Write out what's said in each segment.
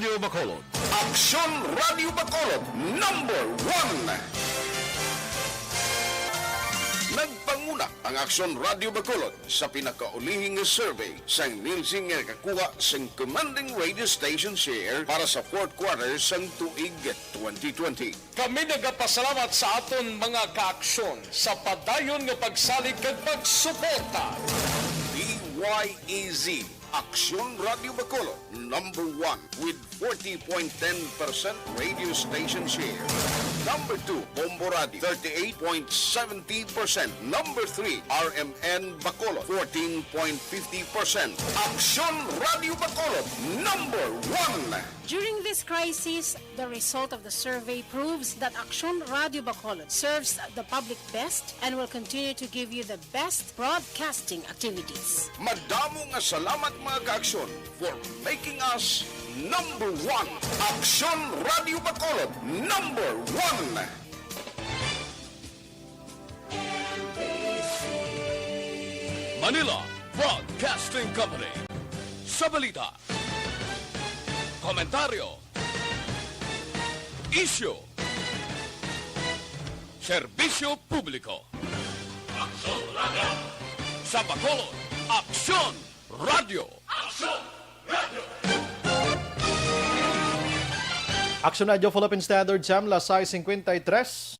Radio Bacolod. Aksyon Radio Bacolod #1. Nagpanguna ang Aksyon Radio Bacolod sa pinakaulihing survey sa Nielsen nga kakuha sa commanding radio station share para sa fourth quarter sang tuig 2020. Kami nagapasalamat sa aton mga kaaksyon sa padayon nga pagsalig kag pagsuporta. DYEZ Aksyon Radio Bacolod #1 with 40.10% radio station share. #2, Bombo Radio, 38.70%. #3, RMN Bacolod, 14.50%. Aksyon Radio Bacolod #1. During this crisis, the result of the survey proves that Aksyon Radio Bacolod serves the public best and will continue to give you the best broadcasting activities. Madamo nga salamat mga kaaksyon for making us #1. Aksyon Radio Bacolod #1. Manila Broadcasting Company. Sa balita, komentaryo, isyu, serbisyo publiko. Aksyon Radio. Sa Bacolod, Aksyon Radio. Aksyon Radio. Aksyon Radio Philippine Standard Time, las 6:53.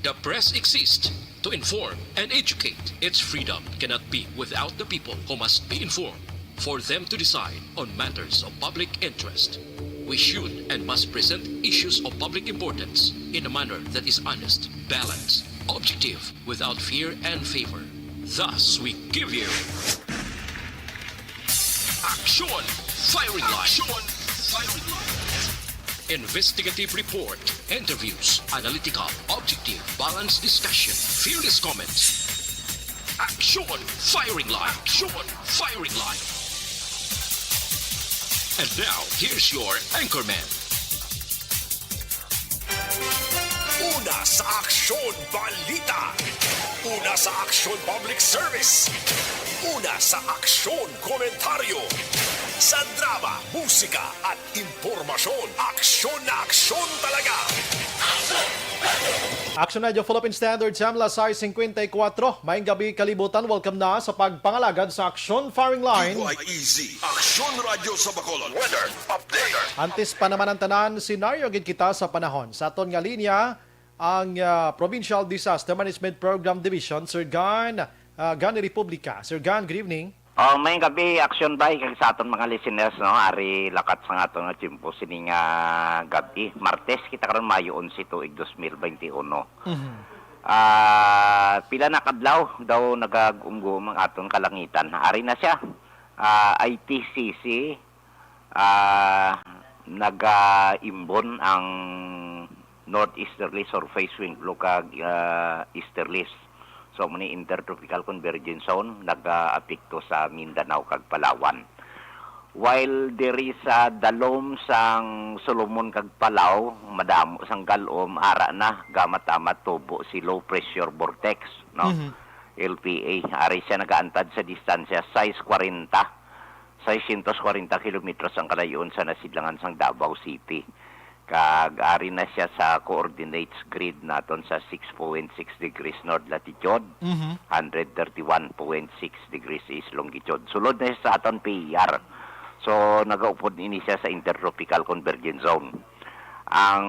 The press exists to inform and educate. Its freedom cannot be without the people who must be informed for them to decide on matters of public interest. We should and must present issues of public importance in a manner that is honest, balanced, objective, without fear and favor. Thus, we give you Aksyon Firing Line. Aksyon Firing Line. Investigative report, interviews, analytical, objective, balanced discussion, fearless comments. Aksyon Firing Line. Aksyon Firing Line. And now, here's your anchorman. Una sa Aksyon Balita. Una sa Aksyon Public Service. Una sa Aksyon Komentaryo. Sa drama, musika at impormasyon, aksyon na aksyon talaga. Aksyon Radio Philippine Standard Time, las 6:54. Maayong gabi kalibutan. Welcome na sa pagpangalagad sa Aksyon Firing Line. DYEZ Aksyon Radio sa Bacolod Weather Update. Antes pa naman ang tanan, senaryo gid kita sa panahon. Sa aton nga linya, ang Provincial Disaster Management Program Division, Sir Gan Republica. Sir Gan, good evening. May gabi, action by kag sa aton mga listeners, no? Ari lakat sa aton nga timpo sini nga gabi. Martes kita karon Mayo 11 tuig 2021. Pila na kadlaw daw nagagumgum ang aton kalangitan. Ari na siya. ITCC nag-imbon ang northeasterly surface wind flow kag easterlies. So, muna intertropical convergence zone nag-apekto sa Mindanao kag Palawan. While there is dalom sang Solomon kag Palaw, madamo sang galom, ara na gamat-amat tubo si low pressure vortex, no? LPA. Ari siya nagaantad sa distansya 640 kilometros ang kalayon sa nasidlangan sang Davao City. Kag-ari na siya sa coordinates grid naton sa 6.6 degrees north latitude, 131.6 degrees east longitude. Sulod na siya sa aton PR. So, nagaupod ini siya sa intertropical convergence zone. Ang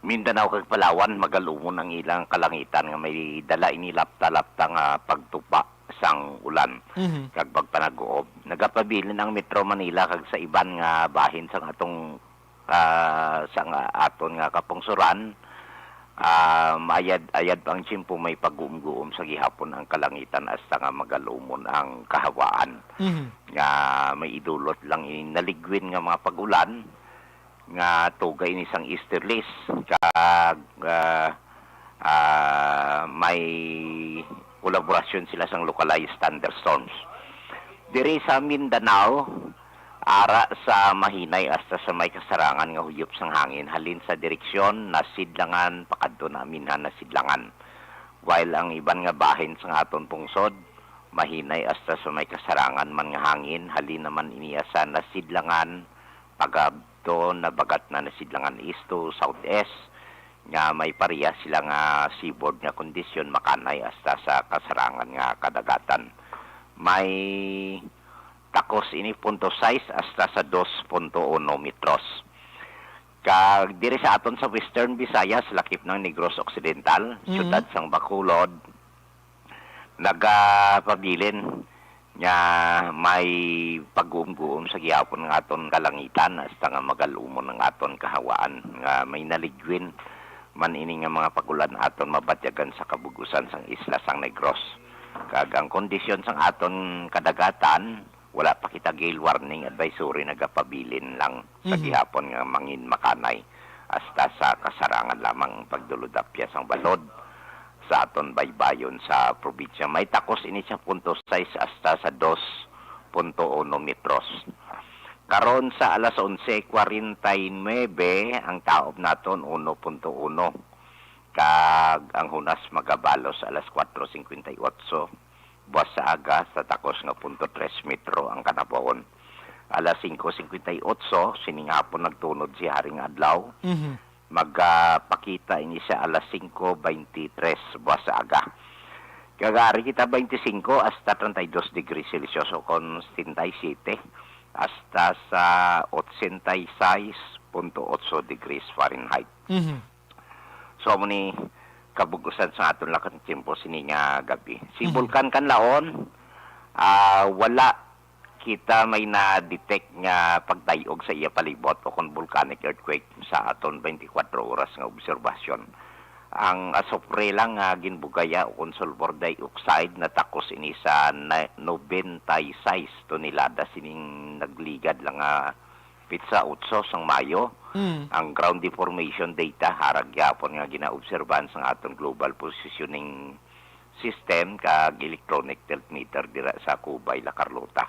Mindanao kag Palawan, magalumon ang ilang kalangitan nga may dala ini lapta-lapta nga pagtupa sang ulan kag pagpanag-uob. Nagapabilin ang Metro Manila kag sa iban nga bahin sang atong sa aton nga kapungsuran, ayad pang tiyempo may pag-uum-guum sa gihapon ang kalangitan hasta nga magalumon ang kahawaan. Nga may idulot lang naligwin nga mga pag-ulan nga tugay ni isang easterlies kag may kolaborasyon sila sa localized thunderstorms. Diri sa Mindanao, ara sa mahinay hasta sa may kasarangan nga huyop sang hangin halin sa direksyon na sidlangan pakadto namin na sidlangan. While ang iban nga bahin sa aton pungsod, mahinay hasta sa may kasarangan man nga hangin halin naman iniya sa nasidlangan pagabto na bagat na nasidlangan east to southeast nga may pareha sila nga seaboard nga kondisyon makanay hasta sa kasarangan nga kadagatan. May takos ini 0.6 hasta sa 2.1 metros. Kag diri sa aton sa Western Visayas, lakip ng Negros Occidental, siyudad sang Bacolod, nagapabilin nga may pag-uum-guum sa gihapon ng aton kalangitan hasta nga magalumon ng aton kahawaan nga may naligwin man ini nga mga pagulan aton mabatyagan sa kabugusan sang isla sang Negros. Kag ang kondisyon sang aton kadagatan wala pa kita gale warning advisory nagapabilin lang sa gihapon nga mangin makanay hasta sa kasarangan lamang pagduludapya sang balod sa aton baybayon sa probinsya. May takos ini sa 0.6 hasta sa 2.1 metros. Karon sa alas 11:49 ang taob naton 1.1 kag ang hunas magabalos alas 4:58 buwas sa aga sa takos nga 0.3 metro ang kanabawon. Alas 5:58 siningapon nagtunod si Haring Adlaw. Magpakita ini sa alas 5:23 buwas sa aga. Kagari kita 25 hasta 32 degrees Celsius o kon 77 hasta sa 86.8 degrees Fahrenheit. So muni kabugusan sa aton lakat tempo sini nga gabi. Si Bulkan Kanlaon wala kita may na-detect nga pagdayog sa iya palibot o kung volcanic earthquake sa aton 24 oras nga obserbasyon. Ang asopre lang nga ginbugaya o kung sulfur dioxide na takos ini sa 96 tonelada sining nagligad lang nga pitsa 8 sang Mayo. Ang ground deformation data harag gyapon nga ginaobserbahan sa aton global positioning system kag electronic tilt meter dira sa Cubay, La Carlota.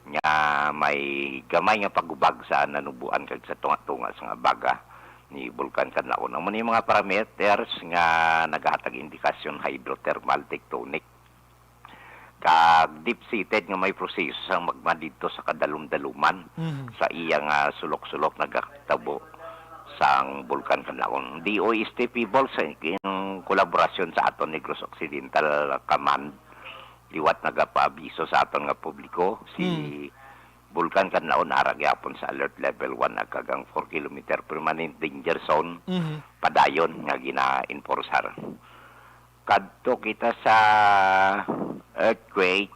Nga may gamay nga pagubag sa nanubuan kag sa tunga-tunga sa baga ni Bulkan Kanlaon. Ang mga parameters nga naghatag indikasyon hydrothermal tectonic kag deep-seated nga may proseso sang magma dito sa kadalum-daluman sa iyang sulok-sulok nagakatabo sang Bulkan Kanlaon. DOST people sa kolaborasyon sa aton Negros Occidental Command liwat nagapabiso sa aton nga publiko si Bulkan Kanlaon arag yapon sa alert level 1 nagkagang 4 km permanent danger zone padayon nga gina-enforcer. Kadto kita sa earthquake,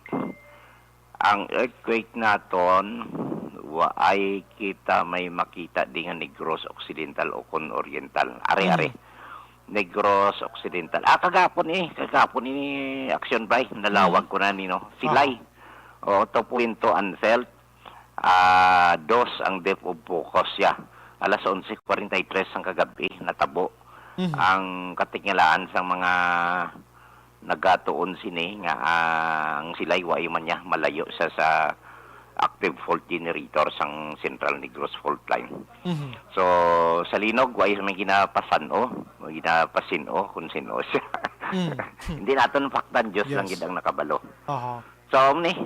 ang earthquake naton ay kita may makita di nga Negros Occidental o kon Oriental are-are Negros Occidental. Kagapon ni Action Bay, nalawag ko na nino. Silay. O, 2.2 unfelt. 2 ang depth of focus siya. Alas 11:43 ang kagabi, natabo. Ang katingalaan sa mga nagatuon sini nga ang silay way man niya malayo sa active fault generator sang Central Negros Fault Line. So, sa linog, way may ginapasano, may ginapasino, kung sino siya. Hindi natin faktan, Diyos lang gidang nakabalo. So,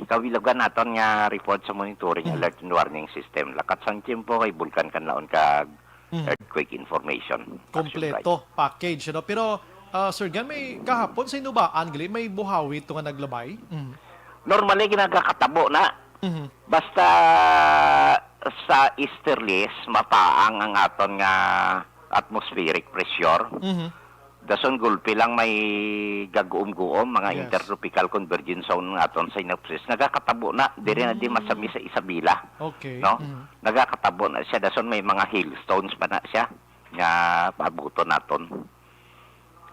kawilagan natin nga report sa monitoring alert and warning system. Lakat sang tiyempo kay Bulkan Kanlaon kag earthquake information. Kompleto, package. Ano? Pero, Sir Gan, may kahapon sa inubaan, may buhawi ito nga naglabay? Normally, ginagakatabo na. Basta sa easterlies mapaang ang aton nga atmospheric pressure. Dason gulpi lang may gaguom-guom mga intertropical convergence zone ng aton synopsis. Nagakatabo na diri na di masami sa Isabela. Okay. No? Nagakatabo na siya dason may mga hailstones pa na siya nga paabuto naton.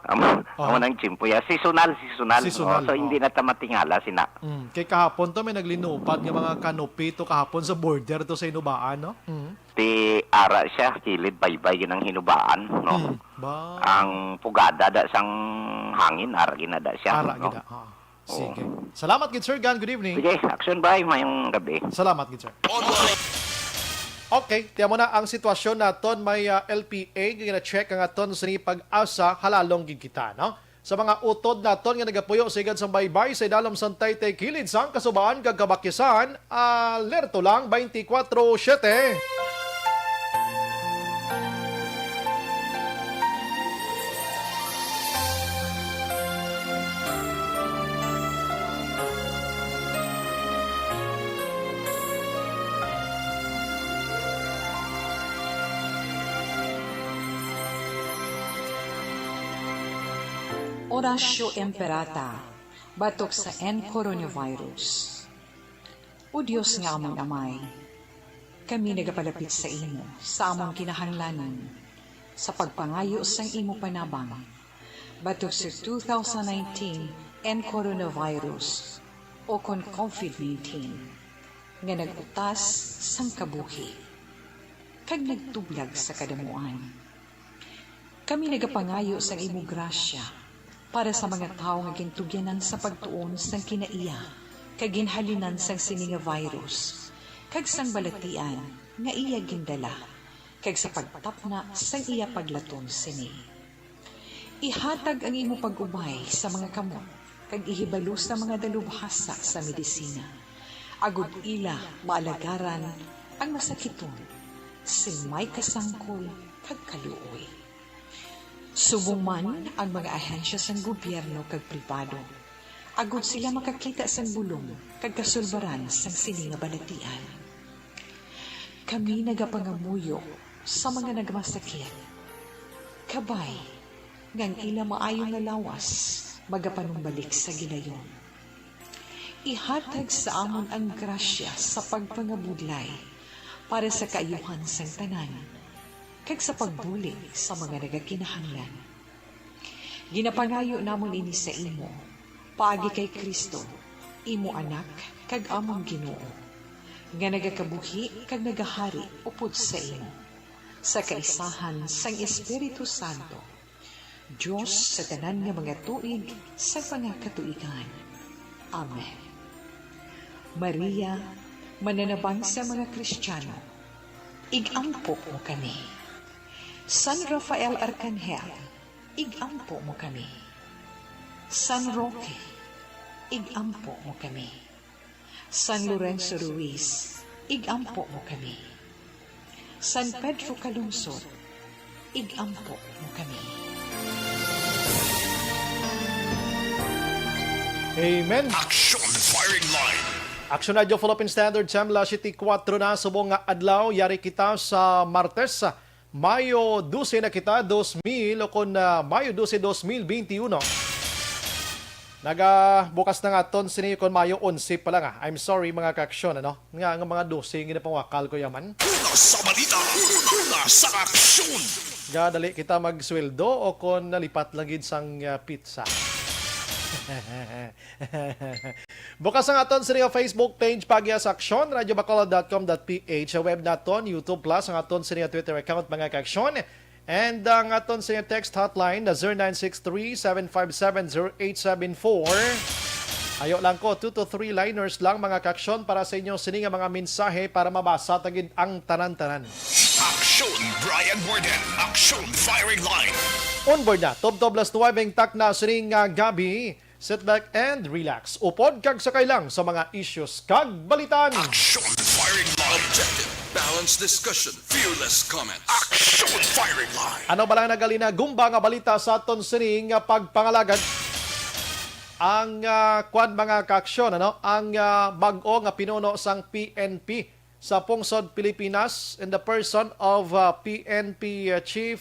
Amo nang chimpo ya seasonal. So hindi na ta matingala sina. Kay kahapon to may naglinupad nga mga canopy to kahapon sa border to sa inubaan, no? Ti ara siya kilid baybay yun ang hinubaan, no? Ba, Ang pugada da sang hangin ara ginada siya. ara no? gida. Sige. Salamat gid Sir Gan, good evening. Sige, action bay mayong gabi. Salamat gid Sir. Okay, tiyan mo na ang sitwasyon naton may LPA gina-check ang aton sa pag-asa halalong gid kita, no? Sa mga utod naton nga nagapuyo sa igad sa baybay sa idalom santay tay kilid sang kasubaan kag kabakyasan, alerto lang 24/7. Orasyo Emperata, batok sa coronavirus. O Diyos nga amon amay, kami nagapalapit sa imo, sa among kinahanglanon, sa pagpangayo sang imo panabang, batok sa 2019 coronavirus, o kon COVID-19, nga nagutas sang kabuhi, kag nagtublag sa kadamuan. Kami nagapangayo sang imo grasya, para sa mga tao nga gintugyanan sa pagtuon sang kinaiya, kag ginhalinan sang sini nga virus, kag sang balatian nga iya gindala, kag sa pagtapna sang iya paglaton sini. Ihatag ang imo pag-ubay sa mga kamot, kag ihibalo sa mga dalubhasa sa medisina. Agud ila maalagaran ang masakiton, sin may kasangkol kag kaluoy. Subong man ang mga ahensya sang gobyerno kag pribado. Agud sila makakita sang bulong kag kasulbaran sang sini nga balatian. Kami nagapangamuyo sa mga nagmasakit. Kabay, ngang ila maayo nga lawas, magapanumbalik sa gilayon. Ihatag sa amon ang grasya sa pagpangabudlay para sa kaayuhan sang tanan, kag sa pagbulig sa mga nagakinahanglan. Ginapangayo namon ini sa imo, paagi kay Kristo, imo anak, kag among Ginoo, nga nagakabuhi kag nagahari upod sa imo, sa kaisahan sang Espiritu Santo, Diyos sa tanan nga mga tuig sa pangakatuigan. Amen. Maria, mananabang sa mga Kristiyano, igampo mo kami. San Rafael Arcangel, igampo mo kami. San Roque, igampo mo kami. San Lorenzo Ruiz, igampo mo kami. San Pedro Calungsod, igampo mo kami. Amen. Action Firing Line. Action Radio Philippine Standard Time, City 4 na subong nga adlaw, yari kita sa Martes, Mayo 12 na kita, 2000, o kung Mayo 12, 2021. Nagabukas na nga ton sini kon Mayo 11 pa lang. I'm sorry mga kaaksyon, ano? Nga mga 12, ginapangwakal ko yaman. Una sa balita, una sa aksyon. Dali kita magsweldo o kung nalipat lang gid sang pizza. Bukas ang aton sa Facebook page pagya sa aksyon, radiobacolod.com.ph, web naton, YouTube Plus, ang aton sa Twitter account mga kaaksyon, and ang aton sa text hotline na 0963-757-0874. Ayo lang ko, 2 to 3 liners lang mga kaaksyon para sa inyo sininga mga mensahe para mabasa tagid ang tanan-tanan. Action Brian Borden. Action Firing Line. Onboard na, Tob-Tob las 9 tak na sining gabi. Sit back and relax. Upod kag sakay lang sa mga issues kag balitan. Action Firing Line. Objective, balanced discussion, fearless comment. Action Firing Line. Ano ba lang nagalina gumba nga balita sa aton sining pagpangalagad? Ang kwan mga kaaksyon, ano? Ang bag-o nga pinuno sang PNP sa pungsod Pilipinas in the person of PNP Chief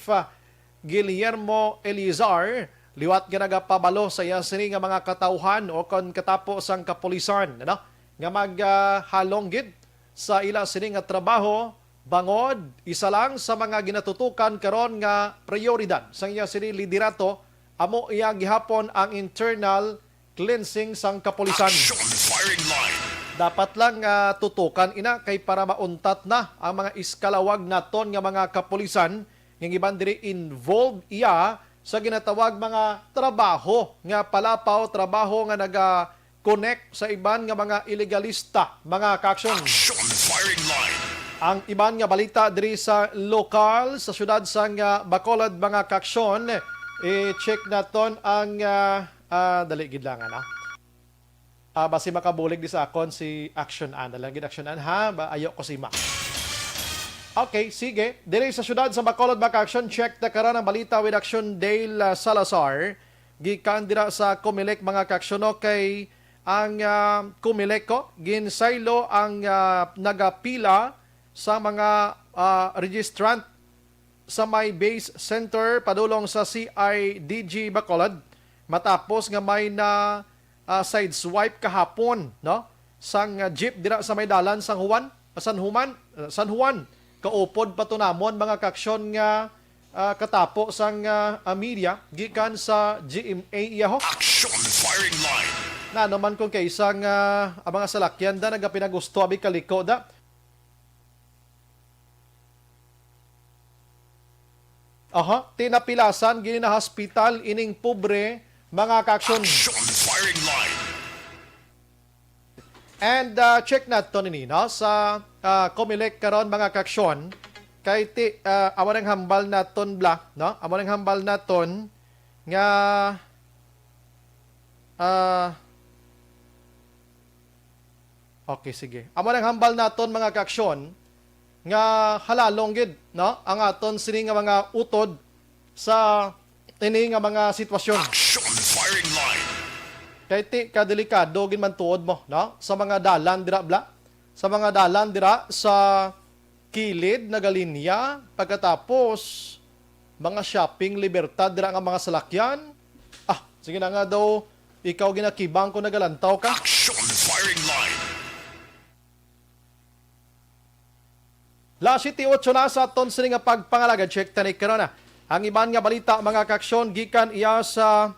Guillermo Elizar, liwat nga nagapabalo sa iya sini nga mga katauhan o kon katapo sang kapulisan, ano? Nga maghalonggid sa ila sini nga trabaho bangod isa lang sa mga ginatutukan karon nga prioridad sang iya sini liderato, amo iya gihapon ang internal cleansing sang kapulisan. Action Firing Line. Dapat lang tutukan ina kay para mauntat na ang mga iskalawag naton nga mga kapulisan nga giban diri involved iya sa ginatawag mga trabaho nga palapaw, trabaho nga naga-connect sa iban nga mga illegalista, mga kaaksyon. Action firing line. Ang iban nga balita diri sa lokal sa syudad sang Bacolod, mga kaaksyon, i-check naton ang dali gid lang ana. Basi makabulig di sa akon si Action An. Lang gid Action An ha, ayo ko si Ma. Okay, sige. Diri sa syudad sa Bacolod, mga action, check na karon ang balita with Action Dale Salazar. Gikan dira sa Comelec, mga kaaksyon, kay ang Comelec ko ginsaylo ang nagapila sa mga registrant sa may base center padulong sa CIDG Bacolod matapos nga may na sideswipe kahapon, no, sang jeep dira sa may dalan San Juan kaupod patunamon, mga kaaksyon, nga katapo sang media gikan sa GMA iyaho. Action firing line. Na naman kung kaisang ang mga salakyan da nagapinagusto abi kaliko da. Tinapilasan gini na hospital ining pobre, mga kaaksyon. Action firing line. And check nato nini, no, sa Comelec karon, mga kaaksyon, kay amo nang hambal naton no? Amo nang hambal naton nga okay, sige. Amo nang hambal naton, mga kaaksyon, nga halalong gid, no, ang aton sini nga mga utod sa ini nga mga sitwasyon. Action firing line. Kay kadelikado gid man tuod mo, no, sa mga dalan dira sa mga dalan dira sa kilid na galinya, pagkatapos mga shopping libertad dira nga mga salakyan. Sige na nga daw, ikaw ginakibang ko nagalantaw ka. Action firing line. La City 8 na sa aton sini nga pagpangalaga, check tani karon na. Ang iban nga balita, mga kaaksyon, gikan iya sa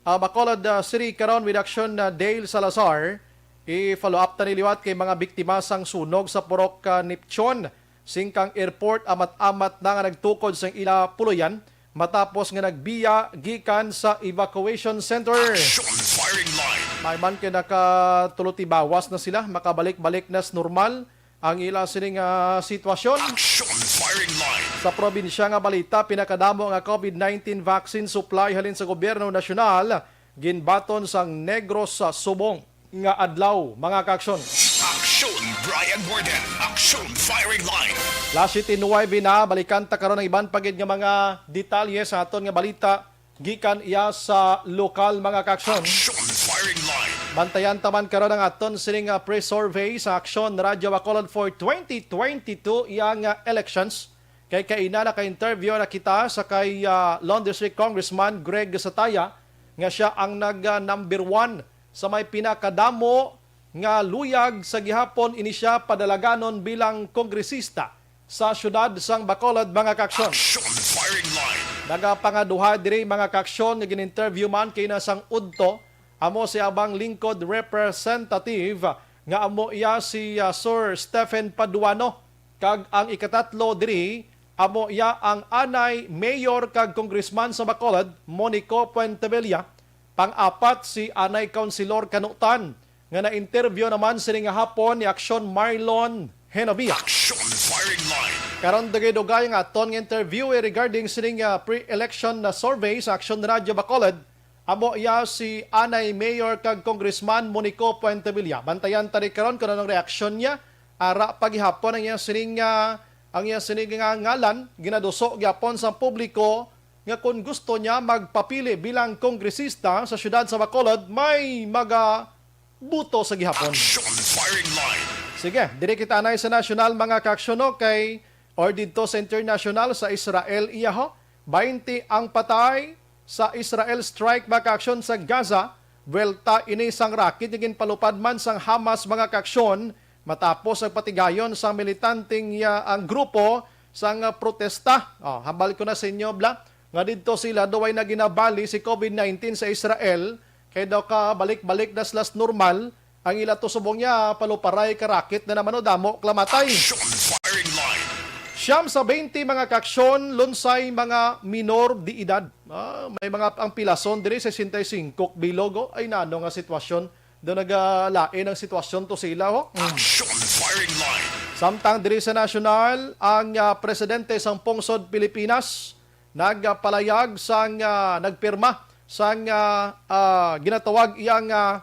Bacolod City karon with Action Dale Salazar. I-follow up tani liwat kay mga biktima sang sunog sa Purok Nipchon. Singkang airport amat-amat na nga nagtukod sang ila puluyan matapos nga nagbiya gikan sa evacuation center. Action firing line. May man kay nakatuluti bawas na sila, makabalik-balik na normal ang ila sining sitwasyon. Action firing line. Sa probinsya nga balita, pinakadamo nga COVID-19 vaccine supply halin sa gobyerno nasyonal ginbaton sang Negros sa Subong nga adlaw, mga kaaksyon. Action Brian Borden. Action firing line. La City 9 na balikan ta karon ng iban pagid nga mga detalye sa aton nga balita gikan iya sa lokal, mga kaaksyon. Action firing line. Bantayan taman karon ang aton sining pre-survey sa Action Radio Bacolod for 2022 iyang elections. Kay kaina na ka-interview na kita sa kay Lone District Congressman Greg Sataya nga siya ang number 1 sa may pinakadamo nga luyag sa gihapon ini siya padalaganon bilang kongresista sa syudad sang Bacolod, mga kaaksyon. Action firing line. Nagapangaduha diri, mga kaaksyon, nga gin-interview man kay nasang udto amo si abang lingkod representative nga amo iya si Sir Stephen Paduano, kag ang ikatatlo diri amo iya ang anay mayor kag congressman sa Bacolod, Monico Puentevilla. Pang-apat si anay Councilor Kanutan nga na-interview naman sini nga hapon ni Action Marlon Henovia. Action firing line. Karon dugay-dugay nga aton nga interview regarding sini nga pre-election na survey sa Action Radio Bacolod. Amo iya si anay mayor kag congressman Monico Puentevilla. Bantayan tani karon kung anong reaksyon niya ara paghihapon ang iyang sining nga ngalan ginaduso gyapon sa publiko nga kung gusto niya magpapili bilang kongresista sa syudad sa Bacolod, may buto sa gihapon. Action firing line. Sige, diri kita anay sa nasyonal, mga kaaksyono, kay or dito sa international sa Israel iyaho. 20 ang patay sa Israel strike, mga kaaksyon, sa Gaza. Welta ini sang rakit naging palupad man sang Hamas, mga kaaksyon, matapos ang patigayon sa militanting ang grupo sang protesta. Hambal ko na sa inyo, nga dito sila duway na ginabali si COVID-19 sa Israel, kaya daw ka balik-balik na slas normal ang ila to subong niya paluparay karakit na naman o damo klamatay. Action firing line. Siyam sa 20 mga kaaksyon lunsay mga minor di edad. May mga ang pilason diri 65 bilogo ay nano nga sitwasyon do nagalain ang sitwasyon to sila ho. Action firing line. Samtang diri sa nasyonal ang presidente sang Pungsod Pilipinas nagpalayag sang nagpirma sang ginatawag iyang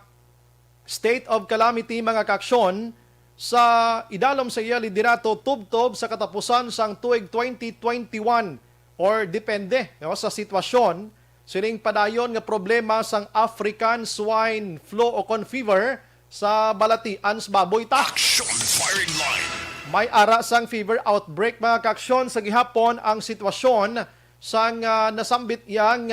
state of calamity mga kaaksyon sa idalom sa iya liderato tubtob sa katapusan sang tuig 2021 or depende sa sitwasyon sining padayon nga problema sang African swine flu o con fever sa balatian sa baboy ta. Action firing line. May ara sang fever outbreak mga kaaksyon sa gihapon ang sitwasyon sang nasambit yang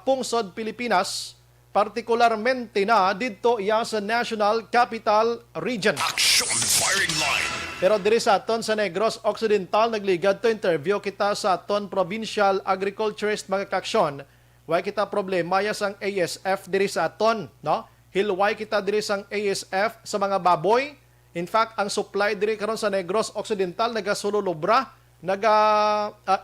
Pungsod Pilipinas, partikularmente na dito iya sa National Capital Region. Action firing line. Pero diri sa aton sa Negros Occidental nagligad to interview kita sa aton provincial agriculturist mga kaaksyon. Way kita problema ya sang ASF diri sa aton, no? Hilway kita diri sang ASF sa mga baboy. In fact, ang supply diri karon sa Negros Occidental nagasululobra,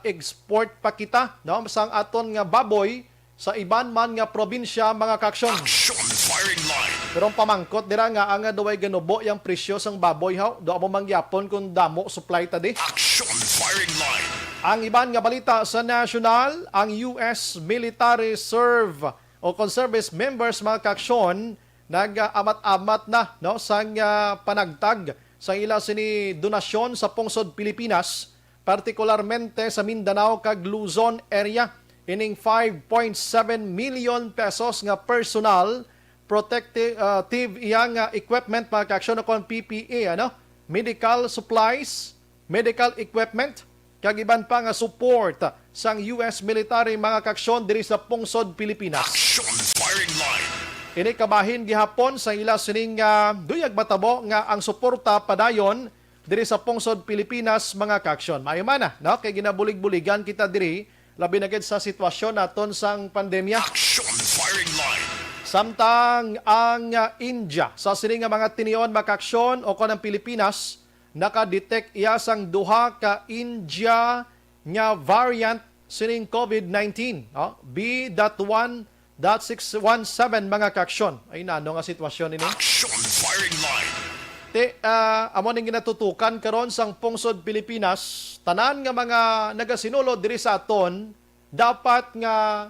export pa kita, no? Sang aton nga baboy sa iban man nga probinsya mga kaaksyon. Action firing line. Pero ang pamangkot dira nga ang duway ganubo yang presyo sang baboy haw, do mo mangyapon kung damo supply ta di. Action firing line. Ang iban nga balita sa national, ang US Military Service members mga kaaksyon nag-amat-amat na no sang panagtag sa ila sini donasyon sa Pungsod Pilipinas, partikularmente sa Mindanao kag Luzon area, ining 5.7 million pesos nga personal protective iyang equipment mga kaaksyon kon PPE medical supplies, medical equipment kag iban pa nga support sang US military mga kaaksyon diri sa Pungsod Pilipinas. Action firing line. Ini kabahin gihapon sa ila sining duyag matabo nga ang suporta padayon diri sa Pungsod Pilipinas mga kaaksyon. Maayo man no kay ginabulig-buligan kita diri labi na gid sa sitwasyon naton sang pandemya. Action firing line. Samtang ang India sa sining mga tinion mga kaaksyon o kon ang Pilipinas naka-detect iya sang duha ka India nga variant sining COVID-19, no? B.1.617 mga kaaksyon. Ay nano nga sitwasyon ini. Action firing line. Amo ning ginatutukan karon sang Pungsod Pilipinas, tanan nga mga nagasinulod diri sa aton dapat nga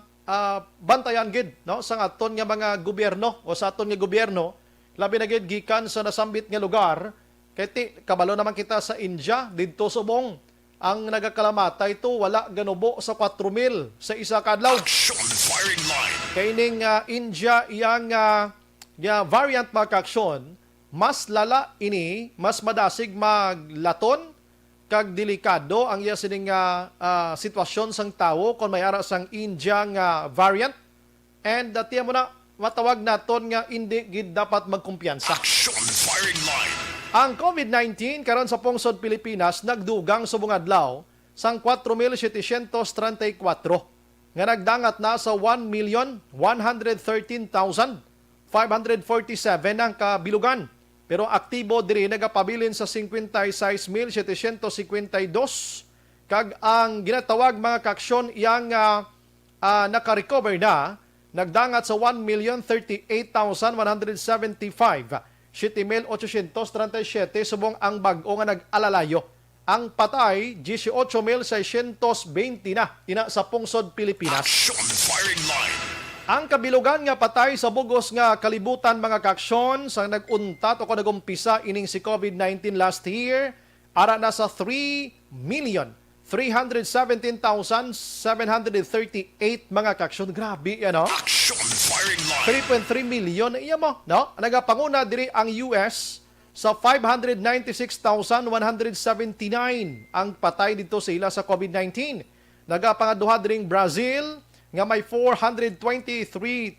bantayan gid no sang aton nga mga gobyerno o sa aton nga gobyerno labi na gid gikan sa nasambit nga lugar kay kabalo naman kita sa India didto subong ang nagakalamatay ito wala ganubo sa 4,000 sa isa ka adlaw. Action firing line. Kay ning India iyang variant mga kaaksyon mas lala ini, mas madasig maglaton kag delikado ang iya sining sitwasyon sang tawo kon may ara sang India nga variant. And tiya mo na matawag naton nga hindi gid dapat magkumpiyansa. Action firing line. Ang COVID-19 karon sa Pungsod Pilipinas nagdugang subong adlaw sang 4,734 nga nagdangat na sa 1,113,547 ang kabilugan. Pero aktibo diri nagapabilin sa 56,752 kag ang ginatawag mga kaaksyon iyang naka-recover na nagdangat sa 1,038,175. 7,837 subong ang bag-o nga nag-alalayo. Ang patay 18,620 na ina sa Pungsod Pilipinas. Action firing line. Ang kabilugan nga patay sa bugos nga kalibutan mga kaaksyon sa naguntat o nagumpisa ining si COVID-19 last year ara na sa 3,317,738 mga kaaksyon. Grabe ano? Action firing line. 3.3 million iya mo, no? Nagapanguna diri ang US sa 596,179 ang patay dito sa ila sa COVID-19. Nagapangaduha diring Brazil nga may 423,000.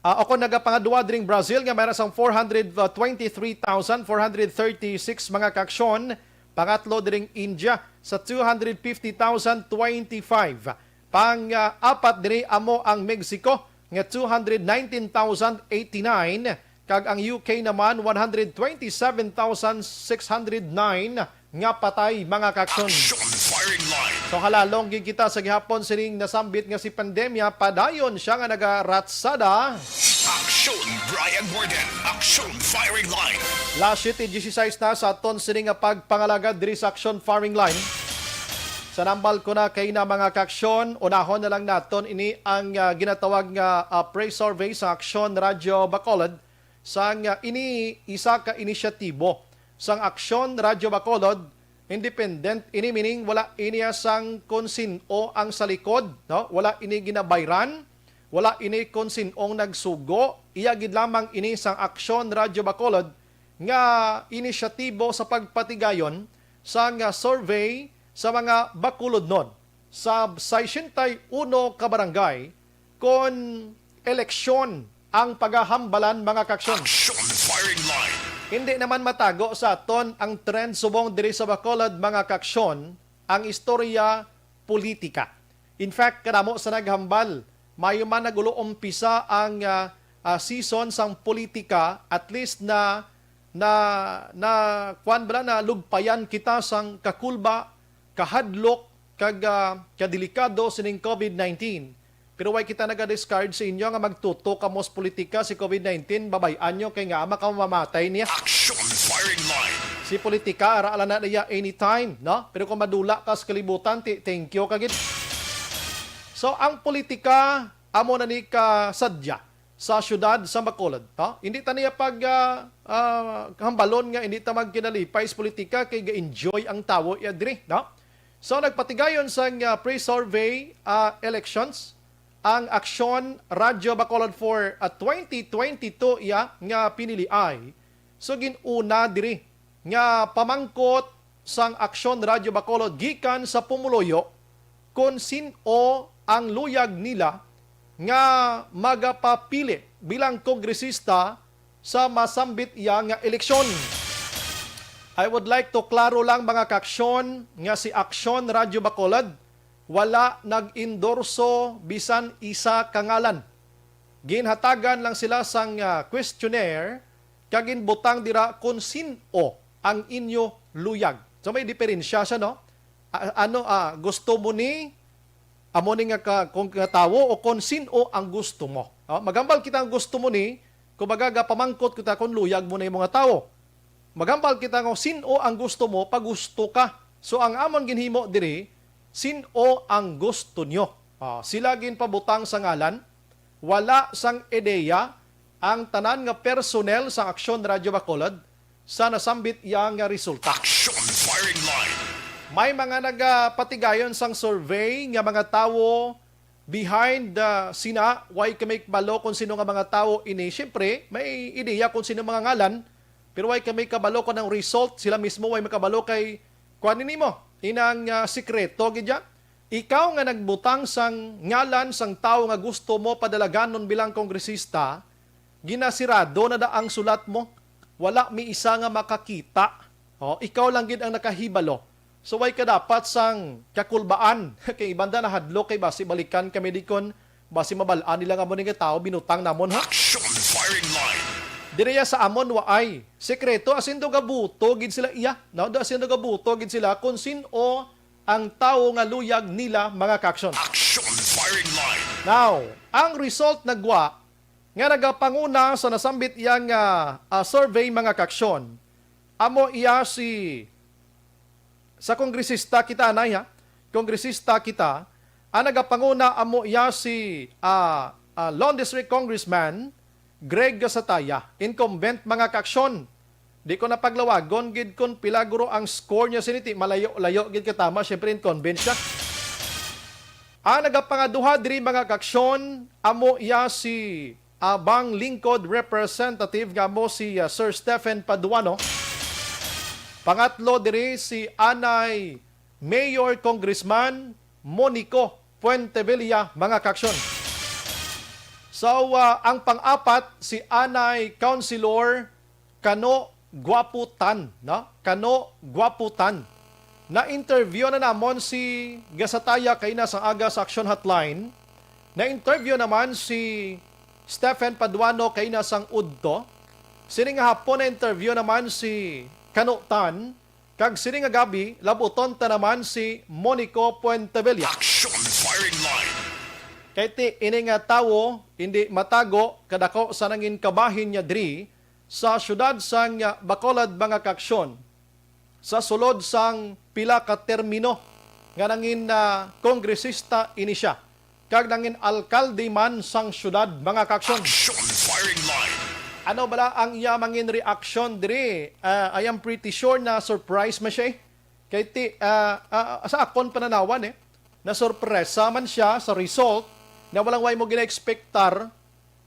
Ako nagapangaduha diring Brazil nga mayroon sang 423,436 mga kaaksyon. Pangatlo diring India sa 250,025. Pang-apat diri amo ang Mexico nga 219,089 kag ang UK naman 127,609 nga patay mga kaksyon. Firing line. So halalong gid kita sa gihapon sining nasambit nga si pandemya padayon siya nga nagaratsada. Action, Brian Warden. Action, firing line. Last 16 na sa aton sining nga pagpangalagad diri sa action firing line. Sa nambal ko na kay na mga kaksyon, unahon na lang naton ini ang ginatawag nga praise survey sa Action Radio Bacolod sang ini isa ka inisyatibo sang Action Radio Bacolod independent ini meaning wala ini sang konsin-o ang sa likod, no? Wala ini ginabayran, wala ini konsin-ong nagsugo, iya gid lamang ini sang Action Radio Bacolod nga inisyatibo sa pagpatigayon sang survey sa mga Bacolodnon sa 61 ka barangay kon eleksyon ang paghahambalan mga kaksyon. Action, firing line. Hindi naman matago sa aton ang trend subong diri sa Bacolod mga kaksyon ang istorya politika. In fact, kanamo sa naghambal, mayo man nagulo umpisa ang season sang politika at least na kuan bala na lugpayan kita sang kakulba kahadlok kag kadelikado sining COVID-19. Pero why kita naga-discard sa inyo nga magtuto kamos politika si COVID-19 babayan nyo kay nga ama ka mamamatay niya. Action, firing line. Si politika ara ala na niya anytime, no? Pero kung madula ka sa kalibutan, thank you kagid. So ang politika amo na ni ka sadya sa syudad sa Bacolod, no? Hindi ta niya pag hambalon nga hindi ta magkinalipay sa politika kay ga-enjoy ang tawo ya diri, no? So nagpatigayon sa praise survey elections ang Action Radio Bacolod for 2022 iya nga pinili ay. So ginuna diri nga pamangkot sang Action Radio Bacolod gikan sa pumuloyo kung sino ang luyag nila nga magapapili bilang kongresista sa masambit iya nga eleksyon. I would like to klaro lang mga kaksyon nga si Action Radio Bacolod wala nag-endorso bisan isa kangalan. Ginhatagan lang sila sang questionnaire kagin butang dira kung sino ang inyo luyag. So may diferensya siya, no? Gusto mo ni amo ni nga kung tawo o kung sino ang gusto mo. Magambal kita ang gusto mo ni kumbaga pamangkot kita kung luyag mo na yung mga tao. Magambal kita kung sino ang gusto mo pag gusto ka. So ang amon ginhimo diri sino ang gusto nyo. Sila ginpabutang sa ngalan, wala sang ideya ang tanan nga personnel sa Action Radio Bacolod sa nasambit yang nga resulta. Action, firing line. May mga nagpatigayon sang survey nga mga tawo behind sina, why kami kabalo kung sino nga mga tawo ini. Siyempre, may ideya kung sino mga ngalan, pero why kami kabalo ko ng result, sila mismo why makabalo kay kuanin mo. Inang sikreto gidya. Ikaw nga nagbutang sang ngalan sang tao nga gusto mo padalaganon bilang kongresista, ginasirado na ang sulat mo. Wala mi isa nga makakita. Ikaw lang gid ang nakahibalo. So why ka dapat sang kakulbaan kay ibanda na hadlo kay basi balikan kami dikon basi mabalaan nila nga mo nga tao binutang namon ha. Action, firing line. Direya sa amon waay sekreto asin do gabuto gid sila iya, no? Do asin do gabuto gid sila kung sino ang tao nga luyag nila mga kaksyon. Action, firing line. Now, ang result nagwa nga nagapanguna sa nasambit iyang survey mga kaksyon. Amo iya si sa kongresista kita anay ha. Kongresista kita ang nagapanguna amo iya si Lone District Congressman Greg Gasataya, incumbent mga kaksyon. Di ko na paglawagon, gid kon pilaguro ang score niya siniti, malayo-layo, gid katama, syempre incumbent siya. Ang nagapangaduha diri mga kaksyon, amo iya si Bang Lingkod Representative, nga mo si Sir Stephen Paduano. Pangatlo diri si Anay Mayor Congressman Monico Puentevilla, mga kaksyon. So, ang pang-apat, si Anay Councilor Kano Guaputan. No? Kano Guaputan. Na-interview na namon si Gasataya kay na sa aga sa Action Hotline. Na-interview naman si Stephen Paduano kay nasang udto. Sini nga hapon na-interview naman si Kanutan. Kag sini nga gabi, labuton ta naman si Monico Puentevilla. Action firing line. Kay ti ini nga tawo hindi matago kadako sa nangin kabahin niya diri sa syudad sang Bacolod mga kaksyon. Sa sulod sang pila ka termino nga nangin kongresista ini siya. Kag nangin alkalde man sang syudad mga kaksyon. Action firing line. Ano bala ang iya mangin reaction diri? I am pretty sure na surprise man siya. Kay ti sa akon pananawan na sorpresa man siya sa result na walang way mo gina-expectar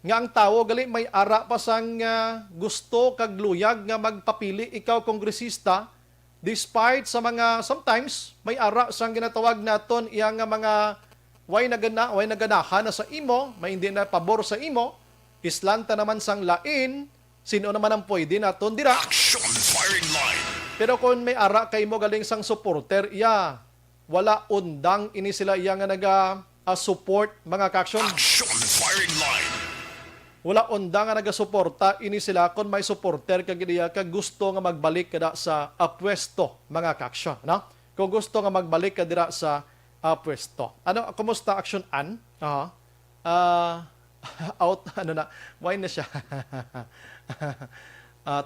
nga ang tao gali may ara pa sang gusto kag luyag nga magpapili ikaw kongresista despite sa mga sometimes may ara sang ginatawag naton iya nga mga way naganahan na sa imo, may hindi na pabor sa imo, islanta naman sang lain, sino naman ang pwede naton dira. Action firing line. Pero kung may ara kay mo galing sang supporter, iya wala undang ini sila iya nga support mga kaksyon. Action firing line. Wala undang nga naga-suporta ini sila kung may supporter kag iya kag gusto nga magbalik kada sa pwesto mga kaksyon, no? Kung gusto nga magbalik ka dira sa pwesto. Ano kumusta action an? Out ano na, why na siya?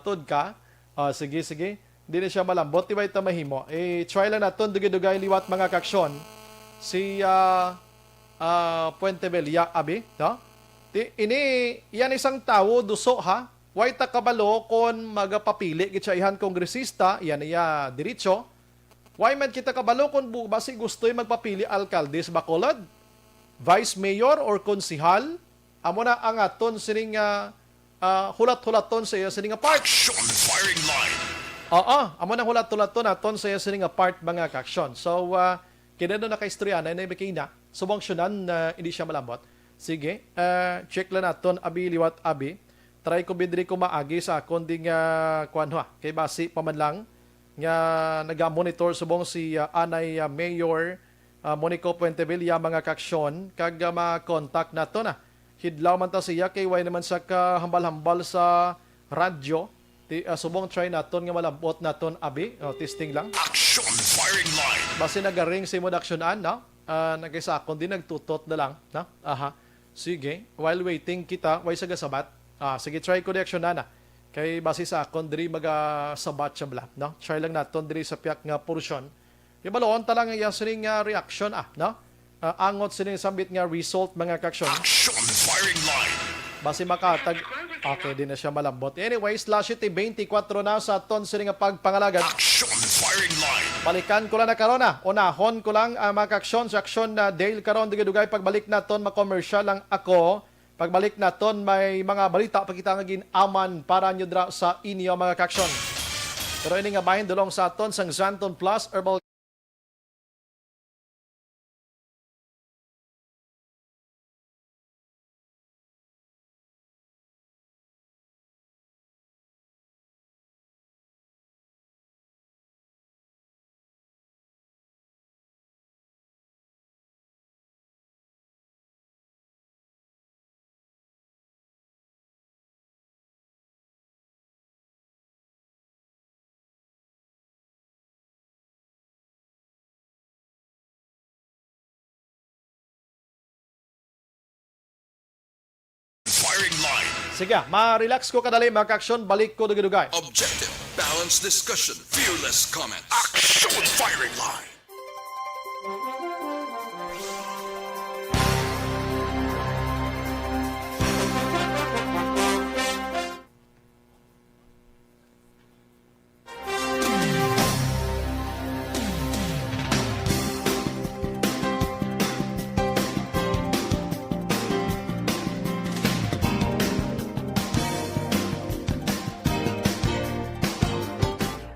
Tod ka? Sige. Hindi na siya malambot. Di ba ito mahimo? Try lang natin dugay-dugay liwat mga kaksyon. Si Puentevilla, abi, no? Yan isang tao, duso ha? Why ta kabalo kung magapapili kitsa kongresista, yan iya diretso. Why man kita kabalo kung basi gusto'y magpapili alkalde sa Bacolod? Vice Mayor or konsihal? Amo na ang aton sining hulat-hulaton sa iya sining part. Action firing line. Amo na hulat-hulaton aton sa iya sining part mga kaksyon. So, kinano na kaistorya na ibikina, subangsyonan na hindi siya malambot. Sige, check lang naton abi liwat abi. Try ko bidri ko maagi sa akon ding kuanha. Kay basi paman lang nga naga-monitor subong si Anay Mayor Monico Puentevilla mga kaksyon kag ma-contact nato na. Hidlaw man ta siya kay way naman sa kahambal-hambal sa radyo. Subong try naton nga malambot naton abi. Testing lang. Action firing line. Basi nagaring si modaksyonan, no? Nagkisakon din nagtutot na lang, no? Sige, while waiting kita, way sa gasabat. Sige, try ko reaksyonan na. Kay basi sa akon diri magasabat siya bala, no? Try lang naton diri sa piyak nga portion. Ibaloon ta lang ang sining reaction no? Angot sining sambit nga result mga kaksyon. Action firing line. Basi makatag. Okay, di na siya malambot. Anyways, last 24 na sa aton sining nga pagpangalagad. Action firing line. Balikan ko lang na karon na. Unahon ko lang ang mga kaksyon sa aksyon na Dale karon dugay pagbalik naton ma-commercial lang ako. Pagbalik naton may mga balita pa kita nga ginaman para nyo dra sa inyo mga kaksyon. Pero ini nga bahin dulong sa aton sang Xanton Plus Herbal Firing line. Sige, ma-relax ko kadali mga kaksyon, balik ko dugay-dugay. Objective. Balanced discussion. Fearless comments. Action firing line.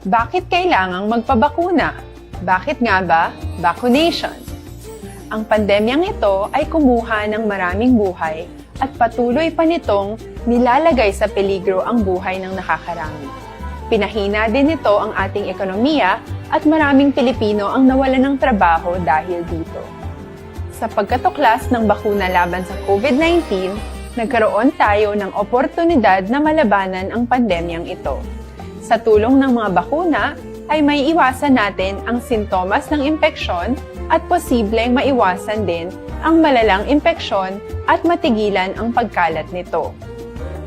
Bakit kailangang magpabakuna? Bakit nga ba vaccination? Ang pandemyang ito ay kumuha ng maraming buhay at patuloy pa nitong nilalagay sa peligro ang buhay ng nakakarami. Pinahina din nito ang ating ekonomiya at maraming Pilipino ang nawalan ng trabaho dahil dito. Sa pagkatuklas ng bakuna laban sa COVID-19, nagkaroon tayo ng oportunidad na malabanan ang pandemyang ito. Sa tulong ng mga bakuna, ay may iwasan natin ang sintomas ng impeksyon at posibleng maiwasan din ang malalang impeksyon at matigilan ang pagkalat nito.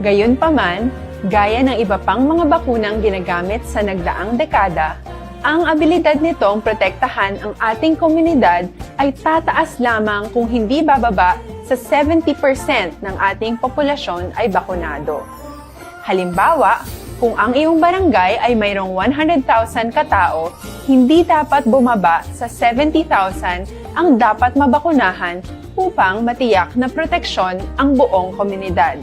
Gayunpaman, gaya ng iba pang mga bakunang ginagamit sa nagdaang dekada, ang abilidad nitong protektahan ang ating komunidad ay tataas lamang kung hindi bababa sa 70% ng ating populasyon ay bakunado. Halimbawa, kung ang iyong barangay ay mayroong 100,000 katao, hindi dapat bumaba sa 70,000 ang dapat mabakunahan upang matiyak na proteksyon ang buong komunidad.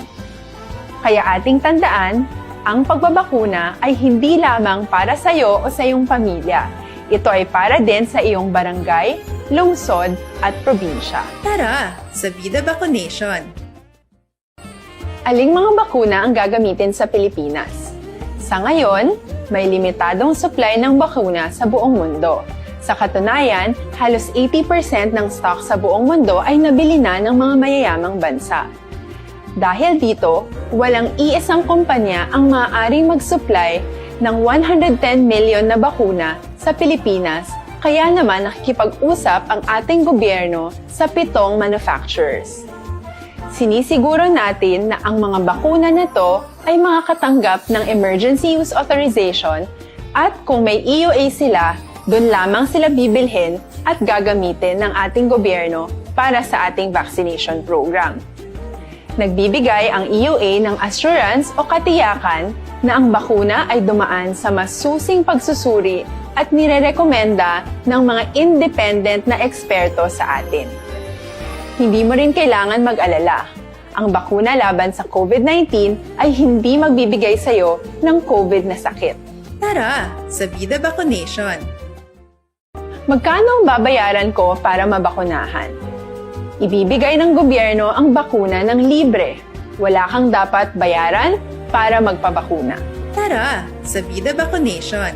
Kaya ating tandaan, ang pagbabakuna ay hindi lamang para sa iyo o sa iyong pamilya. Ito ay para din sa iyong barangay, lungsod at probinsya. Tara, sa Vida Vaccination! Aling mga bakuna ang gagamitin sa Pilipinas? Sa ngayon, may limitadong supply ng bakuna sa buong mundo. Sa katunayan, halos 80% ng stock sa buong mundo ay nabili na ng mga mayayamang bansa. Dahil dito, walang iisang kumpanya ang maaaring mag-supply ng 110 million na bakuna sa Pilipinas, kaya naman nakikipag-usap ang ating gobyerno sa 7 manufacturers. Sinisiguro natin na ang mga bakuna na to ay makakatanggap ng Emergency Use Authorization at kung may EUA sila, doon lamang sila bibilhin at gagamitin ng ating gobyerno para sa ating vaccination program. Nagbibigay ang EUA ng assurance o katiyakan na ang bakuna ay dumaan sa masusing pagsusuri at nirerekomenda ng mga independent na eksperto sa atin. Hindi mo rin kailangan mag-alala. Ang bakuna laban sa COVID-19 ay hindi magbibigay sa iyo ng COVID na sakit. Tara, sa Vida Vaccination! Magkano ang babayaran ko para mabakunahan? Ibibigay ng gobyerno ang bakuna ng libre. Wala kang dapat bayaran para magpabakuna. Tara, sa Vida Vaccination!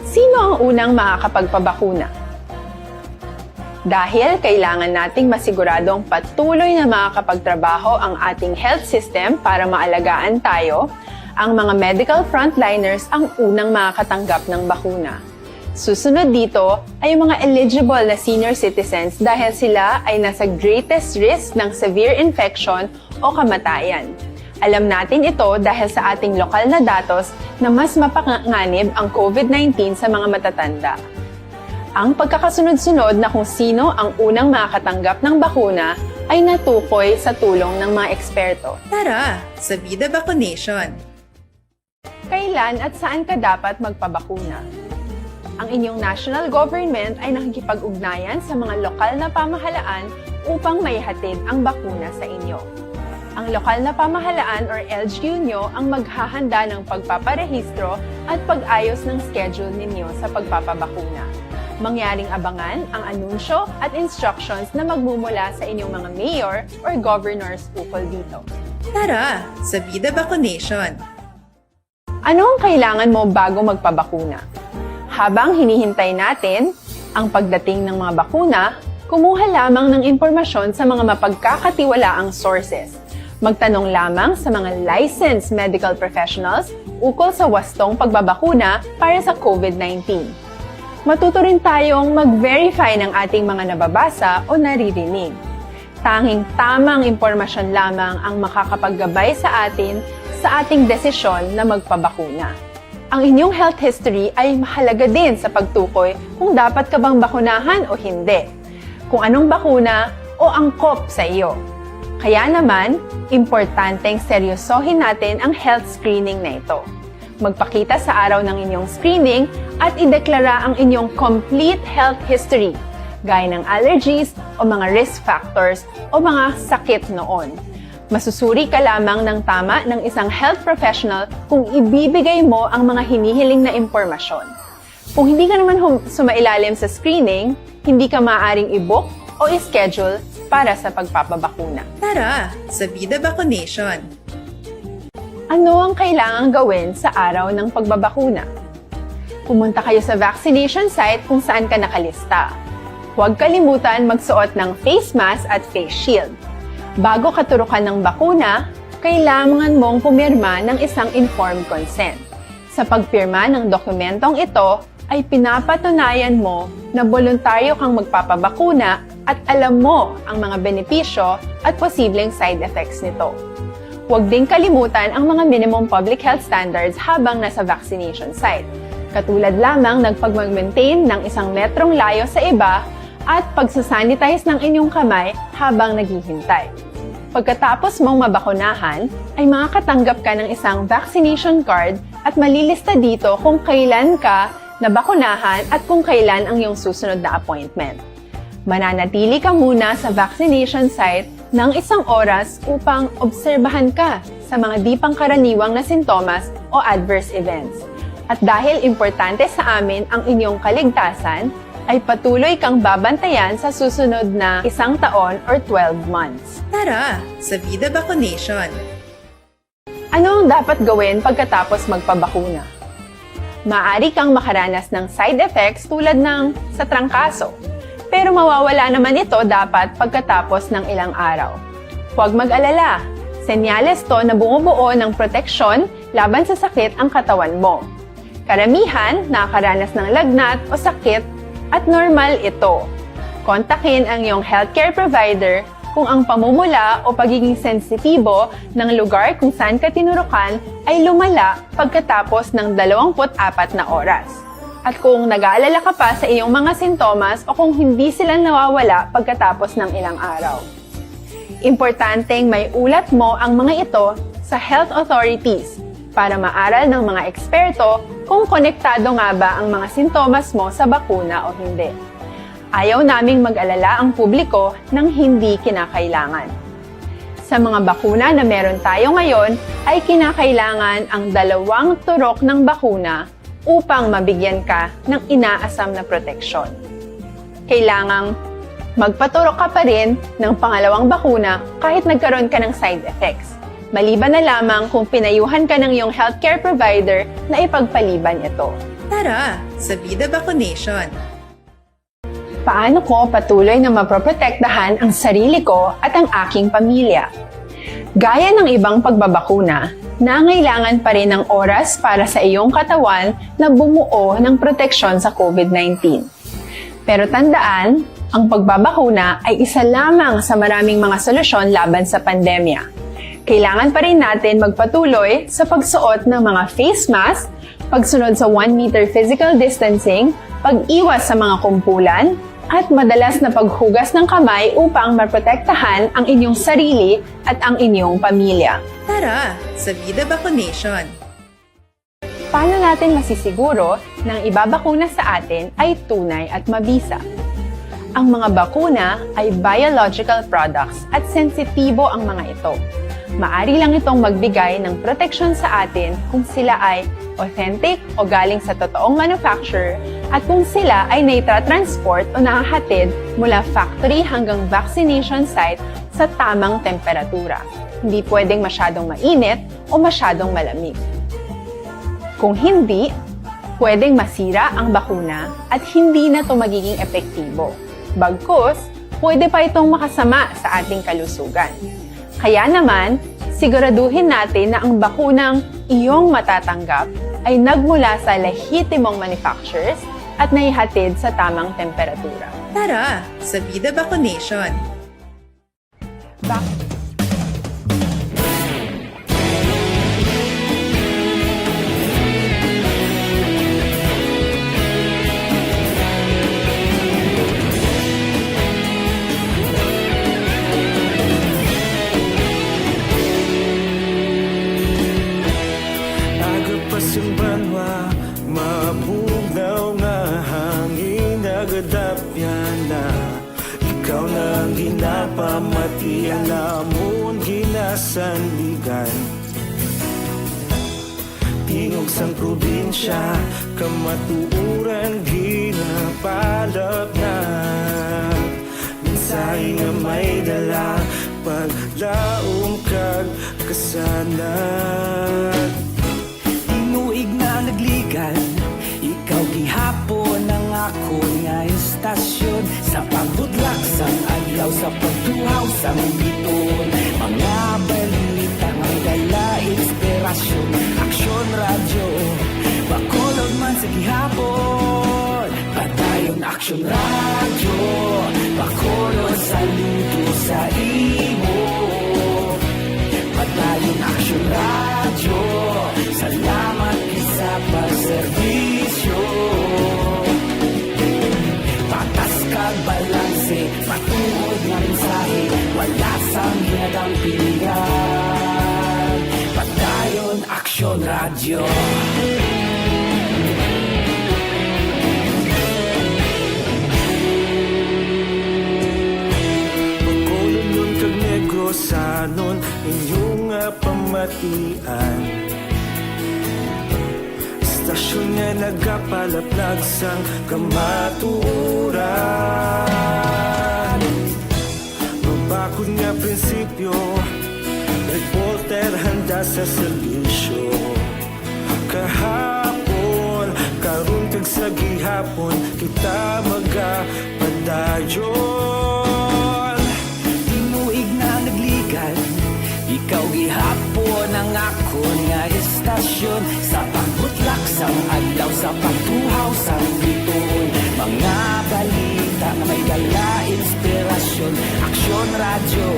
Sino ang unang makakapagpabakuna? Dahil kailangan nating masiguradong patuloy na makakapagtrabaho ang ating health system para maalagaan tayo, ang mga medical frontliners ang unang makakatanggap ng bakuna. Susunod dito ay yung mga eligible na senior citizens dahil sila ay nasa greatest risk ng severe infection o kamatayan. Alam natin ito dahil sa ating lokal na datos na mas mapanganib ang COVID-19 sa mga matatanda. Ang pagkakasunod-sunod na kung sino ang unang makakatanggap ng bakuna ay natukoy sa tulong ng mga eksperto. Tara, sa Vida Vaccination! Kailan at saan ka dapat magpabakuna? Ang inyong national government ay nakikipag-ugnayan sa mga lokal na pamahalaan upang maihatid ang bakuna sa inyo. Ang lokal na pamahalaan or LGU nyo ang maghahanda ng pagpaparehistro at pag-ayos ng schedule ninyo sa pagpapabakuna. Mangyaring abangan ang anunsyo at instructions na magmumula sa inyong mga mayor or governors ukol dito. Tara, sa Vida Vaccination! Ano ang kailangan mo bago magpabakuna? Habang hinihintay natin ang pagdating ng mga bakuna, kumuha lamang ng impormasyon sa mga mapagkakatiwalaang sources. Magtanong lamang sa mga licensed medical professionals ukol sa wastong pagbabakuna para sa COVID-19. Matuto rin tayong mag-verify ng ating mga nababasa o naririnig. Tanging tamang impormasyon lamang ang makakapaggabay sa atin sa ating desisyon na magpabakuna. Ang inyong health history ay mahalaga din sa pagtukoy kung dapat ka bang bakunahan o hindi, kung anong bakuna o angkop sa iyo. Kaya naman, importanteng seryosohin natin ang health screening na ito. Magpakita sa araw ng inyong screening at ideklara ang inyong complete health history, gaya ng allergies o mga risk factors o mga sakit noon. Masusuri ka lamang ng tama ng isang health professional kung ibibigay mo ang mga hinihiling na impormasyon. Kung hindi ka naman sumailalim sa screening, hindi ka maaaring i-book o i-schedule para sa pagpapabakuna. Tara, sa Vida Vaccination! Ano ang kailangang gawin sa araw ng pagbabakuna? Pumunta kayo sa vaccination site kung saan ka nakalista. Huwag kalimutan magsuot ng face mask at face shield. Bago katurukan ng bakuna, kailangan mong pumirma ng isang informed consent. Sa pagpirma ng dokumentong ito, ay pinapatunayan mo na voluntaryo kang magpapabakuna at alam mo ang mga benepisyo at posibleng side effects nito. Huwag ding kalimutan ang mga minimum public health standards habang nasa vaccination site. Katulad lamang ng pag-maintain ng 1 metrong layo sa iba at pagsasanitize ng inyong kamay habang naghihintay. Pagkatapos mong mabakunahan, ay makakatanggap ka ng isang vaccination card at malilista dito kung kailan ka nabakunahan at kung kailan ang iyong susunod na appointment. Mananatili ka muna sa vaccination site ng 1 oras upang obserbahan ka sa mga di pangkaraniwang na sintomas o adverse events. At dahil importante sa amin ang inyong kaligtasan, ay patuloy kang babantayan sa susunod na 1 taon or 12 months. Tara, sa Vida Vaccination! Ano ang dapat gawin pagkatapos magpabakuna? Maaari kang makaranas ng side effects tulad ng sa trangkaso, pero mawawala naman ito dapat pagkatapos ng ilang araw. Huwag mag-alala, senyales to na bumubuo ng proteksyon laban sa sakit ang katawan mo. Karamihan nakakaranas ng lagnat o sakit at normal ito. Kontakin ang iyong healthcare provider kung ang pamumula o pagiging sensitibo ng lugar kung saan ka tinurukan ay lumala pagkatapos ng 24 na oras. At kung nag-aalala ka pa sa iyong mga sintomas o kung hindi sila nawawala pagkatapos ng ilang araw. Importanteng may ulat mo ang mga ito sa health authorities para maaral ng mga eksperto kung konektado nga ba ang mga sintomas mo sa bakuna o hindi. Ayaw naming mag-alala ang publiko ng hindi kinakailangan. Sa mga bakuna na meron tayo ngayon, ay kinakailangan ang 2 turok ng bakuna upang mabigyan ka ng inaasam na proteksyon. Kailangang magpaturok ka pa rin ng pangalawang bakuna kahit nagkaroon ka ng side effects. Maliban na lamang kung pinayuhan ka ng iyong healthcare provider na ipagpaliban ito. Tara, sa Vida Vaccination! Paano ko patuloy na maproprotektahan ang sarili ko at ang aking pamilya? Gaya ng ibang pagbabakuna, nangailangan pa rin ng oras para sa iyong katawan na bumuo ng proteksyon sa COVID-19. Pero tandaan, ang pagbabakuna ay isa lamang sa maraming mga solusyon laban sa pandemya. Kailangan pa rin natin magpatuloy sa pagsuot ng mga face mask, pagsunod sa 1 meter physical distancing, pag-iwas sa mga kumpulan, at madalas na paghugas ng kamay upang maprotektahan ang inyong sarili at ang inyong pamilya. Tara, sa Vida Vaccination! Paano natin masisiguro na ang ibabakuna sa atin ay tunay at mabisa? Ang mga bakuna ay biological products at sensitibo ang mga ito. Maari lang itong magbigay ng proteksyon sa atin kung sila ay authentic o galing sa totoong manufacturer at kung sila ay naitra-transport o nahahatid mula factory hanggang vaccination site sa tamang temperatura. Hindi pwedeng masyadong mainit o masyadong malamig. Kung hindi, pwedeng masira ang bakuna at hindi na ito magiging epektibo. Bagkus, pwede pa itong makasama sa ating kalusugan. Kaya naman, siguraduhin natin na ang bakunang iyong matatanggap ay nagmula sa lehitimong manufacturers at naihatid sa tamang temperatura. Tara, sa Vida Vaccination! Agapasumbanwa, mabugaw nga hangin nagadapyan na ikaw na ang ginapamati ang namon ginasandigan. Tingog sang probinsya, kamatuuran ginapalap na mensahe nga may dala paglaom kag kasanat. Inuig na nagligan, ikaw gihapon ang ako nga istasyon sa sang adlaw sa pagtuhaw sang lipon. Mga balita nga dala inspirasyon, aksyon radyo, Bacolod man sa gihapon. Padayon aksyon radyo, Bacolod saludo sa imo. Padayon aksyon radyo, salamat sa pagserbisyo. Patas kag balanse, matuod nga mensahe, wala sang hinadang pilihan. Padayon aksyon radyo. Bacolod nun kag Negrosanon, inyong pamatian. Stasyon nga nagapalaplag sang kamatuuran. Mabakod nga prinsipyo, reporter handa sa serbisyo. Kahapon, karun kag sa gihapon, kita magapadayon. Tinuig na nagligal, ikaw gihapon ang akon nga estasyon. Sa pagbutlak sang adlaw, sa pagtuhaw sang biton. Mga balita na may dala inspirasyon, aksyon radyo,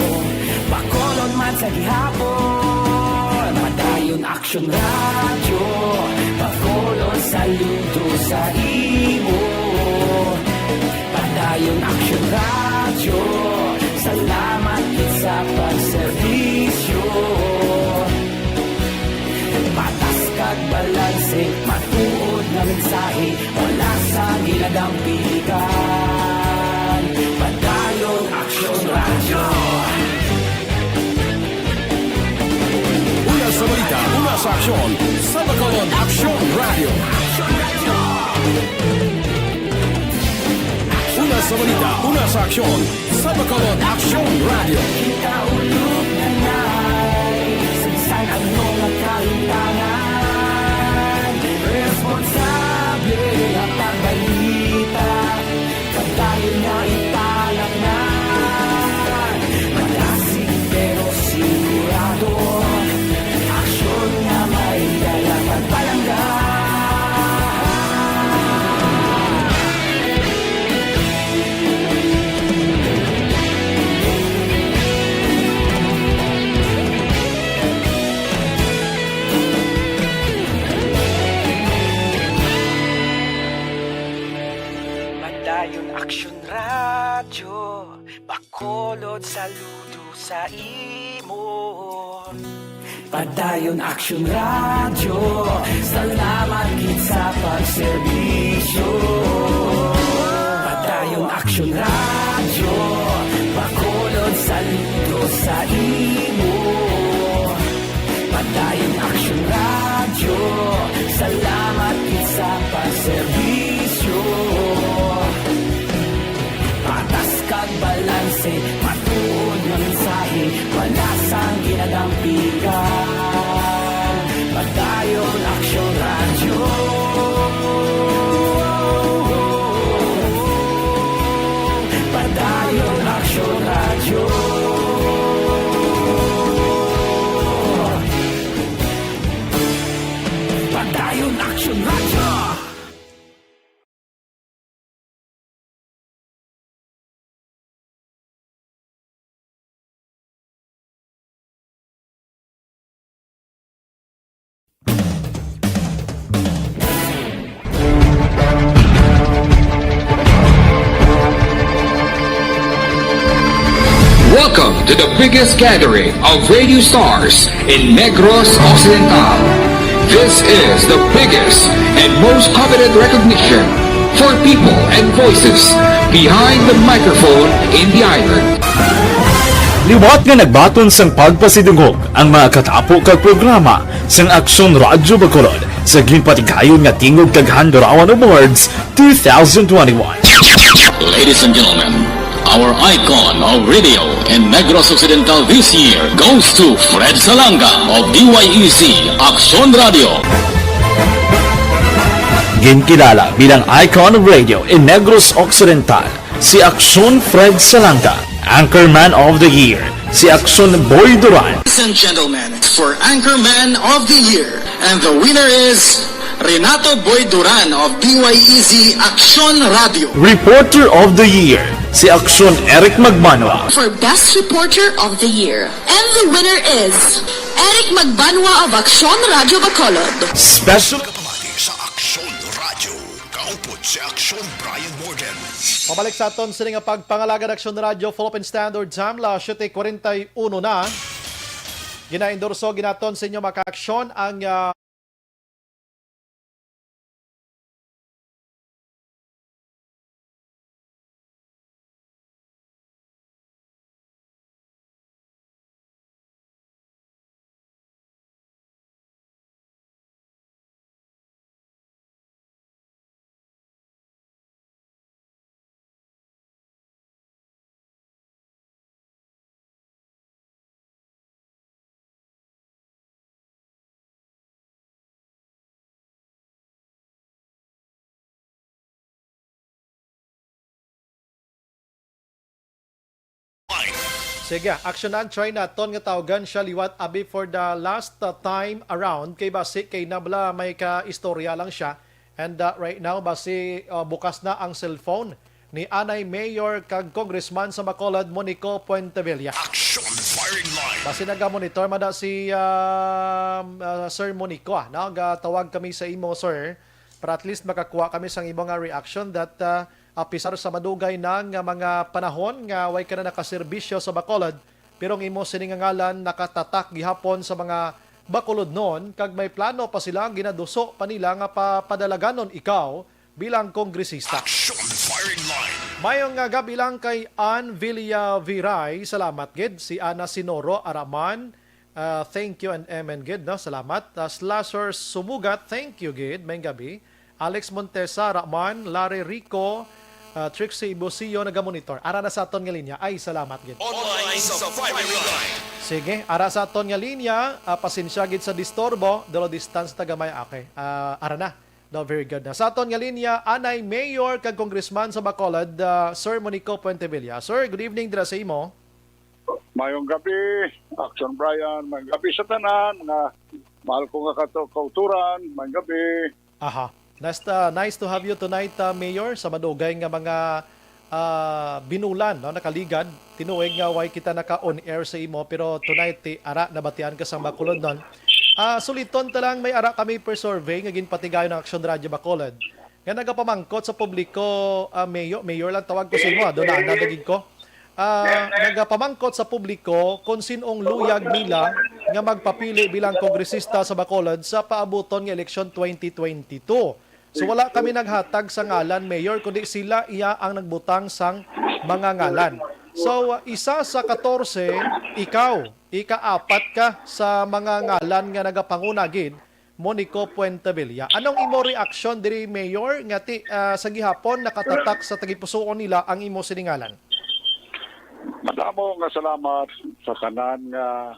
Bacolod man sa gihapon. Padayon aksyon radyo, Bacolod saludo sa imo. Padayon aksyon radyo, salamat sa pagserbisyo. Patas kag balanse, matuod na mensahe, wala sa ginadang pilihan. Padayon aksyon radyo. Una sa balita, una sa aksyon, sa Bacolod Aksyon Radio. Una sa balita, una sa aksyon, sa Bacolod Aksyon Radio. Kita ulog na na'y sinsan ang mga kahintangan. Responsable ang pagbalita, pagdayon na ipalang na. Malasig pero sigurado, aksyon na may dalang pagpalanggan. Padayon aksyon radyo, Bacolod saludo sa imo. Padayon aksyon radyo, salamat gid sa pagserbisyo. Padayon aksyon radyo, Bacolod saludo sa imo. Padayon aksyon radyo, salamat gid sa pagserbisyo. Patas kag balanse, matuod nga mensahe, wala sang ginadampigan. Padayon aksyon radyo. Padayon aksyon radyo. Padayon aksyon radyo. Welcome to the biggest gathering of radio stars in Negros Occidental. This is the biggest and most coveted recognition for people and voices behind the microphone in the island. Liwat nga nagbaton sang pagpasidungog ang mga katapo kag programa sang Aksyon Radyo Bacolod sa ginpatigayon nga Tingog kag Handurawan Awards 2021. Ladies and gentlemen, our icon of radio in Negros Occidental this year goes to Fred Salanga of DYEC Aksyon Radio. Ginkilala bilang icon of radio in Negros Occidental si Aksyon Fred Salanga. Anchorman of the Year, si Aksyon Boy Duran. Ladies and gentlemen, for Anchorman of the Year, and the winner is Renato Boy Duran of DYEZ Aksyon Radio. Reporter of the Year, si Aksyon Eric Magbanwa. For Best Reporter of the Year, and the winner is Eric Magbanwa of Aksyon Radio Bacolod. Special sa Aksyon Radio, kaupod si Aksyon Brian Morgan. Pabalik sa aton sa nga pagpangalaga ng Aksyon Radio Philippine Standard Time, la 7:41 na. Ginaendorso ginaton sa inyo maka-aksyon ang sige, aksyonan try naton nga tawgan siya liwat abi for the last time around kay basi kay nabla may ka istorya lang siya and right now basi bukas na ang cellphone ni Anay Mayor kag Congressman sa Bacolod Monico Puentevilla. Action firing line. Basi naga-monitor mada si Sir Monico nagatawag kami sa imo sir para at least makakuha kami sa imong reaction that pisar sa madugay ng mga panahon nga way ka na nakaserbisyo sa Bacolod pero ang imo siningangalan nakatatak gihapon sa mga Bacolod noon kag may plano pa sila ginaduso pa nila nga papadalaganon ikaw bilang kongresista. Mayong gabi lang kay Ann Villaviray, salamat gid. Si Ana Sinoro Araman, thank you and amen gid, no? Salamat. Slasher Sumugat, thank you gid, mayong gabi. Alex Montesa Raman, Larry Rico, Trixie Ibosio nagamonitor. Ara na sa aton nga linya. Ay, salamat gid. Online sa firing line. Sige, ara sa aton nga linya, pasensya gid sa disturbo, dalo distance tagamay okay. Ara na. No, very good na. Sa aton nga linya, Anay Mayor kag Congressman sa Bacolod, Sir Monico Puentevilla. Sir, good evening dira sa imo. Mayong gabi, Action Brian. Mayong gabi sa tanan, nga mahal ko nga kauturan. Mayong gabi. Aha. Nice to have you tonight, Mayor, sa madugay nga mga binulan, no, nakaligad. Tinuig nga way kita naka-on air sa imo, pero tonight, ara, nabatian ka sa Bacolod nun. Suliton talang may ara kami per survey nga ginpatigayon ng Aksyon Radio Bacolod. Nga nagapamangkot sa publiko, Mayor lang tawag ko sa imo, doon na nadagig ko. Nagapamangkot sa publiko kung sinong luyag nila nga magpapili bilang kongresista sa Bacolod sa paabuton ng eleksyon 2022. So wala kami naghatag sa ngalan, Mayor, kundi sila iya ang nagbutang sang mga ngalan. So isa sa 14, ikaw, ika-4 ka sa mga ngalan nga nagapangunagid, Monico Puentevilla. Anong imo reaction diri, Mayor, nga sa gihapon nakatatak sa tagipusoon nila ang imo siningalan? Madamo nga salamat sa tanan nga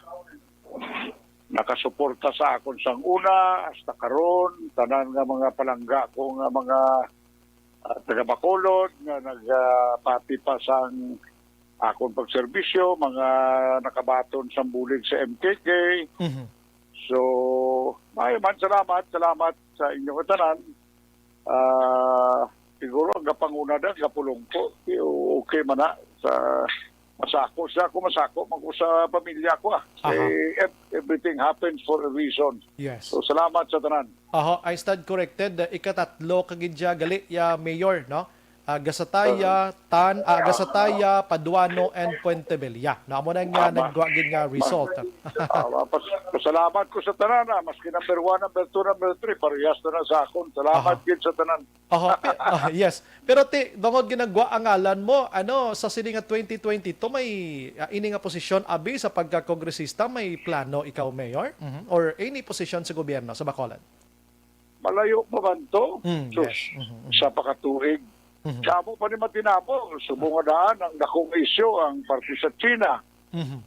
nakasuporta sa akon sang una hasta karon, tanan nga mga palangga ko nga mga taga Bacolod nga nagpati pa sang akon pagserbisyo, mga nakabaton sa bulig sa MKK. Mm-hmm. So, salamat sa inyong tanan. Siguro ang gapanguna na, gapulong ko, okay man na sa masako man ko sa pamilya ko. Everything happens for a reason. Yes. So, salamat sa tanan. I stand corrected. Ikatatlo kagidya gali ya Mayor, no? Gasataya, Paduano, and Puentevilla. Naamo na nga nagwagin nga result. Pasalamat ko sa tanan. Maski number 1, number 2, number 3, parehas na sa akon. Salamat gid sa tanan. Yes. Pero bangod ginagwa ang ngalan mo, sa sininga 2022, may ini nga posisyon abi sa pagka-kongresista, may plano ikaw, Mayor? Mm-hmm. Or any posisyon sa gobyerno sa Bacolod? Malayo pa man to. Yes. Sa pakatuig. Kamo pa ni matinamo, subungadaan ang dakong isyo ang parte sa China,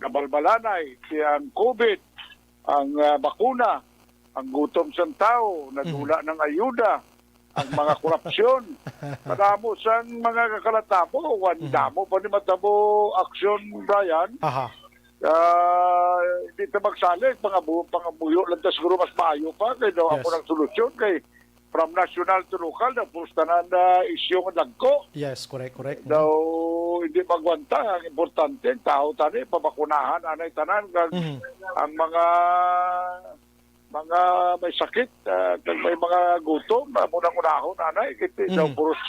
nabalbalanay, ang COVID, ang bakuna, ang gutom sa tao, nadula ng ayuda, ang mga korupsyon. Madamo sang mga kakalatabo, damo pa ni matabo aksyon, Brian. Aha. Hindi ta magsalig, pangabuyo lang ta siguro mas maayo pa, kaya daw ako ng solusyon, kay from national to local, na pustanan na isyong dagko. Yes, correct. Daw hindi magwanta, ang importante, tao tani, pabakunahan, anay tanan, ang mga may sakit, may mga gutom, munang-unahon, anay, kiti, daw puros,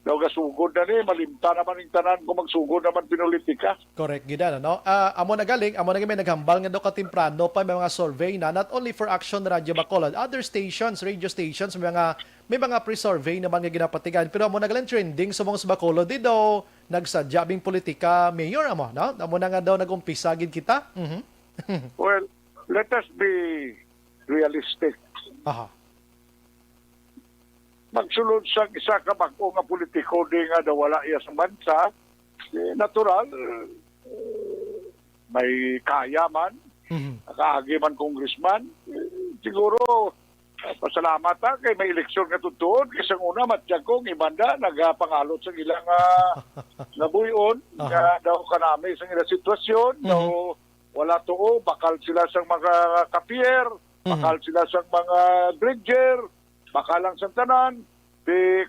daw gasugod na ni, malimta naman yung tanan kung magsugod naman pinulitika. Correct, gida, no? Amo na may naghambal nga daw katimprano pa may mga survey na, not only for Action Radio Bacolod, other stations, radio stations, may mga pre-survey naman nga ginapatigan. Pero amo na galing trending sa mga Bacolod, di daw nagsadyabing politika, mayor, amo, no? Amo na nga daw nag-umpisa gid kita. Well, let us be realistic. Aha. Magsulod sa isa ka bag-o nga politiko di nga wala iya sa bansa, natural, may kaya man, nakaagi man congressman, siguro pasalamat kay may eleksyon nga tutuon, kasi una matiyag kong ibanda, nagapangalot sa ilang nabuyon, nga daw kanami sa ilang sitwasyon, daw wala tuo, bakal sila sa mga kapier, bakal sila sa mga bridger, baka lang sa tanan,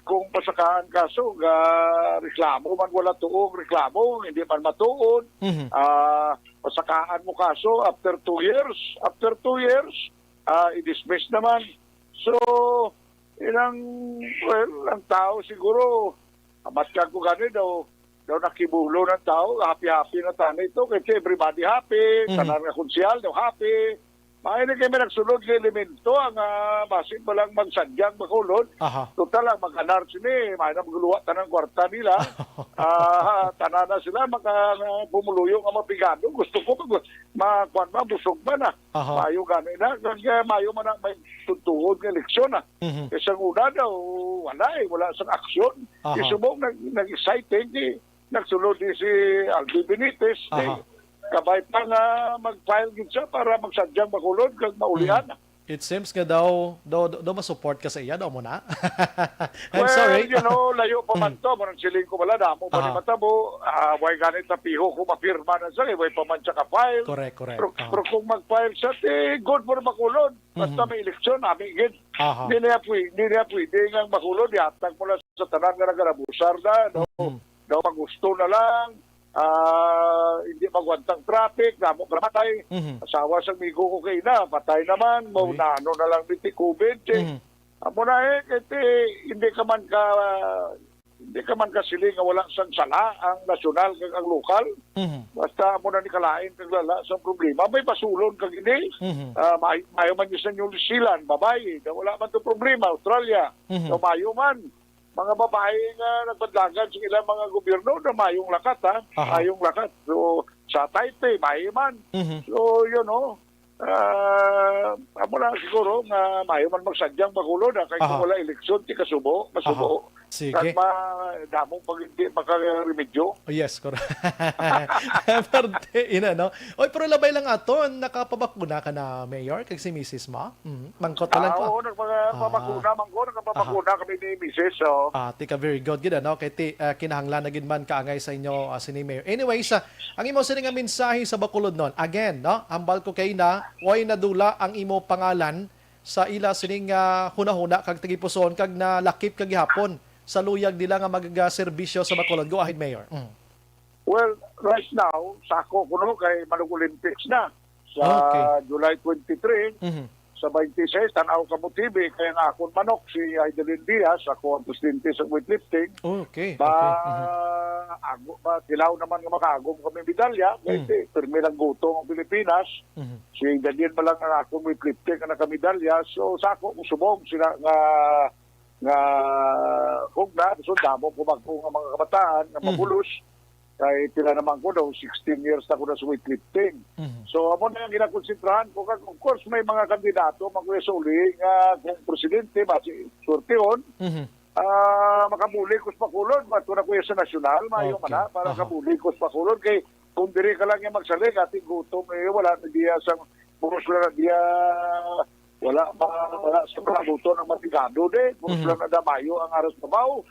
kung pasakaan kaso, reklamo man wala tuong reklamo, hindi man matuon, pasakaan mo kaso after 2 years, i-dismiss naman. So, ang tao siguro, matyag ko gano'n daw nakibulo ng tao, happy-happy na tanay ito, kasi everybody happy, tanan nga konsyal daw happy. May na kami nagsunod ng elemento ang basin pa lang magsadyang Bacolod. Total lang mag-anar sila. May na maguluwa tanang kwarta nila. Tanan na sila pumuluyong ang mapigado. Gusto ko busog man mayo gano'n na. Mayo man ang may tutuhod ng eleksyon Kasi ang una daw, wala sang aksyon. Isubong nag-exciting. Nagsunod din si Albi Benitez. Kabay pa nga mag-file din siya para magsadyang Bacolod kag maulian. It seems nga daw masupport ka sa iya, daw mo na. I'm Well, sorry. layo pa man to. Marang siling ko wala, damo pa ni matabo. Way ganit na piho kung mapirma na siya, way pa man siya ka-file. Correct. Pero kung mag-file siya, good for Bacolod. Basta may eleksyon, aming Hindi niya pwede nga Bacolod, yatag mo lang sa tanan nga nagarabusar na. Daw magusto na lang. Hindi magwantang traffic, damo patay. Asawa sa migo ko kay na, patay naman, na lang biti COVID. Amo na hindi ka man kasiling nga walang sang sala ang nasyonal kag ang lokal. Basta amo na ni kalain kag lala sa problema. May pasulon kag ini. Mayo man sa New Zealand, babae, wala man to problema. Australia, mayo man. Mga babae nga nagpadlagan sa ilang mga gobyerno na mayong lakat, mayong lakat. So, sa Taipei, may man. So, amo na siguro nga mayo man magsadyang Bacolod kay kung wala eleksyon, ti kasubo, masubo. Sige. At damong pag hindi makaremedyo. Yes, correct. Pero labay lang aton, nakapabakuna ka na, Mayor, kag si Mrs. Ma? Mangkot na lang pa. Oo, nagpapabakuna kami ni Mrs. So. Tika, very good. Gid, kay kinahanglan na gid man kaangay sa inyo, sini Mayor. Anyways, ang imo sining nga mensahe sa Bacolod nun, again, hambal ko kay na, way nadula ang imo pangalan sa ila sining hunahuna kag tagipuson kag nalakip kag gihapon sa luyag nila nga magaga-serbisyo sa Bacolod. Go ahead, Mayor. Well, right now, sako kuno kay Manug Olympics na sa July 23. Sa 26, tanaw ka mo TV, kaya nga akong manok, si Aidelin Diaz, ako ang presidente sa weightlifting. Tilaw naman nga makaagom kami medalya, kasi permi lang guto ang Pilipinas. Si Daniel pa lang ang akong weightlifting na nakamedalya. So, sako kung subong sila nga hugna, so damo kumagpo nga mga kabataan, nga mabulos. Kaya tila naman ko daw, 16 years na ko na sa weightlifting. So, amo na yung ginakonsentrahan ko. Of course, may mga kandidato, magkuya sa uli, nga kung presidente, basi sorteon, makabuli ko sa Bacolod, bato na kuya sa nasyonal, mayo man para kabuli ko sa Bacolod. Kaya kung diri ka lang yung magsalig, ating gutom, wala na diya sa puros na diya, wala sa mga buto ng matigado din. Kung lang nadamayo ang aras babaw.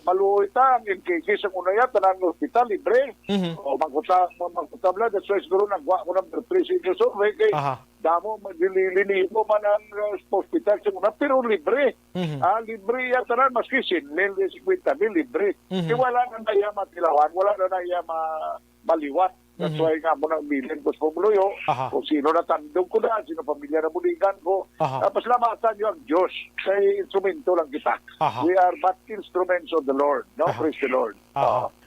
Maluoy ta, ang NKK sa unaya, tanang hospital, libre. O magkutabla, that's why siguro nagwa ko ng bertresi nyo survey kay damo, linipo man ang hospital sa una, pero libre. Libre yan tanan, maski sinlil, 50,000, libre. Kaya wala na naya matilawan, wala na naya maliwat. That's why nga mo nang bilin ko sa pumuloyo, kung sino natandong ko na, sino pamilya na buligan ko. Pasalamatan nyo ang Diyos, kay instrumento lang kita. We are but instruments of the Lord. No? Praise the Lord.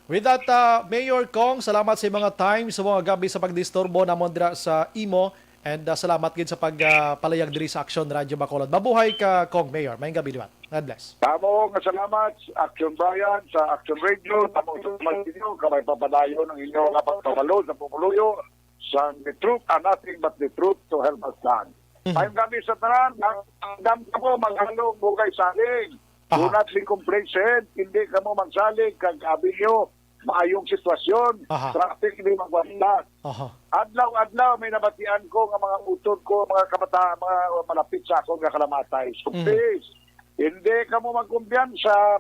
With that, Mayor Kong, salamat sa mga time sa mga gabi sa pagdisturbo na mondra sa imo. And salamat gid sa pagpalayag diri sa Aksyon Radio Bacolod. Mabuhay ka, Kong Mayor. Mayong gabi diwan. God bless. Tamo nga salamat sa Action Brian, sa Action Radio. Tamo sa inyo, kamay papadayo ng inyo nga pagpapalo sa pumuluyo sa the truth and nothing but the truth to help us God. Mayong gabi sa tanan, ang dam ka po maghalong bugay saling. Do not be complacent, hindi ka mo magsalig, kagabi nyo, maayong sitwasyon, traffic hindi magwastas. Adlaw-adlaw may nabatian ko nga mga utod ko, mga kabataan, mga malapit sa ako nga kalamatay. So please, hindi ka mo magkumpiyansa,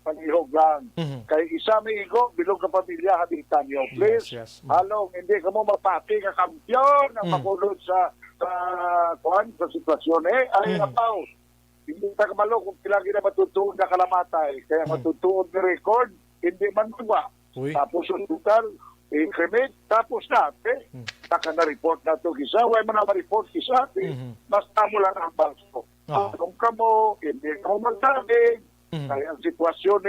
panihog lang. Kay isa may igo, bilog ka pamilya, habitan nyo. Please, halong, hindi ka mo mapati ka kampyon ang makulod sa sitwasyon. Ay napaw. Hindi ka kamalo kung pilagi na matutuon na kalamatay. Kaya matutuon na record, hindi man tuwa. Tapos hospital, cremate, tapos na. Taka na-report na ito kisa. Huwag mo na ma-report kisa. Basta mo lang ang balso. Kung ka mo, hindi ka mo magsabi. Kaya ang sitwasyon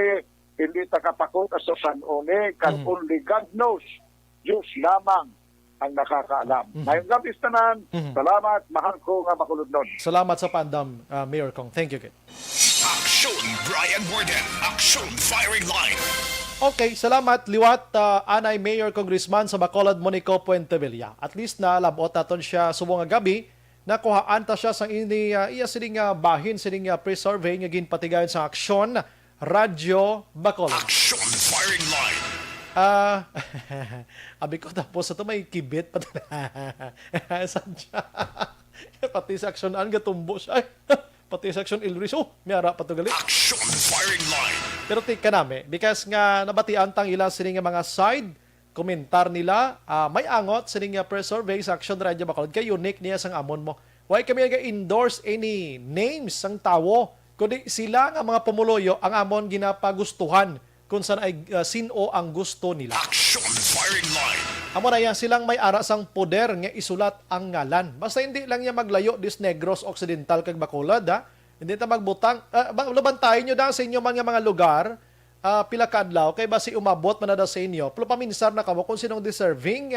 hindi takapakot sa San One. Can only God knows. Diyos lamang ang nakakaalam. Ngayong gabi tanan, salamat, mahal ko nga makulod nun. Salamat sa pandam, Mayor Kong. Thank you, kid. Aksyon Brian Borden. Aksyon Firing Line. Okay, salamat liwat anay Mayor Congressman sa Bacolod, Monico Puentevilla. At least na labot naton siya subong nga gabi na kuhaan ta siya sang iya sining bahin sining pre-survey nga ginpatigayon sa Aksyon Radio Bacolod. Aksyon Firing Line. Abi ko tapos ito may kibit pa. Saan siya? Pati sa aksyonan gatumbo siya. Pati sa aksyon Ilris. May ara pa ito gali. Aksyon Firing Line. Pero tika nami, because nga nabatian tang ila sining mga side, komentar nila, may angot sining press survey sa Aksyon Radio Bacolod. Kaya unique niya sang amon mo. Why kami nga-endorse any names sang tawo? Kundi sila nga mga pumuloyo ang amon ginapagustuhan kung saan ay sino ang gusto nila. Action Firing Line. Amo na yan silang may ara sang poder nga isulat ang ngalan. Basta hindi lang niya maglayo dis Negros Occidental kag Bacolod, Hindi ta magbutang. Labantayin nyo sa inyo mga lugar, pila ka adlaw, kay basi umabot man na sa inyo. Pero paminsar na kamo kung sinong deserving,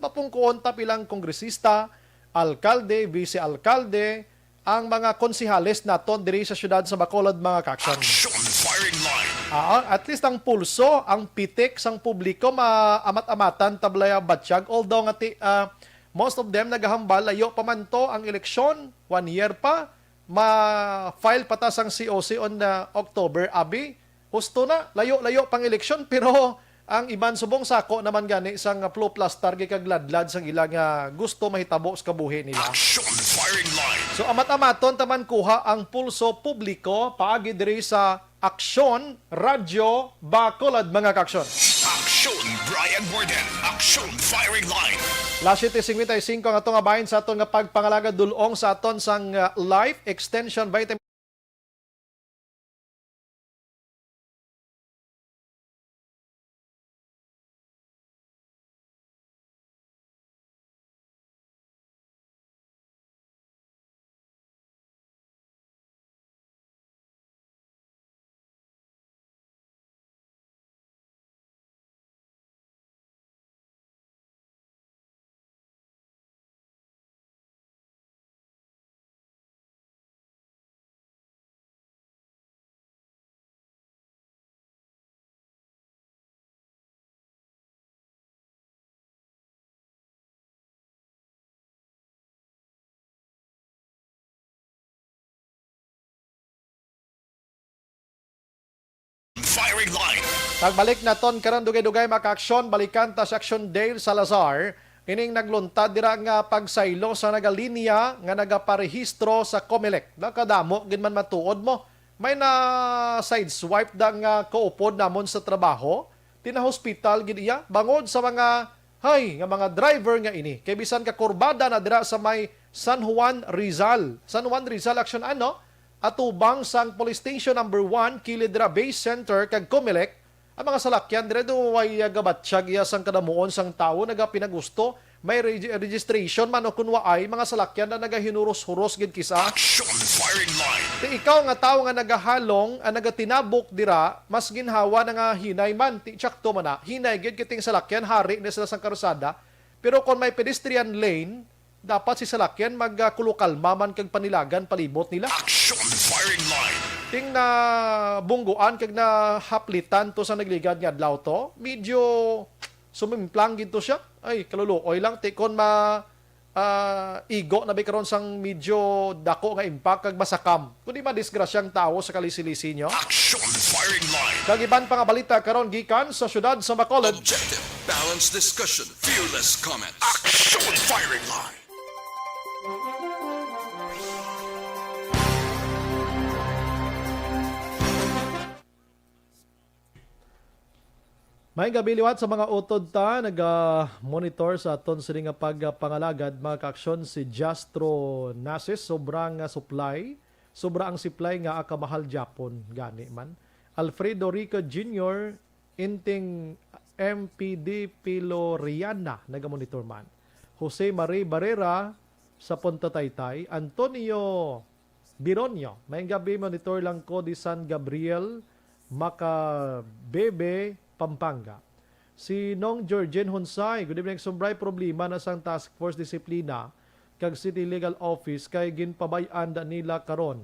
mapungkuon ta pilang kongresista, alkalde, vice-alkalde, ang mga konsihales naton diri sa syudad sa Bacolod, mga kaksyon. Action Firing Line. At least ang pulso, ang pitik sang publiko maamat-amatan tablaya batsyag. Although most of them naghahambal layo pamanto ang eleksyon, 1 year pa, ma-file patas ang COC on October. Abi, husto na, layo-layo pang eleksyon, pero ang iban subong sako naman gani sang flow plus target kagladlad sang ilang gusto mahitabo sa kabuhi nila. Action Firing Line. So amat-amaton taman kuha ang pulso publiko paagi diri sa Aksyon Radio Bacolod, mga kaksyon. Action Brian Borden. Action Firing Line. Last 55 ang ato nga bahin sa aton nga pagpangalaga dulong sa aton sang Life Extension Vitamin Firing Line. Pagbalik naton karon dugay-dugay makaaksyon, balikan ta sa Action Dale Salazar. ining nagluntad dira nga pagsaylo sa nagalinya nga nagaparehistro sa COMELEC. Nakadamo gid man matuod mo. May na sideswipe da nga kaupod namon sa trabaho, tina-hospital gid iya bangod sa mga nga mga driver nga ini. Kay bisan ka kurbada na dira sa may San Juan Rizal. San Juan Rizal action atubang sang Police Station number 1 kilid dira Base Center kag COMELEC. Ang mga salakyan dire do way gabatsyag iya sang kadamuon sang tawo naga pinagusto. May registration man o kunwa ay mga salakyan na nagahinuros-huros gid kisa. Action firing line. Ti ikaw nga tawo nga nagahalong, ang nagatinabok dira, mas ginhawa na nga hinay man, ti tsakto man na, hinay gid kiting salakyan, hari na sila sang karusada. Pero kung may pedestrian lane, dapat si salakyan magkulukalma man kag panilagan palibot nila. Action firing line. Ting na bungguan kag na haplitan to sa nagligad nga adlaw to, medyo sumimplang gito siya. Ay, kaluluoy lang. Tikon igo na ba karon sang medyo dako nga impact kag masakam. Kundi madisgrasyang tao sa kalisilisi nyo. Action firing line. Kag iban pang balita karon gikan sa syudad sa Bacolod. Objective, balanced discussion, fearless comments. Action firing line. May gabi liwat sa mga utod ta, nag-monitor sa aton sila nga pagpangalagad mga kaaksyon si Jastro Nasis, sobrang supply, sobra ang supply nga akamahal Japon, gani man. Alfredo Rico Jr., inting MPD Piloriana, nag-monitor man. Jose Marie Barrera, sa Punta Taytay. Antonio Bironio, may gabi monitor lang ko di San Gabriel, Macabebe, Pampanga. Si Nong Georgian Hunsay, good evening, sumbray problema na sang Task Force Disiplina kag City Legal Office kay ginpabayan da nila karon.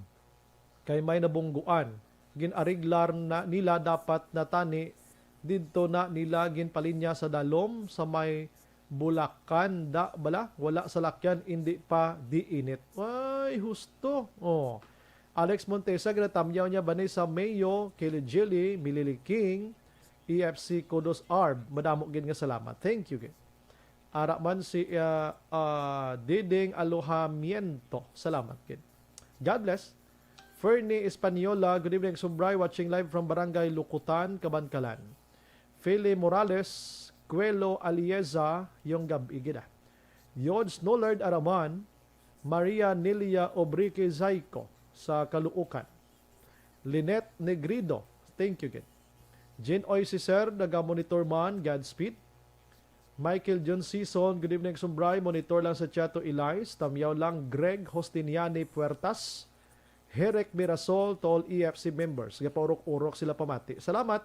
Kay may nabungguan. Ginariglar na nila dapat natani didto na nila ginpalinya sa dalom sa may Bulacan da bala wala sa lakyan hindi pa diinit. Ay husto. Oh. Alex Montesa ginatamyaw niya bani sa Mayo, Kilijili, Mililiking, EFC Kodos Arb. Madamo gid nga salamat. Thank you gid. Ara man si Diding Alohamiento. Salamat gid. God bless. Fernie Espaniola, good evening, Sumbray, watching live from Barangay Lukutan, Kabankalan. Feli Morales, Cuelo Alieza, yung gabi gida. Yods Nollard Araman, Maria Nelia Obrique Zayco, sa Kaluukan. Lynette Negrido, thank you gid. Jean Oisiser, naga-monitor man, Godspeed. Michael John Season, good evening, Sumbray, monitor lang sa Chato Elias, tamyaw lang Greg Hostiniani Puertas, Herek Mirasol, to all EFC members. Gapaurok-urok sila pamati. Salamat.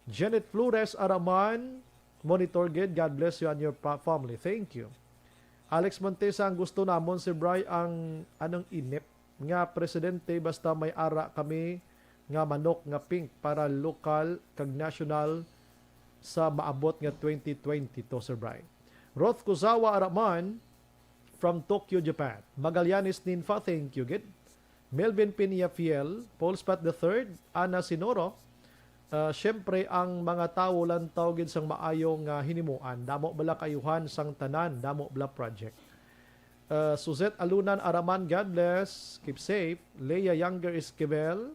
Janet Flores Araman, monitor gid. God bless you and your family. Thank you. Alex Montesa, ang gusto namon si Bry ang anong inip nga presidente basta may ara kami nga manok nga pink para lokal kag national sa maabot nga 2020 to Sir Bry. Roth Kuzawa Araman from Tokyo, Japan. Magallanes Ninfa, thank you gid. Melvin Piniafiel, Paul Spat III, Ana Sinoro. Siyempre ang mga tao lang tawagin sang maayong hinimuan. Damo bala kayuhan sang tanan, damo bala project. Suzette Alunan Araman, God bless, keep safe. Leia Younger Esquivel,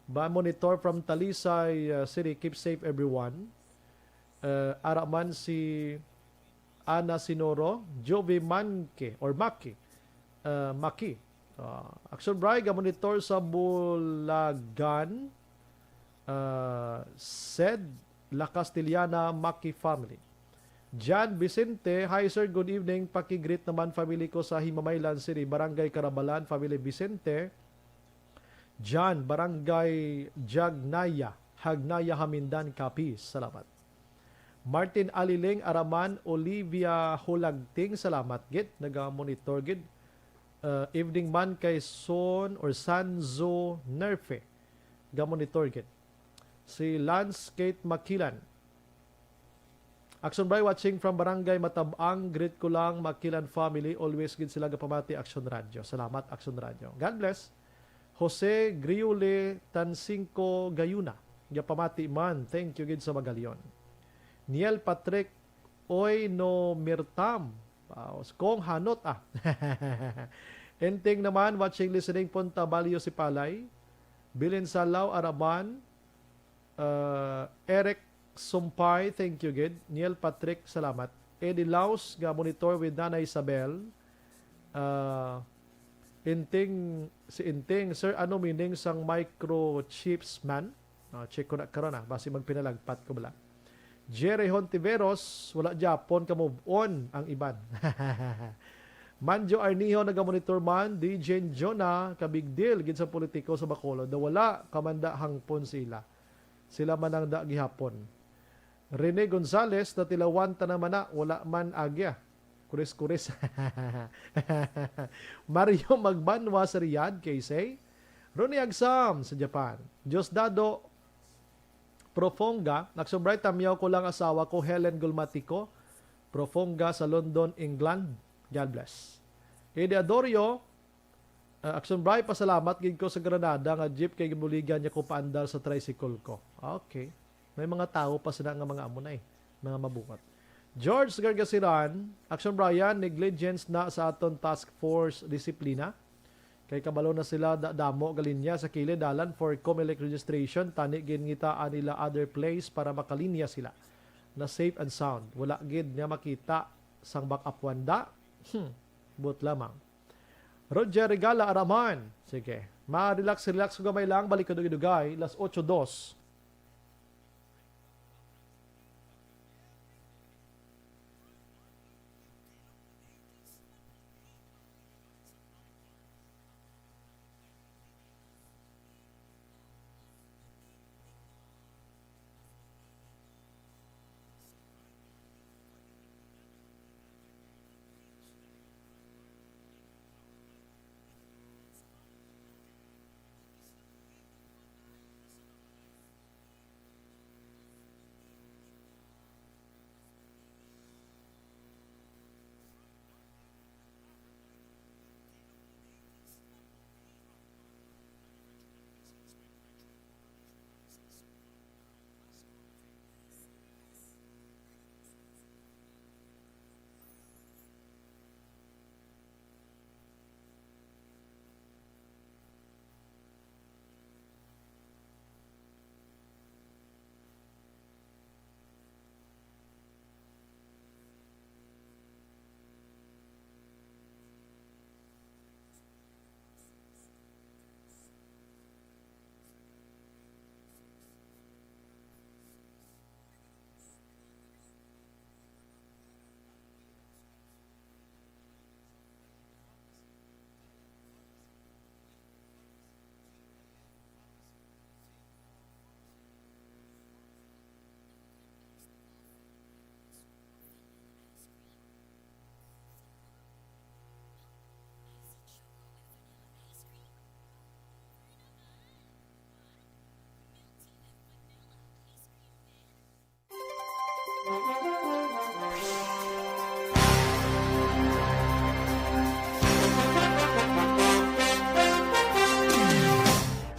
monitor from Talisay City, keep safe everyone. Araman si Ana Sinoro, Jovi Manke or Maki. Action Braiga, monitor sa Bulagan. Said La Castellana Maki family. Jan Vicente, hi sir, good evening. Pakigreet naman family ko sa Himamaylan City, Barangay Karabalan, family Vicente. Jan, Barangay Jagnaya, Hagnaya Hamindan, Capiz. Salamat. Martin Aliling Araman, Olivia Hulagting, salamat gid. Naga-monitor gid. Evening man kay Son or Sanzo Nerfe. Ga-monitor gid. Si Lance Kate Makilan. Action Bray watching from Barangay Matabang. Greet ko lang Makilan family. Always gid sila gapamati Action Radio. Salamat Action Radio. God bless. Jose Griole Tansingco Gayuna. Gapamati man. Thank you gid sa Magalion. Niel Patrick oy no mirtam. Kong hanot Enting naman, watching, listening, Punta Balyo si Palay. Bilin Salaw, Araban. Eric Sumpay, thank you, Gid. Niel Patrick, salamat. Eddie Laus, ga monitor with Nana Isabel. Si Inting, sir, ano meaning sang microchips man? Check ko na karon basi magpinalagpat ko bala. Jerry Hontiveros, wala Japon ka move on ang iban. Manjo Arniho nagamonitor man, DJ Jonah, kabig deal gid sa politiko sa Bacolod. Wala kamanda hangpon sila. Sila man ang da gihapon. Rene Gonzales na tilawan ta naman na, wala man agya. Kuris-kuris. Mario Magbanwa sa Riyadh, Keisei. Ronnie Agsam sa Japan. Diosdado Profonga, nagsubray tamyaw ko lang asawa ko, Helen Gulmatico. Profonga sa London, England. God bless. Eddie Adorio, Aksonbray, pasalamat gid ko sa Granada nga jeep kay gibuligan niya ko paandar sa tricycle ko. Okay. May mga tao pa sila nga mga amunay, mga mabukat. George Gargasiran, Action Brian, negligence na sa aton task force disiplina. Kay kabalo na sila damo galinya sa kilid dalan for COMELEC registration, tani gid ngitaan nila other place para makalinya sila na safe and sound. Wala gid nga makita sang backup wanda. But lamang. Roger Regala Araman. Sige. Ma-relax ko gamay lang. Balik ko dugay. Las 8:02.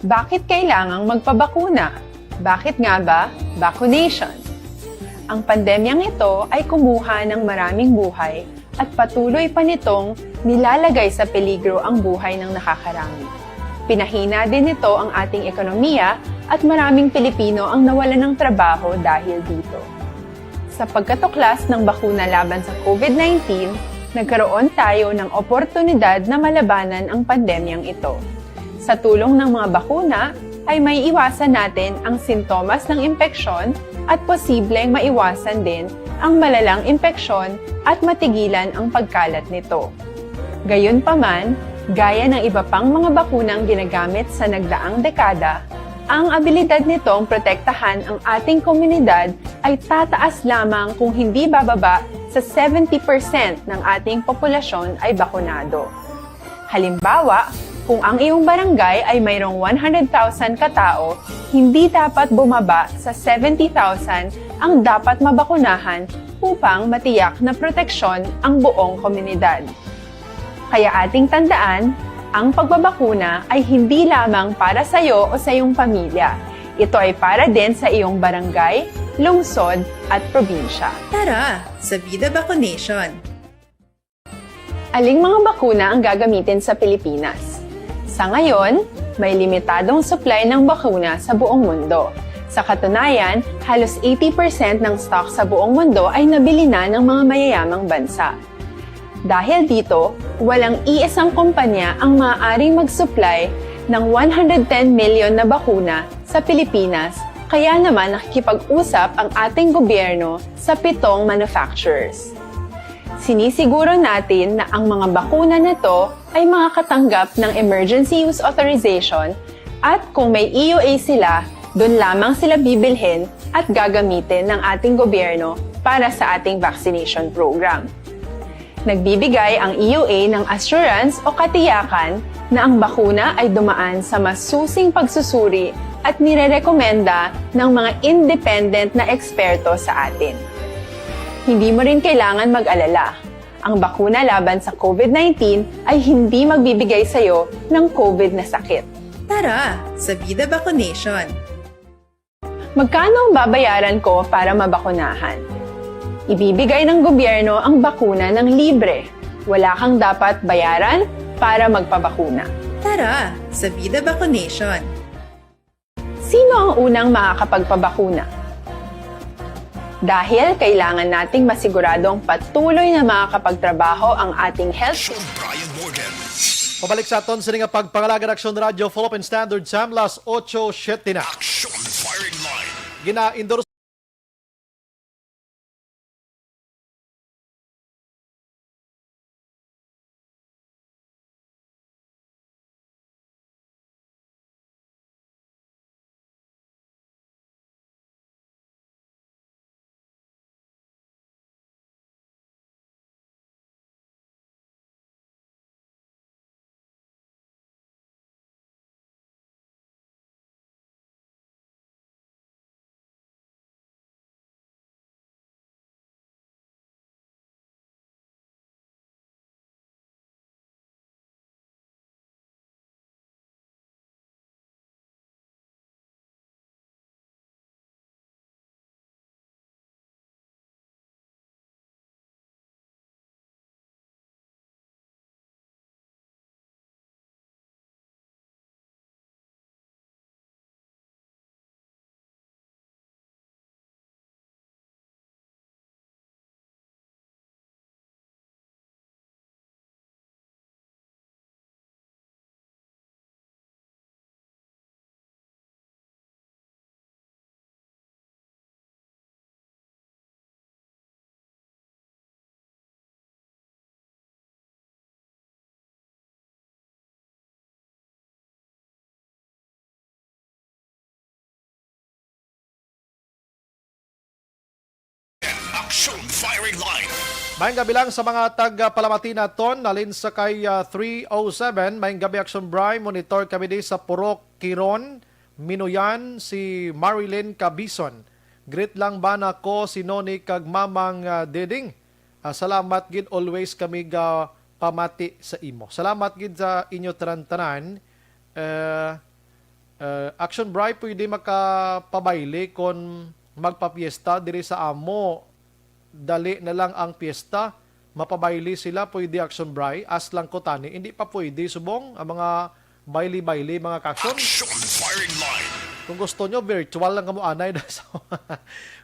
Bakit kailangang magpabakuna? Bakit nga ba? Vaccination. Ang pandemyang ito ay kumuha ng maraming buhay at patuloy pa nitong nilalagay sa peligro ang buhay ng nakakarami. Pinahina din nito ang ating ekonomiya at maraming Pilipino ang nawalan ng trabaho dahil dito. Sa pagkatuklas ng bakuna laban sa COVID-19, nagkaroon tayo ng oportunidad na malabanan ang pandemyang ito. Sa tulong ng mga bakuna, ay may iwasan natin ang sintomas ng impeksyon at posibleng maiwasan din ang malalang impeksyon at matigilan ang pagkalat nito. Gayunpaman, gaya ng iba pang mga bakunang ginagamit sa nagdaang dekada, ang abilidad nitong protektahan ang ating komunidad ay tataas lamang kung hindi bababa sa 70% ng ating populasyon ay bakunado. Halimbawa, kung ang iyong barangay ay mayroong 100,000 katao, hindi dapat bumaba sa 70,000 ang dapat mabakunahan upang matiyak na proteksyon ang buong komunidad. Kaya ating tandaan, ang pagbabakuna ay hindi lamang para sa iyo o sa iyong pamilya. Ito ay para din sa iyong barangay, lungsod at probinsya. Tara, sa Vida Vaccination. Aling mga bakuna ang gagamitin sa Pilipinas? Sa ngayon, may limitadong supply ng bakuna sa buong mundo. Sa katunayan, halos 80% ng stock sa buong mundo ay nabili na ng mga mayayamang bansa. Dahil dito, walang iisang kumpanya ang maaaring mag-supply ng 110 million na bakuna sa Pilipinas, kaya naman nakikipag-usap ang ating gobyerno sa 7 manufacturers. Sinisiguro natin na ang mga bakuna na to ay makakatanggap ng Emergency Use Authorization at kung may EUA sila, doon lamang sila bibilhin at gagamitin ng ating gobyerno para sa ating vaccination program. Nagbibigay ang EUA ng assurance o katiyakan na ang bakuna ay dumaan sa masusing pagsusuri at nirerekomenda ng mga independent na eksperto sa atin. Hindi mo rin kailangan mag-alala. Ang bakuna laban sa COVID-19 ay hindi magbibigay sa'yo ng COVID na sakit. Tara, sa Vida Vaccination. Magkano ang babayaran ko para mabakunahan? Ibibigay ng gobyerno ang bakuna ng libre. Wala kang dapat bayaran para magpabakuna. Tara, sa Vida Vaccination. Sino ang unang makakapagpabakuna? Dahil kailangan nating masiguradong patuloy na makakapagtrabaho ang ating health. Pabalik sa aton sa nga pagpangalaga ng Aksyon Radio Philippine Standard Time, las 8:07 na. Gina-endorse Action Firing Line. Maayong gabi lang sa mga taga-Palamati naton, nalin sa kay 307. Maayong gabi Action Bri, monitor kami di sa Purok, Kiron, Minuyan, si Marilyn Cabison. Greet lang ba na ko si Noni kag Mamang Deding. Salamat gid always kami ga pamati sa imo. Salamat gid sa inyo tanan-tanan. Action Bri, pwede makapabaili kon magpapiesta diri sa amo. Dali na lang ang piyesta, mapabayli sila, pwede Action Bri, as lang ko tani, hindi pa pwede subong ang mga bayli-bayli, mga kaksyon. Action Firing Line. Kung gusto nyo, virtual lang kamo anay.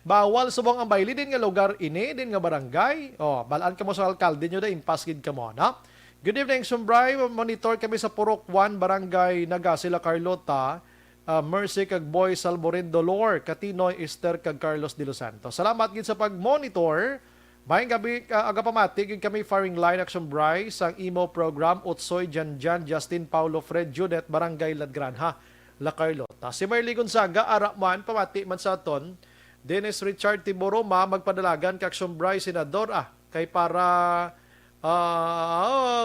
Bawal subong ang bayli din nga lugar ini, din nga barangay. Balaan ka mo sa alkalde nyo na, impaskid ka mo, na? Good evening, Action Bri, monitor kami sa Purok 1, Barangay Nagasila, Carlota. Mercy kag Boy Salborin Dolor, Katinoy Esther kag Carlos de Los Santos. Salamat gid sa pag-monitor. Mayong gabi aga pamati gid kami firing line Action Bri sang imo program Utsoy Janjan Justin Paulo Fred Judet Barangay Ladgranha La Carlota. Si Marley Gonzaga ara man pamati man sa aton. Dennis Richard Tiboroma magpadalagan kag Action Bri senador kay para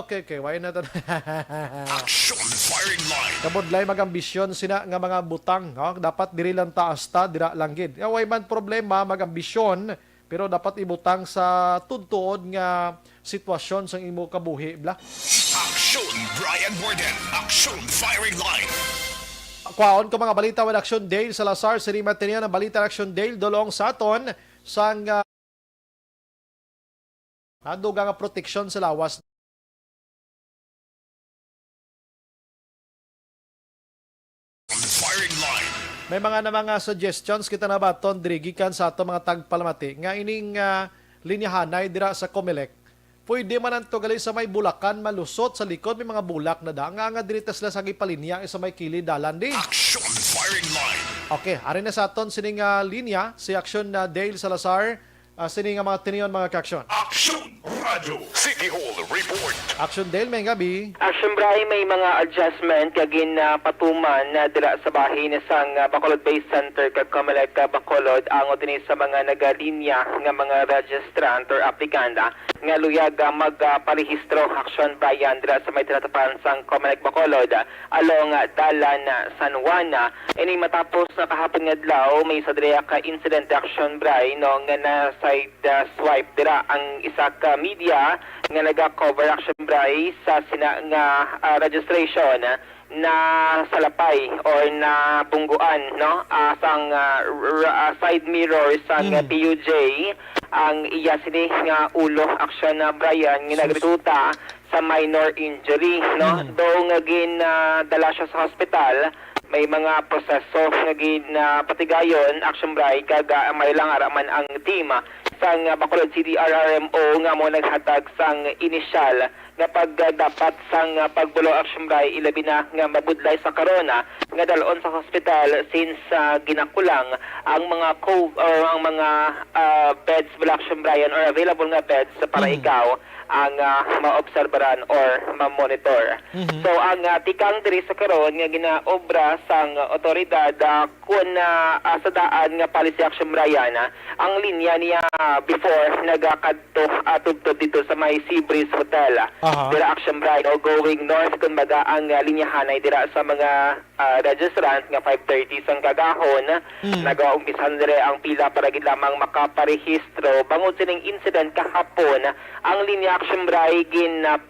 okay. Why na to? Action Firing Line. Kabudlay magambisyon sina nga mga butang. Dapat diri lang taas ta, dira lang gid. Way man problema magambisyon, pero dapat ibutang sa tudtuod nga sitwasyon sa imo kabuhi. Bla. Action Brian Borden. Action Firing Line. kwaon ko mga balita with Action Dale Salazar, sa Matenia ng balita Action Dale, dolong sa aton sang aduga nga proteksyon sa lawas. Firing line. May mga suggestions kita na baton dirigikan sa ato mga tagpalamati nga ining linyahanay dira sa Comelec. Pwede man ang gali sa may bulakan malusot sa likod may mga bulak na da nga dirita sila sa gipalinya sa may kilid dalan din. Action firing line. Okay, ari na sa aton sining linya si Action Dale Salazar, sining mga tiniyon mga kaksyon. Action Radio City Hall report. Action Dale, may gabi. Action Bray, may mga adjustment kagin patuman na dira sa bahin sang Bacolod Base Center kag Comelec Bacolod ang otini sa mga nagalinya nga mga registrant or aplikanda nga luyag magparehistro Action Brian dira sa may tinatapan sang Comelec Bacolod along dalan San Juan. Ini matapos na kahapon nga adlaw may sa dira ka incident Action Bray no nga na side swipe dira ang isa ka media nga naga-cover Action Bray sa nga registration na salapay or na bungguan no sang side mirror sang PUJ ang iya sini nga ulo Action Brian nga nagresulta sa minor injury no do nga dala siya sa hospital. May mga proseso nga patigayon Action Bray kag may lang araman ang team sang Bacolod City RRMO nga mo naghatag sang inisyal nga dapat sang pagbulo Action Bray ilabi na nga mabudlay sa corona nga dalon sa hospital since ginakulang ang mga ang mga beds sa Action Bray or available nga beds para ikaw ang maobserbaran or ma-monitor. So ang tikang diri sa karon nga ginaobra sang otoridad kun sa daan nga policy Action Brian ang linya niya before nagakadto tubtob dito sa may Sea Breeze Hotel. Dira Action Brian o going north kun baga ang linyahanay dira sa mga registrant nga 5:30 sang kagahon nagaumpisan dire ang pila para gid lamang makaparehistro bangod sining incident kahapon ang linya Action Bray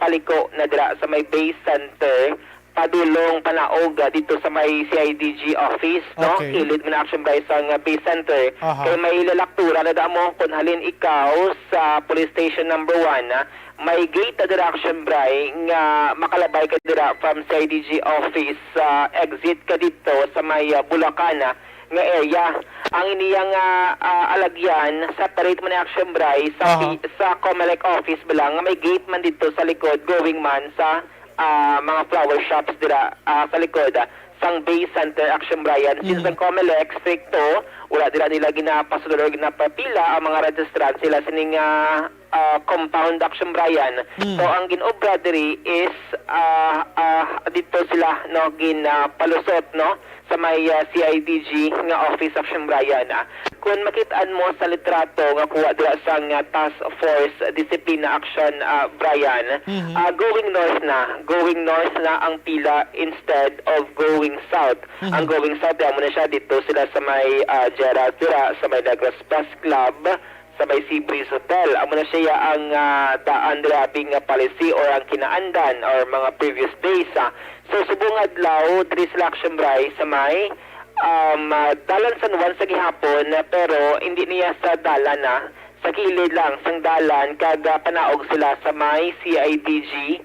paliko na dira sa may base center padulong panaog dito sa may CIDG office no kilid man Action Bray sa base center kay may lalaktura na damo kun halin ikaw sa police station number 1 may gate na dira Action Bray nga makalabay ka dira from CIDG office exit ka dito sa may Bulacan nga area ang iniyang alagyan separate man Action Bray sa Comelec office bilang may gate man dito sa likod going man sa mga flower shops dira sa likod sang base center Action Brian since ang Comelec stricto wala dira nila ginapasulod or ginapapila ang mga registrant sila sining compound Action Brian so ang ginobra diri is dito sila no palusot no sa may CIDG nga office Action Brian kung makitaan mo sa litrato nga kuha dira sang Task Force Discipline Action Brian going north na ang pila instead of going south ang going south mo na siya dito sila sa may Gerald dira sa may Negros Bus Club sa may Sea Breeze Hotel amo na siya ang daan driving policy or ang kinaandan or mga previous days so subong adlaw diri sa Action Bray sa may dalan San Juan sa gihapon pero hindi niya sa dalan sa kilid lang sang dalan kag panaog sila sa may CIDG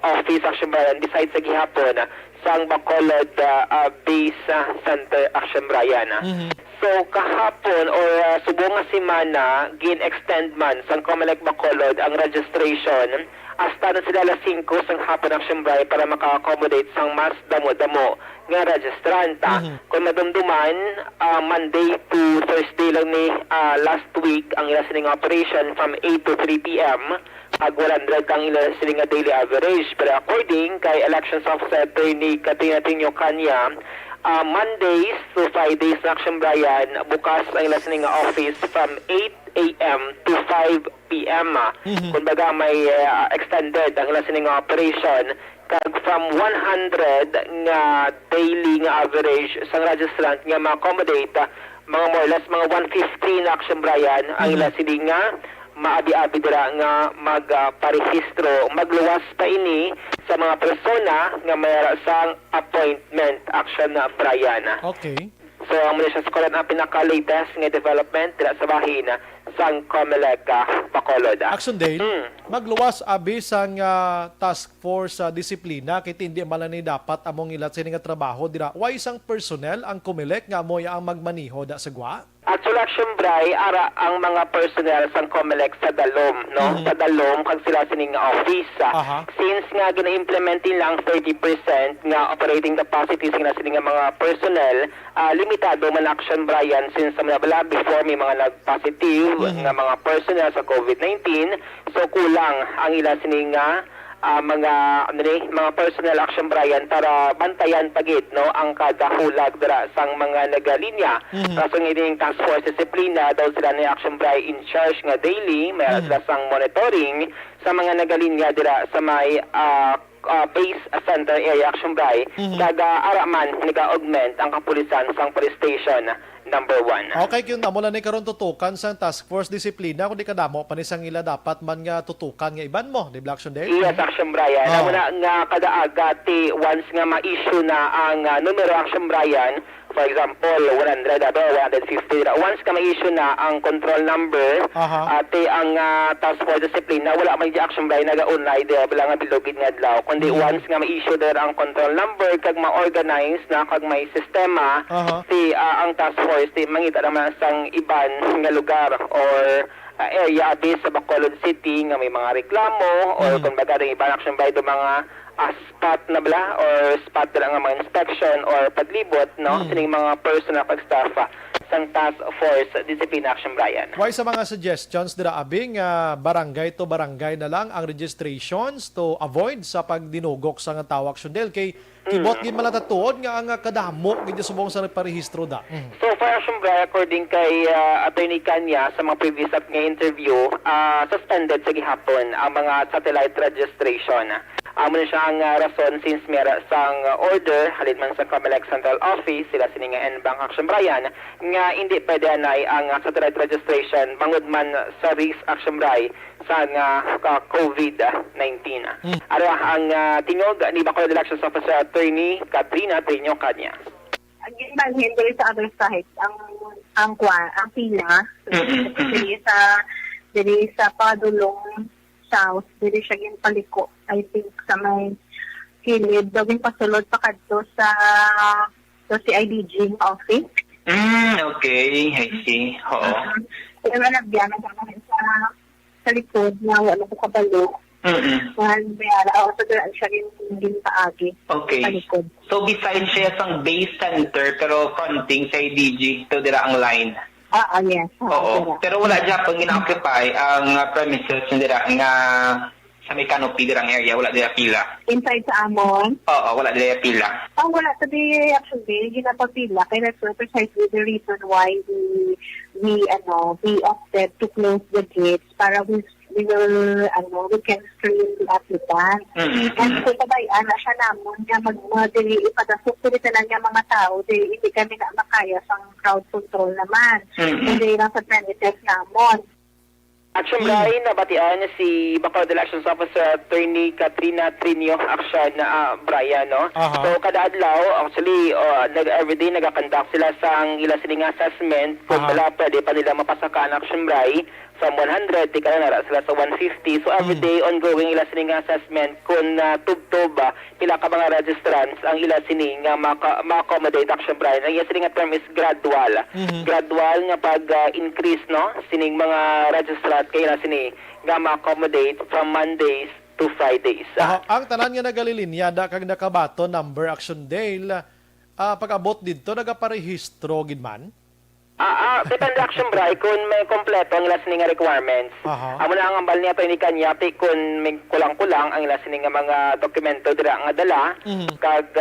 office Action Brian besides sa gihapon sang Bacolod Base Center Action Brian so kahapon or subong nga semana gin-extend man sang Comelec Bacolod ang registration hasta na sila alas 5 sang hapon Action Bray para maka-accommodate sang mas damo-damo nga registranta. Kung madumduman, Monday to Thursday lang ni last week ang ila sining operation from 8 to 3 p.m. Ag 100 ang ila sining daily average. Pero according kay Elections Officer ni Katina Tinyo Kanya, Mondays to Fridays na Action Brian, bukas ang ila sining office from 8 a.m. to 5 p.m. Kumbaga may extended ang ila sining operation kag from 100 nga daily nga average sang registrant nga ma-accommodate mga more or less mga 150 na Action Brian ang ila sining nga maabi-abi dira nga magparehistro, magluwas pa ini sa mga persona nga mayroon sang appointment action na Brian. Okay. So ang muna siya sa kalan ang pinaka-latest nga development dira sa bahin sang COMELEC Bacolod. Action Dale, magluwas abi sang task force sa disiplina kit hindi malani dapat among ilat sini nga trabaho dira. Why isang personnel ang COMELEC nga moy ang magmaniho da sa gwa? At selection bray ara ang mga personnel sang COMELEC sa Dalom, no? Sa Dalom kag sila sining office. Since nga gina-implement lang 30% nga operating capacity sila sining mga personnel, limitado man action Brian since sa mga before may mga nag-positive nga mga personnel sa COVID-19, so kulang ang ila sining mga personnel action Brian para bantayan pagit no ang kada hulag dira sang mga nagalinya. Kaso ng task force disiplina daw sila ni action Brian in charge nga daily may sila sang monitoring sa mga nagalinya dira sa may base center area action Brian daga araman nega-augment ang kapulisan sang police station number 1. Okay, kung namula ni karon tutukan sang task force disiplina kung di kadamo panisang ila dapat man nga tutukan nga iban mo, di ba Action Dale? Yes, Action Brian. Muna nga kada agati once nga ma-issue na ang numero Action Brian, for example 100 ato 150 once ka ma-issue na ang control number ate ang task force discipline wala man di Action Brian nagaunay di bilang bilogid nga adlaw kundi once nga ma-issue der ang control number kag ma-organize na kag may sistema ang task force di mangita naman sang iban nga lugar or area base sa Bacolod City nga may mga reklamo or kung baga rin iban Action Brian do mga spot na bala or spot na nga mga inspection or paglibot no sining mga personal pag-staff sang task force discipline Action Brian. Why sa mga suggestions dira abing barangay to barangay na lang ang registrations to avoid sa pagdinugok sa nga tawag Action Dale kay kibot gid malatatuod nga ang kadamo gid subong sa parehistro da. So for Action Brian according kay Attorney Kanya sa mga previous nga interview suspended sa gihapon ang mga satellite registration. Amo na siya ang rason since mera sang order halin man sa COMELEC Central Office sila sining N-Bank Action Brian nga hindi pwede anay ang satellite registration bangod man sa risk Action Brian sa COVID-19. Ano ang tingog ni Bacolod Elections Officer Attorney Katrina Trino Kanya. Ang ginbalhin diri sa other side ang pila diri sa padulong south, dili siya ginpaliko. I think sa may kilid, gawing pasulod pa kadto sa CIDG office. Okay, I see. Oo. Kaya nabiyana naman sa likod na wala ko kabalo. Bayara ako sa daan siya rin paagi. Okay. Palikod. So besides siya sang base center pero fronting sa IDG, so dira ang line. Yes. Oo. Pero wala dyan pag ina-occupy ang premises nila nga sa may canopy dirang area, wala dila pila. Inside sa amon? Oo, wala dila pila. Wala sa di actually, ginapapila. Kaya that's precisely the reason why we opted to close the gates para we can screen the applicant. And kung pabayaan na siya namon nga mag-dili ipadasok sila na niya mga tao, hindi kami na makaya sa crowd control naman. Hindi lang sa premises namon. Action Brian, nabatian si Bacolod Elections Officer Attorney Katrina Trino Action Brian, no? So kada adlaw, actually, everyday nagakandak sila sa ila sining assessment kung wala pwede pa nila mapasakaan Action Brian from 100, di ka na nara sila sa 150. So everyday ongoing ila sining assessment kung tubtob pila ka mga registrants ang ila sining ma-accommodate Action Brian. Ang ila sining term is gradual. Gradual nga pag-increase no sining mga registrant kay ila sining nga ma-accommodate from Mondays to Fridays. Ang tanan nga nagalilinyada kag nakabato number Action Dale pag-abot didto nagaparehistro gid man. Depende Action Brian kung may kompleto ang listening requirements. Amo na ang ambal niya to ni Kanya kung may kulang-kulang ang listening mga dokumento dira nga dala kag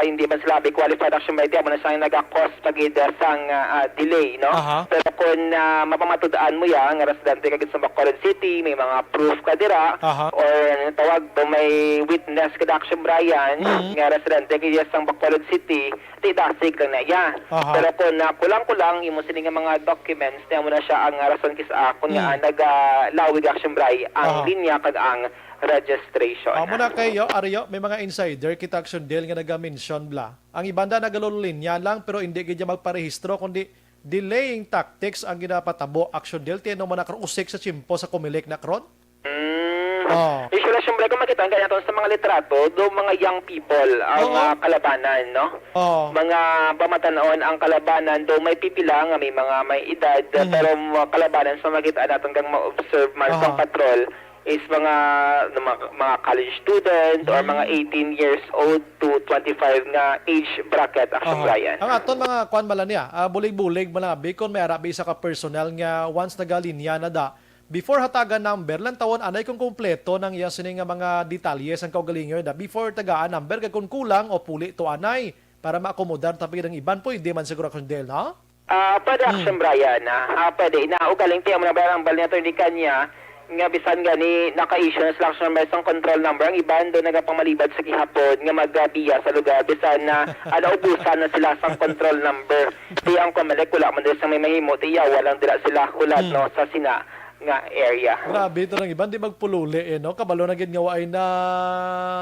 hindi man sila qualified Action Brian amo na sang naga-cost pagid sang delay no. Pero kung mapamatud-an mo ya nga residente kag sa Bacolod City may mga proof ka dira or tawag do may witness ka Action Brian nga residente kag sa Bacolod City di dasig lang na ya. Pero kung kulang-kulang lang imo sini nga mga documents na mo na siya ang rason kisa kung nga naglawig action bray ang linya kag ang registration. Muna kayo, Aryo, may mga insider kita action deal nga naga-mention bla. Ang ibanda nagalululinya lang pero hindi gid magparehistro kundi delaying tactics ang ginapatabo action deal tiano man usik sa chimpo sa Comelec na kron. Usually, syempre, kung makita nga natin sa mga litrato, do mga young people ang kalabanan, no? Mga pamatanaon ang kalabanan, do may pipila nga may edad, pero kalabanan sa makita natin kang ma-observe man sa patrol is mga college student or mga 18 years old to 25 nga age bracket action Brian. Ang aton mga kwan mala niya, bulig-bulig malabi kon may arabi sa ka personal nga once nagalinya na da before hatagan number lang tawon anay kung kompleto ng iya sini nga mga detalye ang kaugalingon da before tagaan number kag kun kulang o puli to anay para maakomodar tapi ng iban po hindi man siguro action del ha? Pwede action Brian, pwede inaugaling tiya mo na barang bal niya to di kanya nga bisan gani naka-issue na selection number sang control number ang iban do nagapamalibad sa gihapon nga magabiya sa lugar bisan na naubusan na sila sang control number di ang Comelec wala man sa may mahimo tiya walang dira sila hulat no sa sina nga area. Grabe ito ng iban di magpululi no kabalo na gid nga waay na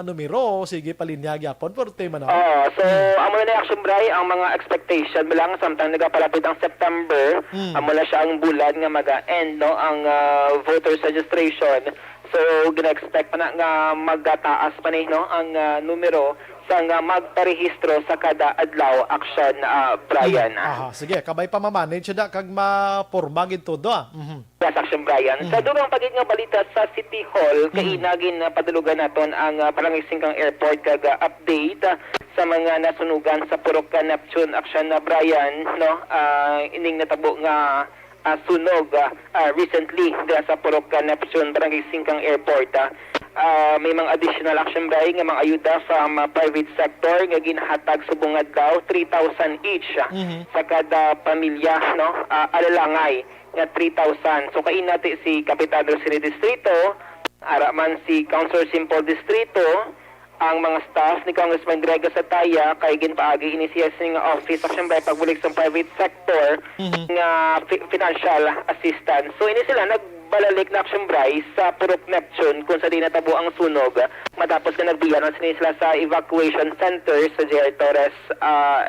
numero sige palinya gyapon porte man. So amo na action bray ang mga expectation bilang samtang nagapalapit ang September amo na siya ang bulan nga maga-end no ang voters registration. So gina-expect pa na nga magataas pa ni no ang numero sa nga magparehistro sa kada adlaw action Brian. Sige, kabay pa ma-manage da kag maporma gid todo Yes, action Brian. Sa durang pagit nga balita sa City Hall kay nagin padulugan naton ang Paranaque Airport kag update sa mga nasunugan sa Purok Neptune action na Brian no ining natabo nga sunog recently sa Purok Neptune Barangay Singkang Airport. May mga additional action bray nga mga ayuda from private sector nga ginhatag subong adlaw 3,000 each sa kada pamilya no alalangay nga 3,000. So kay nati si Kapitan Rosini Distrito, araman si Councilor Simple Distrito, ang mga staff ni Congressman Grego Sataya kay ginpaagi inisiya nga office action bray pagbulig sa private sector nga financial assistance. So ini sila balalik na action bray sa Purok Neptune kung sa di natabo ang sunog matapos na nagbiyan sila sa evacuation center sa J.R. Torres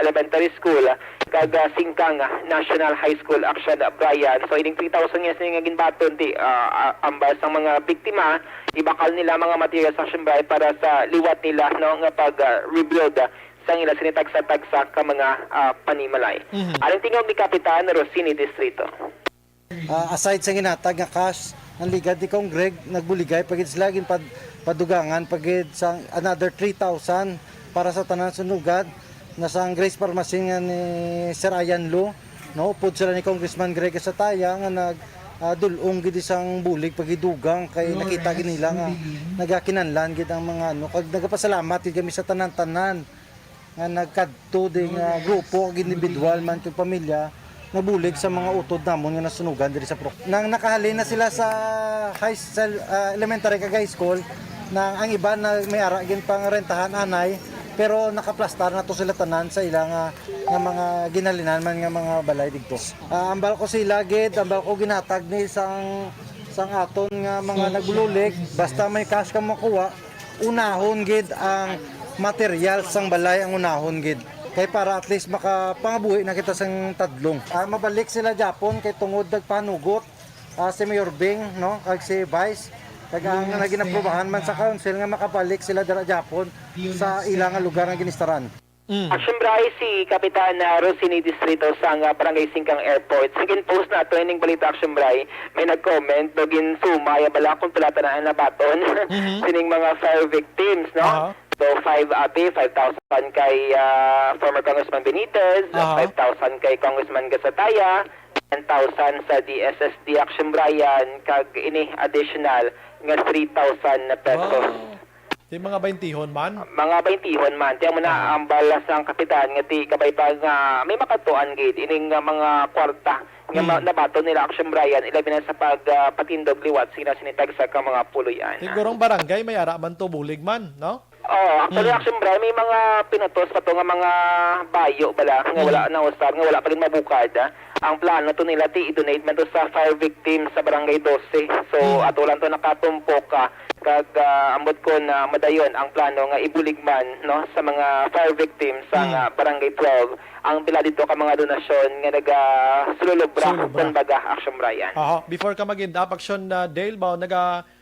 Elementary School kag Singkang National High School action Brian. So ining 3,000 nga nga ginbaton di ambas ang mga biktima ibakal nila mga materials action bray para sa liwat nila no nga pag rebuild sang ila sinitagsa-tagsa ka mga panimalay. Aling tingog ni Kapitan Rosini Distrito. Aside sa ginatag nga cash ang ligad ni Kong Greg nagbuligay pagid sila gin padugangan pagid sa another 3,000 para sa tanan sunugad na sa Grace Pharmacy nga ni Sir Ayan Lo no pud sila ni Congressman Greg Sataya nga dulong gid isang bulig pagidugang kay nakita gid nila nga nagakinanlan gid ang mga ano kag nagapasalamat gid kami sa tanan-tanan nga nagkadto ding grupo ag individual man kag pamilya nabulig sa mga utod namon nga nasunugan diri sa Purok. Nang nakahalin na sila sa elementary kag high school na ang iba na may ara gin pang rentahan anay pero nakaplastar na to sila tanan sa ilang nga mga ginalinan man nga mga balay didto. Ambal ko sila gid, ambal ko ginatag ni sang aton nga mga nagbululig basta may cash ka makuha unahon gid ang material sang balay ang unahon gid. Kay para at least makapangabuhi na kita sang tadlong. Mabalik sila Japon kay tungod nagpanugot si Mayor Bing no kag si Vice kag ang naginaprobahan man sa council nga makabalik sila dira Japon sa ilang lugar nga ginistaran. Action bray si Kapitan Rosini Distrito sa Barangay Singkang Airport. Sige post na to ining balita action bray. May nag-comment dogin sumaya bala kung palatanaan na baton sining mga fire victims no. So 5,000 kay former Congressman Benitez, 5,000 kay Congressman Gasataya, 10,000 sa DSSD Action Brian, kag ini additional nga 3,000 na pesos. Di mga 20 man? Mga 20 man. Tiyan mo na ang balas ng kapitan nga ti kabay pa nga may makatuan gid ining mga kwarta nga nabato nila Action Brian ilabi na sa pagpatindog liwat sinitag sa mga puloy-an. Sigurong barangay may ara man to bulig man, no? Actually, Action Bray, may mga pinutos pa to nga mga bayo bala nga wala na usab, nga wala pa rin mabukad. Ang plano to nila i-donate man to sa fire victims sa Barangay 12. So ato lang to nakatumpok kag ambot ko na madayon ang plano nga ibulig man no sa mga fire victims sa Barangay 12. Ang pila dito ka mga donasyon nga naga sulubra kun baga Action Brian. Before ka mag-end up, Action Dale ba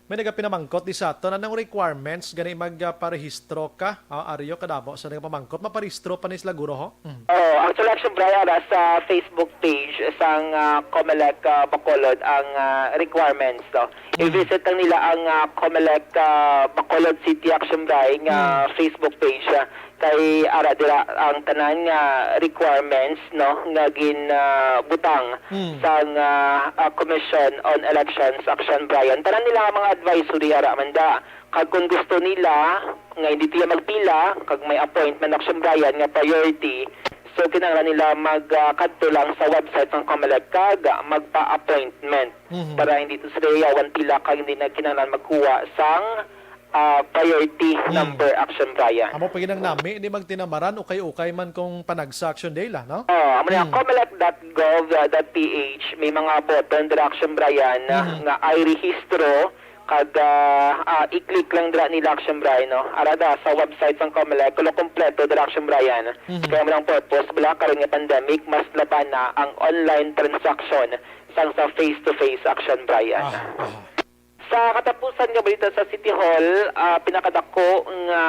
may pinamangkot di sa ato anong requirements gani magparehistro ka Aryo kadabo sa nagapamangkot maparehistro pa ni sila guro ho? Actually Action Brian sa Facebook page sang Comelec Bacolod ang requirements to. I-visit lang nila ang Comelec Bacolod City Action Brian Facebook page kay ara dira ang tanan nga requirements no nga butang sang Commission on Elections Action Brian tanan nila mga advisory ara manda kag kung gusto nila nga hindi tiya magpila kag may appointment Action Brian nga priority so kinahanglan nila magkadto lang sa website ng Comelec kag magpa-appointment para hindi to sila yawan pila kag hindi na kinahanglan magkuha sang priority number Action Brian. Amo paginang nami hindi magtinamaran ukay-ukay man kung panagsa Action Day no? Amo na comelec.gov.ph may mga button dira Action Brian nga i-rehistro kag i-click lang dira nila Action Brian no. Arada sa website ng Comelec kulo kompleto dira Action Brian. Kaya mo lang purpose bala karon nga pandemic mas laban na ang online transaction sang sa face-to-face Action Brian. Sa katapusan nga balita sa City Hall, pinakadako nga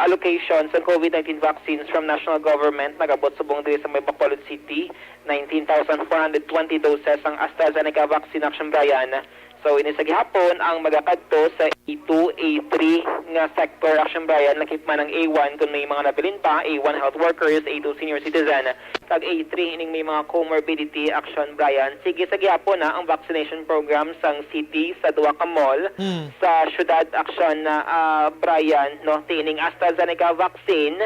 allocation sa COVID-19 vaccines from national government nagabot subong diri sa may Bacolod City, 19,420 doses ang AstraZeneca vaccine Action Brian. So ini sa gihapon ang magakadto sa A2, A3 nga sector Action Brian nakip man ang A1 kung may mga nabilin pa, A1 health workers, A2 senior citizen, kag A3 ining may mga comorbidity Action Brian. Sige sa gihapon ang vaccination program sang city sa duha ka mall sa syudad Action Brian no tining AstraZeneca vaccine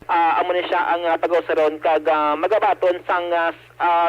amo na siya ang pag-usaron kag magabaton sang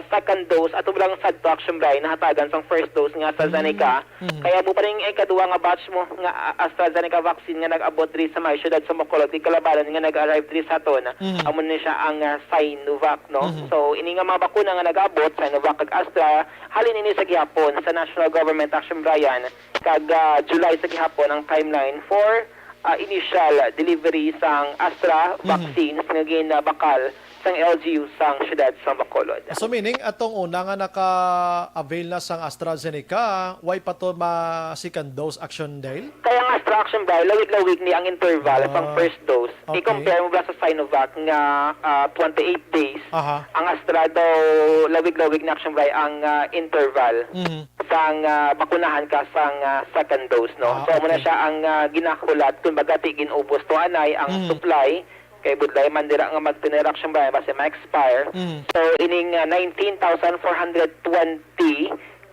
second dose at ublang sad to Action Brian nahatagan sang first dose nga AstraZeneca kaya mo pa rin ikaduha nga batch mo nga AstraZeneca vaccine nga nag-abot diri sa may syudad sa Bacolod kalabanan nga nag-arrive diri sa aton amo na siya ang Sinovac no so ini nga mga bakuna nga nag-abot Sinovac kag Astra halin ini sa gihapon sa national government Action Brian kag July sa gihapon ang timeline for initial delivery sang Astra vaccines nga ginabakal sang LGU sang syudad sa Bacolod. So meaning atong una nga naka-avail na sang AstraZeneca, why pa to second dose Action Dale? Kaya ang Astra Action Dale, lawig-lawig ni ang interval pang first dose. Okay. I-compare mo ba sa Sinovac nga 28 days. Ang Astra daw lawig-lawig ni Action Dale ang interval. Sang bakunahan ka sang second dose no. So muna siya ang ginakulat kung baga ginubos to anay ang supply kay budlay man dira nga mag-Action Brian base ma-expire. So ining 19,420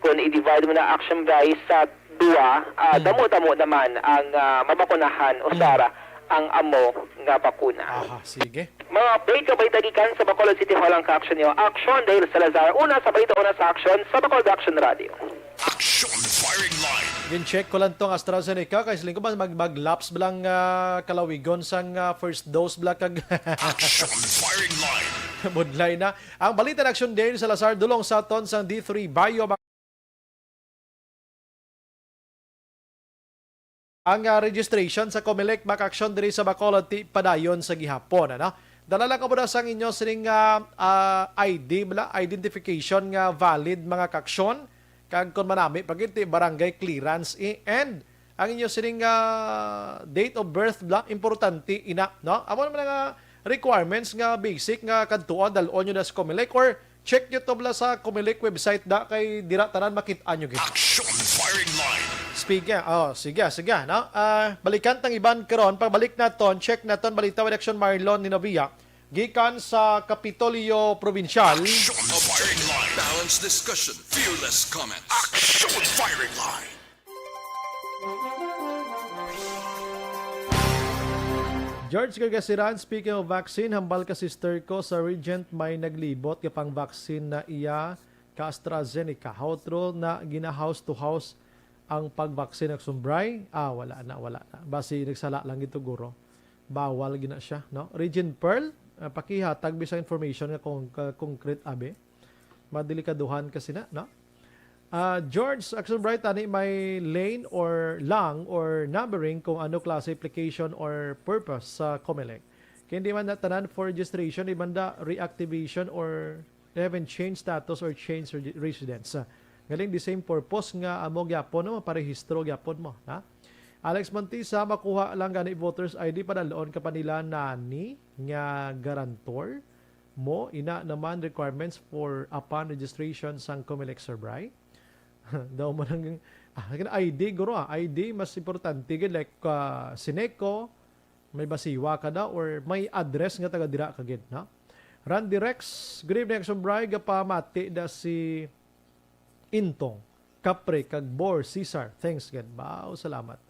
kung i-divide mo na Action Brian sa duwa, damo-damo naman ang mabakunahan o sara ang amo nga bakuna. Sige. Mga update kabay tagikan sa Bacolod City Hall ang ka-action nyo. Action dahil Salazar. Una sa balita, una sa action sa Bacolod Action Radio. Action firing line. Gin-check ko lang tong AstraZeneca kasi lingko ba mag-lapse bilang kalawigon sang first dose bla kag Action firing line. budlay na. Ang balita ng Action Day sa Salazar dulong sa ton sang D3 Bio ang registration sa Comelec Mac-Action diri sa Bacolod padayon sa gihapon ano. Dala lang ko muna sa inyo sining ID bala identification nga valid mga kaksyon kag kon manami pagiti barangay clearance and ang inyo sining date of birth bla importante ina no. Amo man nga requirements nga basic nga kadtuan dalon nyo na sa Comelec or check nyo to bla sa Comelec website da kay dira tanan makit-an nyo gid. Action firing line. Speaking, sige, no? Balikan tang iban karon, pagbalik naton, check naton balita with Action Marlon ni Novia. Gikan sa Kapitolyo Provincial. Action firing line. Balanced discussion, fearless comment. Action firing line. George Gargasiran, speaking of vaccine, hambal ka sister ko sa Regent may naglibot kapang vaccine na iya ka AstraZeneca. How true na gina-house to house ang pag-vaccine ng sumbray? Wala na. Basi nagsala lang ito guro. bawal gina siya, no? Regine Pearl, pakihatag bisa information nga kung concrete abe. Madelikaduhan kasi na, no? George, Action Bright, ani may lane or lang or numbering kung ano klase application or purpose sa COMELEC. Kaya hindi man natanan for registration, di man da reactivation or even change status or change residence. Galing the same purpose nga amo gyapon no, parehistro gyapon mo, ha? Alex Montisa, makuha lang gani voters ID padaloon ka pa nila nani nga garantor mo ina naman requirements for upon registration sang COMELEC Surbray. Daw mo nang ID guro ID mas importante gid like Sineco, may basiwa ka daw or may address nga taga dira kagid, no? Randy Rex, good evening Surbray, gapamati da si Intong Capre kag Bor Cesar, thanks gid. Bao, salamat.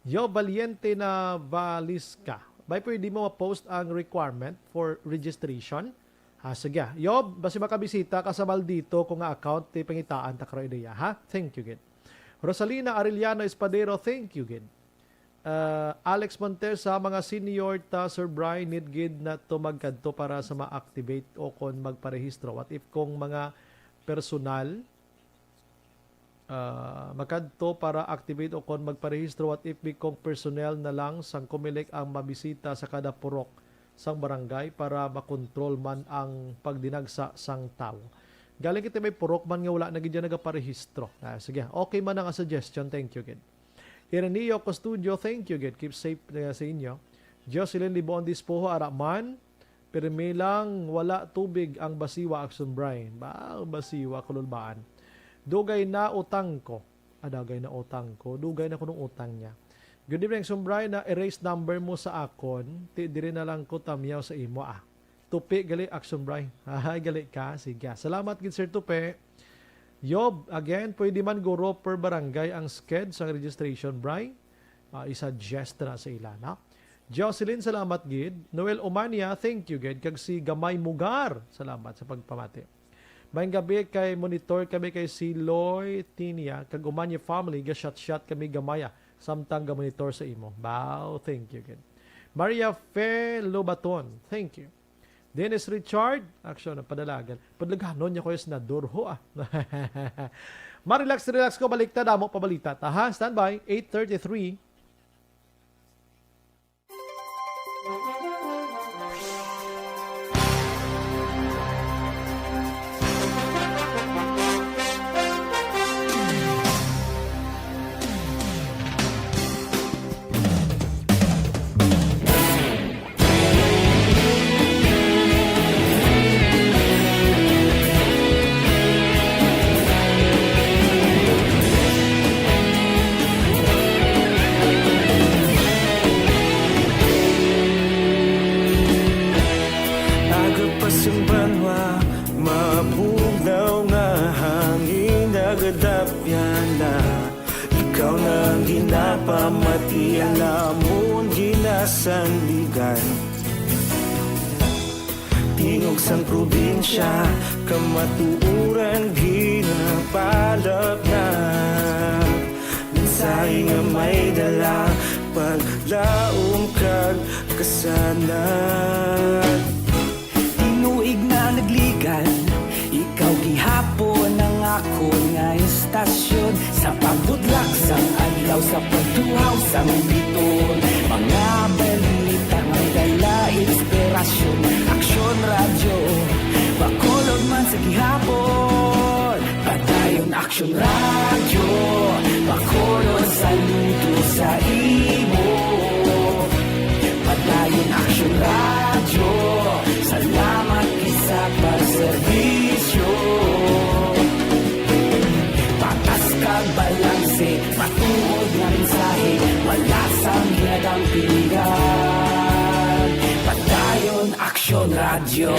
Yo Valiente na Valisca, bay pwede mo ma-post ang requirement for registration. Sige. Yo, basi makabisita ka sa Maldito kung nga account ti pangitaan ta karo ideya, ha? Thank you gid. Rosalina Arellano Espadero, thank you gid. Alex Montes, sa mga senior ta Sir Brian need gid na to magkadto para sa ma-activate o kon magparehistro. What if kung mga personal magkadto para activate o kon magparehistro, what if kung personnel na lang sang COMELEC ang mabisita sa kada purok sang barangay para makontrol man ang pagdinagsa sang tao. Galing kita may purok man nga wala na gid nagaparehistro. Sige, okay man ang suggestion, thank you gid. Ireneo Custodio, thank you gid. Keep safe sa inyo. Jocelyn Libon Dispoho Araman, pirmi lang wala tubig ang basiwa Action Brian. Basiwa kululbaan. Dugay na utang ko. Dugay na utang ko. Dugay na ko nung utang niya. Good evening, Sumbray, na erase number mo sa akon. Diri na lang ko tamyaw sa imo. Tupi, gali, Action Brian. Gali ka. Sige. Salamat, gid Sir Tupi. Yob, again, pwede man guro per barangay ang sked sa registration, Brian. Isa-suggest na sa ila, na? Jocelyn, salamat, gid. Noel Omania, thank you, gid. Kag si Gamay Mugar, salamat sa pagpamati. Mayang gabi kay monitor kami kay si Loy Tinia, kag Omania family, ga-shot kami gamaya. Samtang ga-monitor sa imo. Bow, thank you again. Maria Fe Lobaton, thank you. Dennis Richard, action na padalagan. Padlaganon niya ko yung snadurho Relax ko, baliktad mo pabalita. Stand by, 8:33. Pamati alamon ginasandigan Tingog sang probinsya kamatuuran ginapalap na Mensahe nga may dala paglaong kag kasanan Tinuig na nagligan ikaw gihapon ang ako nga istasyon Sa pagbudlak sang adlaw sa pagtuhaw sang biton Mga balita may dala inspirasyon Aksyon radyo, Bacolod man sa gihapon Padayon Aksyon radyo, Bacolod saludo sa imo Padayon Aksyon radyo, salamat isa pagserbisyo Patas kag balanse, matuod nga mensahe Wala sang hinagang pilihan Padayon Aksyon Radyo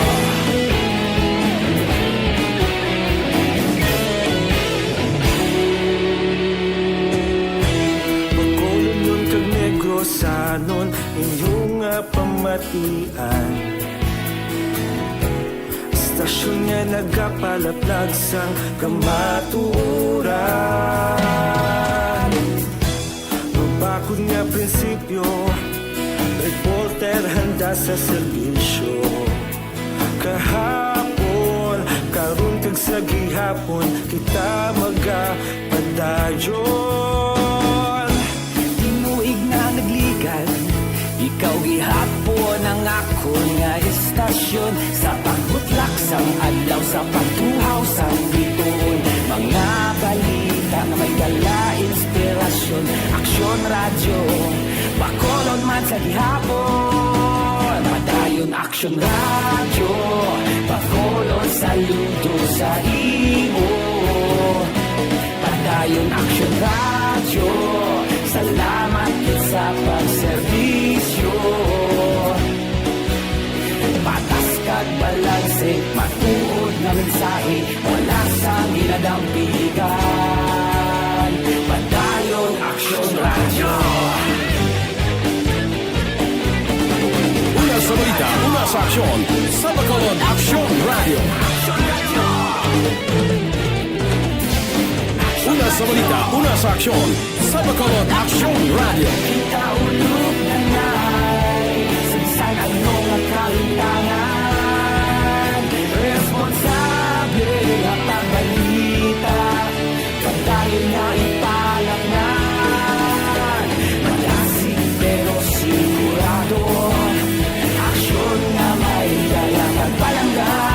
Bacolod nun kag Negros sanon inyong pamatian Stasyon nga nagapalaplag sang kamaturan Mabakod nga prinsipyo reporter handa sa serbisyo. Kahapon, karon kag sa gihapon, kita magapadayon. Tinuig na nagligan, ikaw gihapon ang ako nga istasyon. Sa pagbutlak sang adlaw, sa pagtuhaw sang biton, mga balita na may dala inspirasyon. Aksyon radyo, Bacolod man sa gihapon. Padayon Aksyon radyo, Bacolod saludo sa imo. Padayon Aksyon radyo, salamat sa pagserbisyo. Patas kag balanse, matuod na mensahe, wala sa ginadampigan. Padayon Aksyon radyo. Una sa balita, una sa aksyon, sa Bacolod Aksyon Radio. Una sa balita, una sa aksyon, sa Bacolod Aksyon Radio. Kita ulog na na'y sagsang ano nga kalintangan. Responsable at ang balita, pagdayon na ipalaknan. Malasig pero sigurado, aksyon na may dalang pagpalanggan.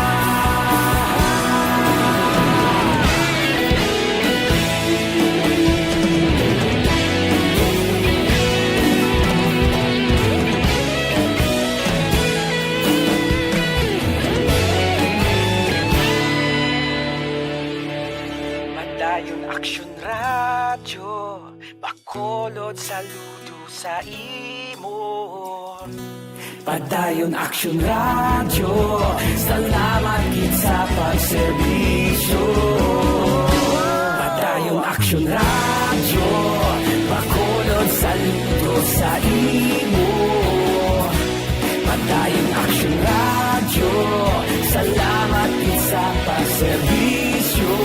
Padayon Aksyon radyo, Bacolod saludo sa imo. Padayon Aksyon radyo, salamat gid sa pagserbisyo. Padayon Aksyon radyo, Bacolod saludo sa imo. Padayon Aksyon radyo, salamat gid sa pagserbisyo.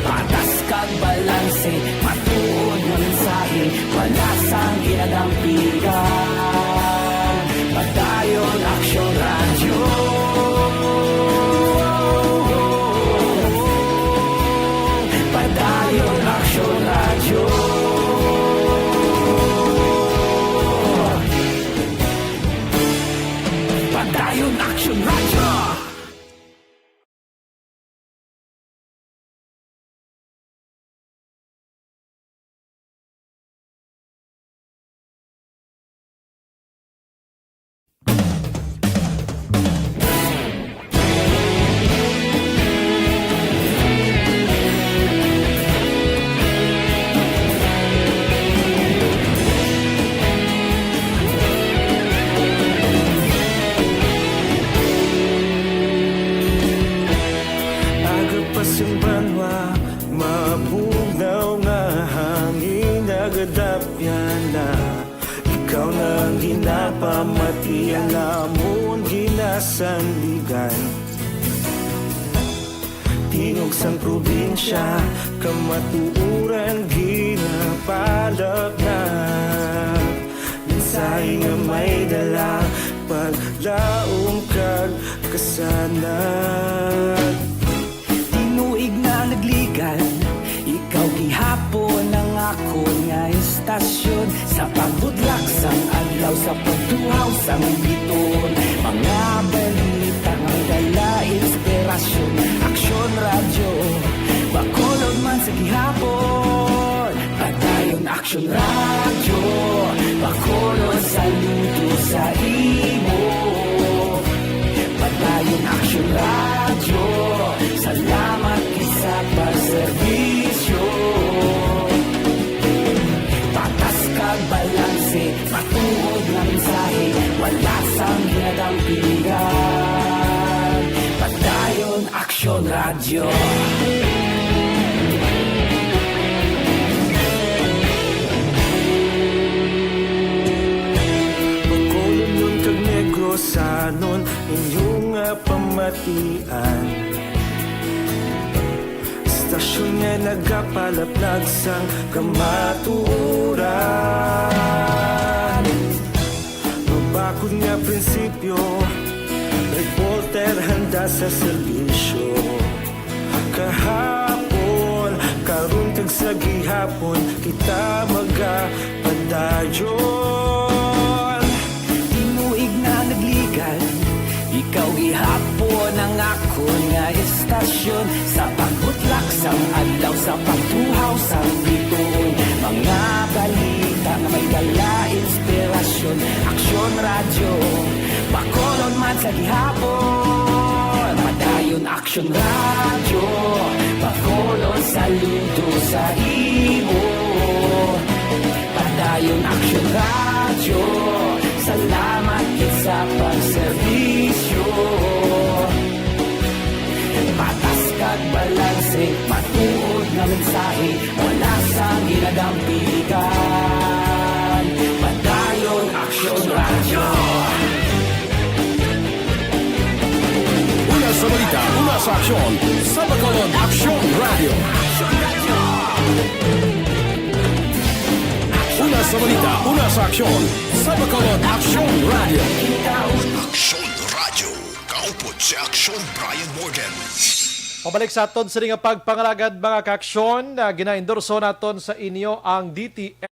Patas kag balanse, matuod na mensahe, wala sang ginadampigan. Padayon Aksyon radyo. Padayon Aksyon radyo. Padayon Aksyon radyo. Mabugnaw nga hangin nagadapyan na ikaw nang ginapamatian namon ginasandigan. Tingog sang probinsya kamatuuran ginapalak na mensahe nga may dala paglaom kag kasanag. Tinuig na nagligan, ikaw gihapon ang ako nga istasyon. Sa pagbudlak sang adlaw, sa pagtuhaw sang biton, mga balita nga dala inspirasyon. Aksyon radyo, Bacolod man sa gihapon. Padayon Aksyon radyo, Bacolod saludo sa imo. Padayon Aksyon radyo, salamat sa pagserbisyo. Patas kag balanse, matuod na mensahe, wala sang ginadampigan. Padayon Aksyon radyo. Bacolod nun kag Negrosanon, inyong pamatian. Stasyon nga nagapalaplag sang kamaturan. prinsipyo, reporter handa sa serbisyo. Kahapon, karong kag sa gihapon, kita magapadayon. Tinuig na nagligan, ikaw gihapon ang ako nga estasyon. Sa pagbutlak sang adlaw, sa pagtuhaw sang bituon, mga balita na may dala inspirasyon. Aksyon radyo, Bacolod man sa gihapon. Padayon Aksyon radyo, Bacolod saludo sa imo. Padayon Aksyon radyo, salamat kit sa pagserbisyo. Patas kag balanse, matuod nga mensahe, wala sa ginadampikan. Padayon Aksyon radyo. Una sa balita, una sa aksyon, sa Bacolod Aksyon Radio. Una sa balita, una sa aksyon, sa Bacolod Aksyon Radio. Aksyon Radio. Kaupod si Aksyon Brian Morgan. Pabalik sa aton sa nga pagpangalagad mga kaaksyon, gina-endorso naton sa inyo ang DTI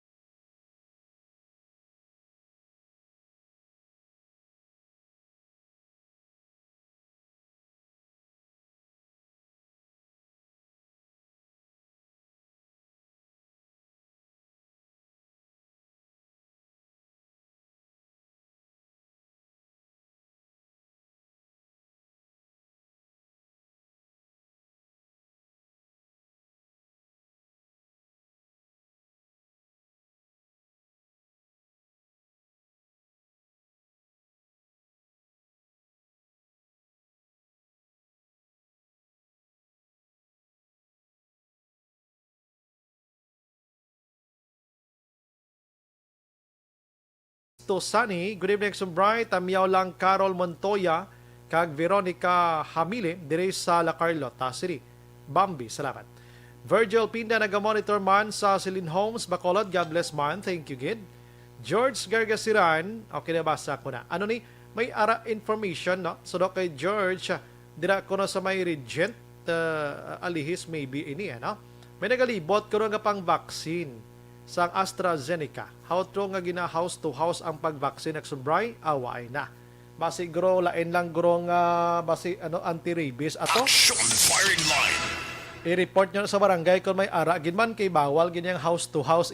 Tosani, good evening Sumbray, Tamiyaw lang Carol Montoya, kag Veronica Hamile, dire sa La Carlota City. Bambi, salamat. Virgil Pinda, naga-monitor man sa Celine Homes, Bacolod, God bless man, thank you gid. George Gargasiran, okay nabasa ko na. Ano ni, may ara information, no? So do kay George, dira ko na sa may Regent, alihis maybe ini, ano? May nagalibot ko nga pang vaccine sang AstraZeneca. How true nga gina house to house ang pag-vaccine ng Sumbray? Away na. Basi gro lain lang gro nga basi anti-rabies ato. Action firing line. I-report nyo sa barangay kung may ara ginman kay bawal ganyang house to house.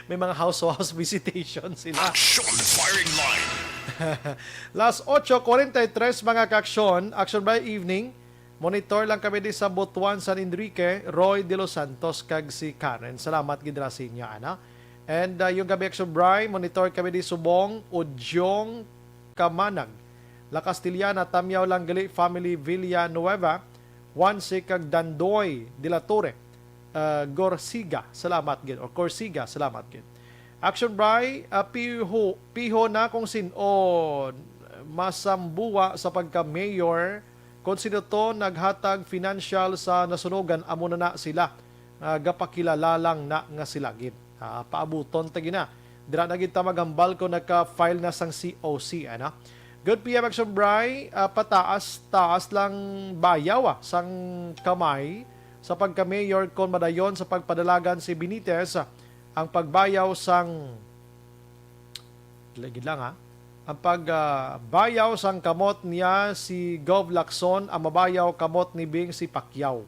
May mga house to house visitation sila. Action firing line. Last 8:43 mga kaaksyon, Action by Evening. Monitor lang kami di sa Butuan, San Enrique, Roy De Los Santos, kag si Karen. Salamat gidra sa inyo, ana. And yung gabi Action Bray, monitor kami di Subong, Udyong, Kamanag, La Castillana, Tamiyaw lang gali, Family Villanueva, Wansi kag Dandoy, De La Torre, Gorsiga, salamat gid. O Corsiga, salamat gid. Action Bray, piho na kung sino masambuwa sa pagka-mayor. Kung sino to naghatag financial sa nasunugan, amo na sila. Gapakilala lang na nga sila gid. Paabuton tagi na. Dira na gid ta magambal ko nagka-file na sang COC, ana. Good PM Action Bray, pataas-taas lang bayaw sang kamay sa pagka-mayor kon madayon sa pagpadalagan si Benitez ang pagbayaw sang ligid lang ang pagbayaw sang kamot niya si Gov Lacson, ang mabayaw kamot ni Bing si Pacquiao.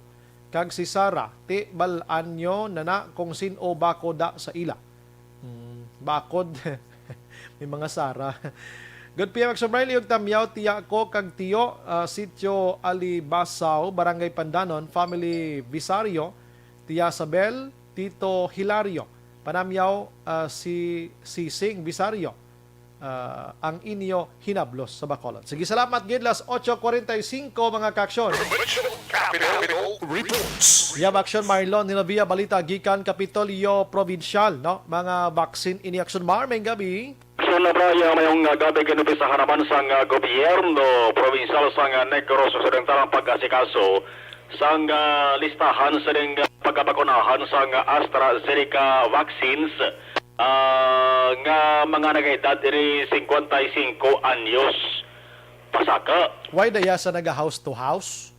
Kag si Sara, ti balaan nyo na kung sino bakoda sa ila. Bakod, may mga Sara. Good PM Action Bray, yung Tamiyaw, tiya ko kag tiyo, sitio Alibasaw, Barangay Pandanon, Family Visario, tiya Sabel, Tito Hilario, Panamyaw, si Sing Visario. Ang inyo hinablos sa Bacolod. Sige, salamat gidlas 8:45 mga kaaksyon. Yab Action Marlon Nilavia balita gikan Kapitolyo Provincial, no? Mga vaccine ini action may gabi. Action na braya mayong gabi ginupi sa harapan sang gobyerno provincial sang Negros Occidental ang pag-asikaso sang listahan sa pagkabakunahan sang AstraZeneca vaccines. nga mga nag-edad diri 55 anyos pasaka. Why daya sa naga-house to house?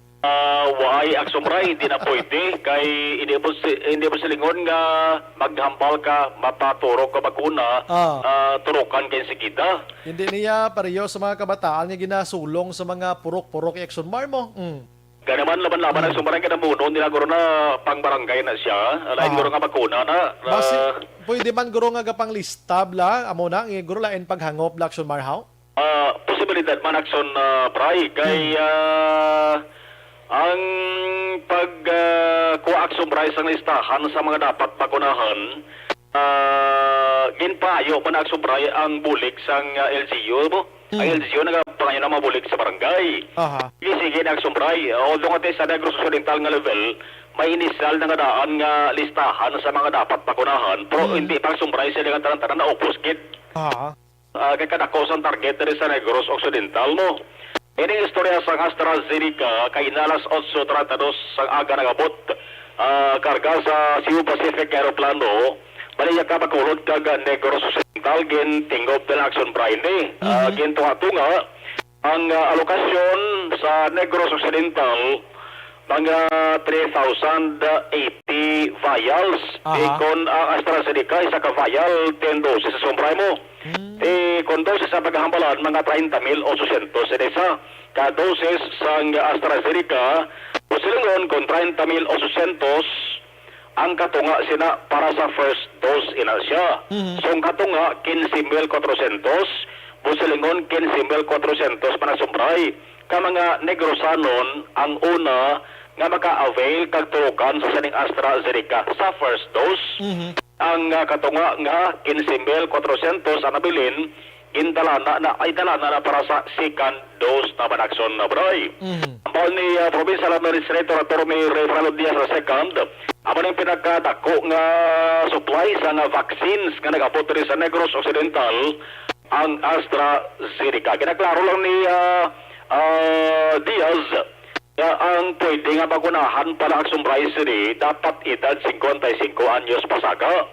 Why aksumray hindi na pwede kay hindi mo silingon nga maghambal ka mapaturo ka bakuna turukan kay sigida. Hindi niya pareho sa mga kabataan niya ginasulong sa mga purok-purok Exxon Mar mo. Kaya naman laban-laban ang sumarang ka na muno, nilaguro na pang barangay na siya, alain guro nga bakuna na. Basi, pwede man guro nga gapang listab la, amo na, guro lain paghangop la Exxon Mar how? Posibilidad man akson pray kay ang pagkuha akson pray sa listahan sa mga dapat bakunahan, ginpayo man akson pray ang bulik sang LGU mo. Ang LGU nagapangayo na mabulik sa barangay. Sige na akson pray, although nga sa Negros Occidental nga level, may inisal na nga daan nga listahan sa mga dapat bakunahan, pero hindi pa akson pray sila nga tanan-tanan na opus kit. Kaya kadakos ang target rin sa Negros Occidental mo. Ini istorya sa AstraZeneca kay inalas 8:32 sa aga nagabot karga sa Cebu Pacific Aeroplano baliya ka bakulod kag Negros Occidental gin tingop del action Friday gin tunga ang alokasyon sa Negros Occidental mga 3,080 vials. Kung ang AstraZeneca isa ka vial 10 doses sa sombray mo. Kung doses sa paghahambalan mga 30,800 sa isa. Ka doses sa AstraZeneca usilingon kung 30,800 ang katunga sina para sa first dose ina siya. So ang katunga 15,400 busilingon 15,400 para sombray. Ka mga Negrosanon ang una nga maka-avail kag turukan sa saning AstraZeneca sa first dose. Ang katunga nga 15,400 ang nabilin indalana na para sa second dose na manakson na bray. Ang bawal ni Provincial Administrator Atty. Reynaldo Diaz II, amo ning pinagkadako nga supply sa nga vaccines nga nag-abot rin sa Negros Occidental ang AstraZeneca. Kinaklaro lang ni Diaz ang pwede nga bagunahan para ang sumbraisiri dapat edad 55 anyos pasaka.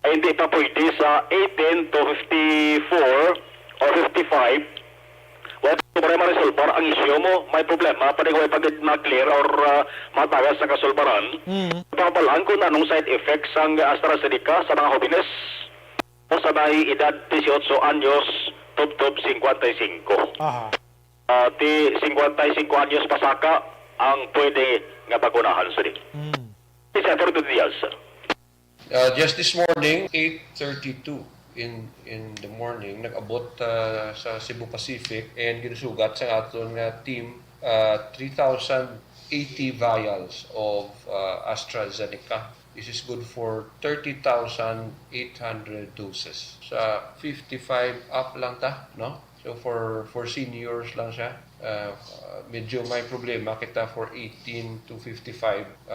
Ay hindi pa pwede sa 18 to 54 or 55. Wala pa ma-resolve ang isyo mo, may problema pa rin kung ma-clear or matagas sa kasulbaran. Papalaan kung anong side effects ang AstraZeneca sa mga hobines o sa may edad 18 anyos top 55. Ti 55 anyos pasaka ang pwede nga bagunahan sa di. Senator Diaz. Just this morning, 8:32 in the morning, nag-abot sa Cebu Pacific and ginusugat sa aton team 3,080 vials of AstraZeneca. This is good for 30,800 doses. Sa 55 up lang ta, no? So for seniors lang siya, medyo may problema kita for 18 to 55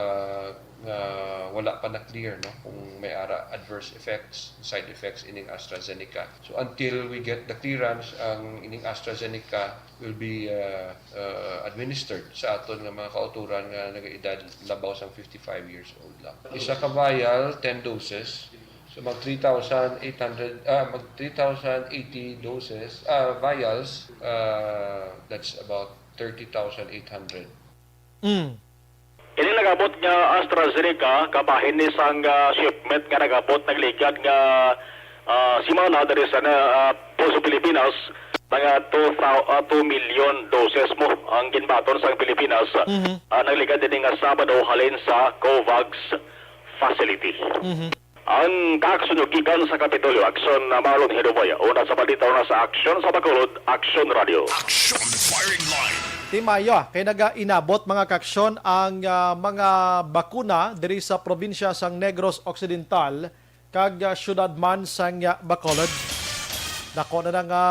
wala pa na clear no kung may adverse effects, side effects ining AstraZeneca. So until we get the clearance, ang ining AstraZeneca will be administered sa aton nga mga kauturan nga nagaedad labaw sang 55 years old lang. Isa ka vial 10 doses. So mag 3,880 doses, vials, that's about 30,800. Ini nagabot nga AstraZeneca, kabahin ni sang shipment nga nagabot, nagligad nga simana dari sa Puso Pilipinas, mga 2 million doses mo ang ginbaton sa Pilipinas. Nagligad din nga Sabado halin sa COVAX facility. Ang kaaksunyugikan sa Kapitolyo, Aksyon na Marlon Hidoboya. Una sa balita, una sa Aksyon sa Bacolod, Aksyon Radio. Action firing line. Timayo, kay naga-inabot mga kaksyon ang mga bakuna diri sa probinsya sang Negros Occidental kag syudad man sang Bacolod. Dako na nga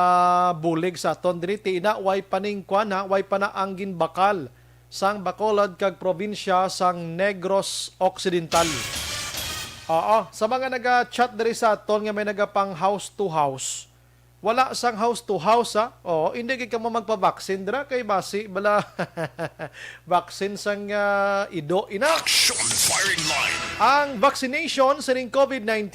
bulig sa aton diri tina way paningkwan way pa na ang ginbakal sang Bacolod kag probinsya sang Negros Occidental. Sa mga naga-chat diri sa aton nga may nagapang house to house. Wala sang house to house hindi ka mo magpa-vaccine dira kay basi bala vaccine sang ido ina. Action firing line. Ang vaccination sa ring COVID-19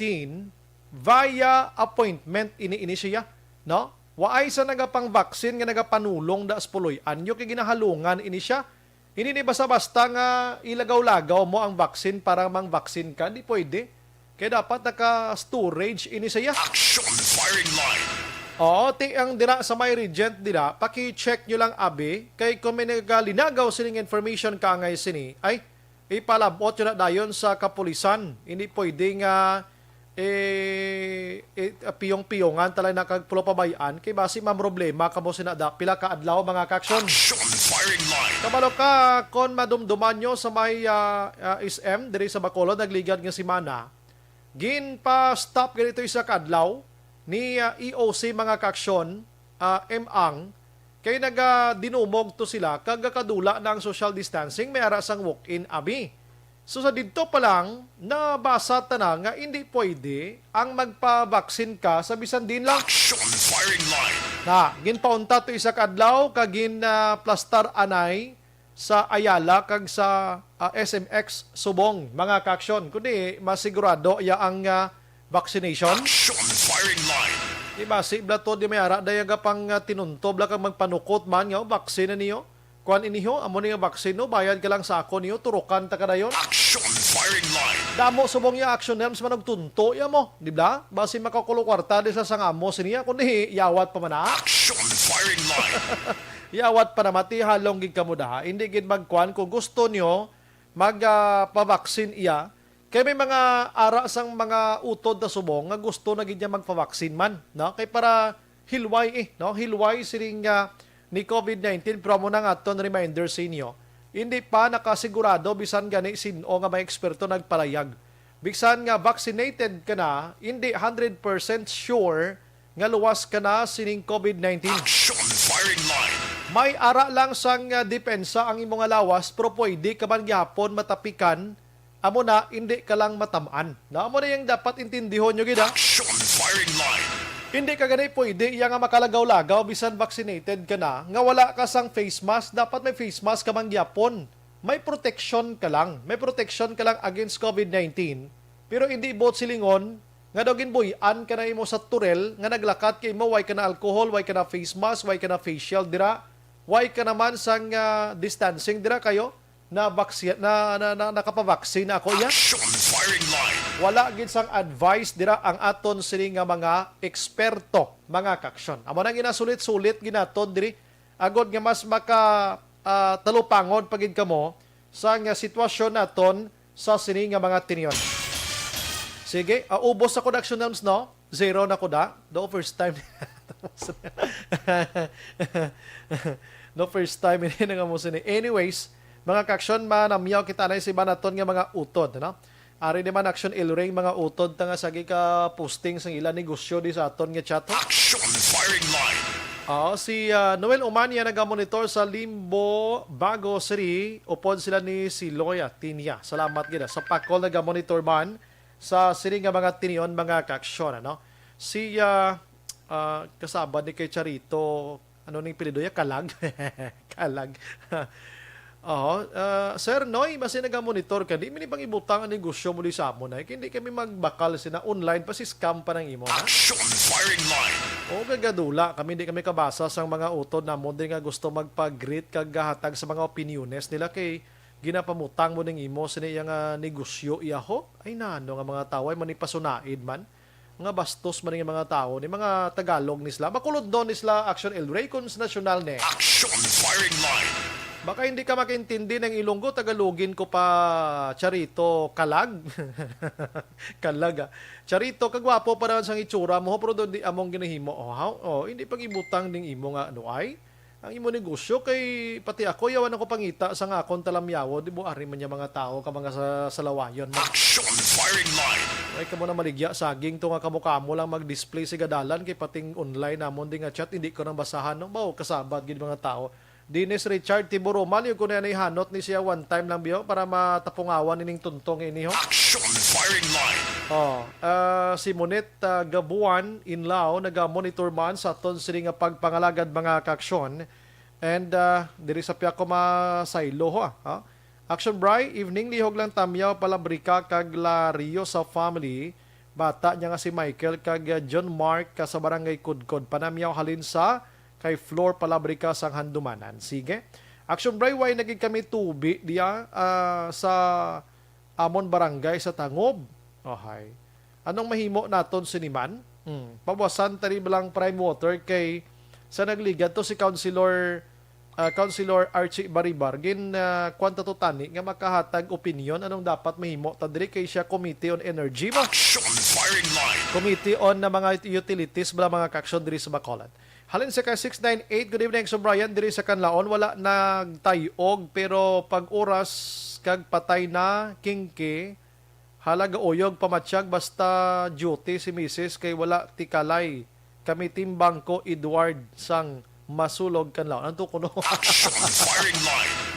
via appointment ini siya, no? Waay sa nagapang vaccine nga nagapanulong da aspuloy. Anyo kay ginahalungan ini siya. Hindi ni basta-basta nga ilagaw-lagaw mo ang vaccine para mang-vaccine ka. Di pwede. Kaya dapat naka-storage ini siya. Action firing line. Oo, ang dira sa may regent dira, paki-check nyo lang abi, kay kung may nagalinagaw sining information ka ngay sini, ay ipalabot yun na dayon sa kapulisan. Hindi pwede nga piyong-piyongan talay na kagpulopabayan kay basi mamroblema kamo sinada pila ka adlaw mga kaksyon. Kabalo ka kon madumduman nyo sa may SM diri sa Bacolod nagligad nga semana. Gin pa stop ganito isa ka adlaw ni EOC mga kaksyon MAng kay dinumog to sila kagakadula ng social distancing may ara sang walk-in abi. So sa dito pa lang, nabasa na nga hindi pwede ang magpa-vaccine ka sa bisan din lang. Action firing line. Na, ginpaunta to isa kadlaw, kagin plastar anay sa Ayala, kag sa SMX Subong, mga kaksyon. Kundi, masigurado iya ang vaccination. Action firing line. Diba, si Blato di mayara, dayaga pang tinuntob lang kang magpanukot man nga, vaccine na niyo. Kuan iniho, amo nga vaccine no, bayad ka lang sa ako niyo, turukan ta ka na yun. Action firing line. Damo subong ya action nerms man nagtunto ya mo, di ba? Basi makakulo kwarta di sa sangamo siniya kundi yawat pa man na. Action firing line. Yawat pa na mati halong gid kamo da. Hindi gid magkuan kung gusto niyo magpa-vaccine iya. Kay may mga ara sang mga utod na subong nga gusto na gid niya magpa-vaccine man, no? Kay para hilway no? Hilway siring ni COVID-19 promo na nga aton reminder sa inyo. Hindi pa nakasigurado bisan gani sino nga may eksperto nagpalayag. Bisan nga vaccinated ka na, hindi 100% sure nga luwas ka na sining COVID-19. Action firing line. May ara lang sang depensa ang imong lawas pero pwede ka man gyapon matapikan amo na hindi ka lang matamaan. Na amo na yung dapat intindihon nyo gida. Action firing line. Hindi ka ganay pwede iya nga makalagaw-lagaw bisan vaccinated ka na nga wala ka sang face mask, dapat may face mask ka man gyapon. May protection ka lang. May protection ka lang against COVID-19. Pero hindi bot silingon nga daw ginbuyan ka na imo sa turel nga naglakat kay mo way ka na alcohol, way ka na face mask, way ka na facial dira, way ka naman sang distancing dira kayo na nakapavaksin na ako ya. Action firing line. Wala gid sang advice dira ang aton sini nga mga eksperto, mga kaksyon. Amo nang ginasulit-sulit ginaton diri agod nga mas maka talupangon pagid kamo sa nga sitwasyon naton sa sini nga mga tinion. Sige, ubos ako na action nouns no. 0 na ko da. No first time. No first time ini nga mo sini. Anyways, mga kaksyon manamyaw kita na si banaton nga mga utod, no? Ari naman action ilring mga utod tanga sagi ka posting sang ilang negosyo di sa aton nga chat. Action firing line. Si Noel Umania nagamonitor sa Limbo, Bago City. Upod sila ni si Loya Tinya. Salamat gid sa pakol nagamonitor man sa sini nga mga tinion mga kaksyon, no? Si kasabad ni kay Charito, ano ning pilido ya Kalag. Kalag. Sir Noy, basi nagamonitor ka, di minibang ibutang ang negosyo mo di sa amon ay hindi kami magbakal sina online pa si scam pa ng imo na. Action firing line. O kagadula, kami di kami kabasa sang mga utod na mo din nga gusto magpag-greet kagahatag sa mga opiniones nila kay ginapamutang mo ning imo sa niyang negosyo iyaho. Ay nano nga mga tao ay manipasunaid man. Mga bastos man ng mga tao ni mga Tagalog nisla. Makulod doon nisla Action El Rey Cons National ne. Action firing line. Baka hindi ka makaintindi ng Ilonggo, Tagalogin ko pa Charito Kalag. Kalag. Charito, kagwapo pa naman sang itsura mo, pero doon di among ginahimo. Hindi pang ibutang ding imo nga ano ay. Ang imo negosyo kay pati ako yawan ako pangita sa nga akong talamyawo, di mo ari man niya mga tao ka mga sa lawayon. Action firing line. Ay ka mo na maligya saging to nga kamukha mo lang mag-display sa gadalan kay pating online namon di nga chat hindi ko nang basahan no. Bao kasabad gid mga tao. Dines Richard Tiburoman, yung kuno yan ay hanot ni siya one time lang biyo para matapungawan nining tuntong iniho. Action firing line. Si Monet Gabuan in Lao, naga-monitor man sa aton sila nga pagpangalagad mga kaksyon. And diri sa piya ko masaylo ha. Action Bry, evening lihog lang tamyaw palabrika kag Lario sa family. bata niya nga si Michael kag John Mark ka sa barangay Kudkod. Panamyaw halin sa kay Flor Palabrica sang Handumanan. Sige. Action Brayway naging kami tubi diya sa Amon Barangay sa Tangob. Ohay. Anong mahimo naton siniman? Pabawasan tari lang prime water kay sa nagligad to si Councilor Archie Baribar gin kwanta to tani nga makahatag opinion anong dapat mahimo tadiri kay siya Committee on Energy mo. Committee on na mga utilities bala mga kaksyon diri sa Bacolod. Halin sa ka 698, good evening, so Brian, diri sa Kanlaon, wala nagtayog, pero pag oras, kag patay na, kingke, halaga oyog, pamatsyag, basta duty si Mrs. kay wala tikalay. Kami timbang ko, Edward, sang masulog Kanlaon. Ano to kuno?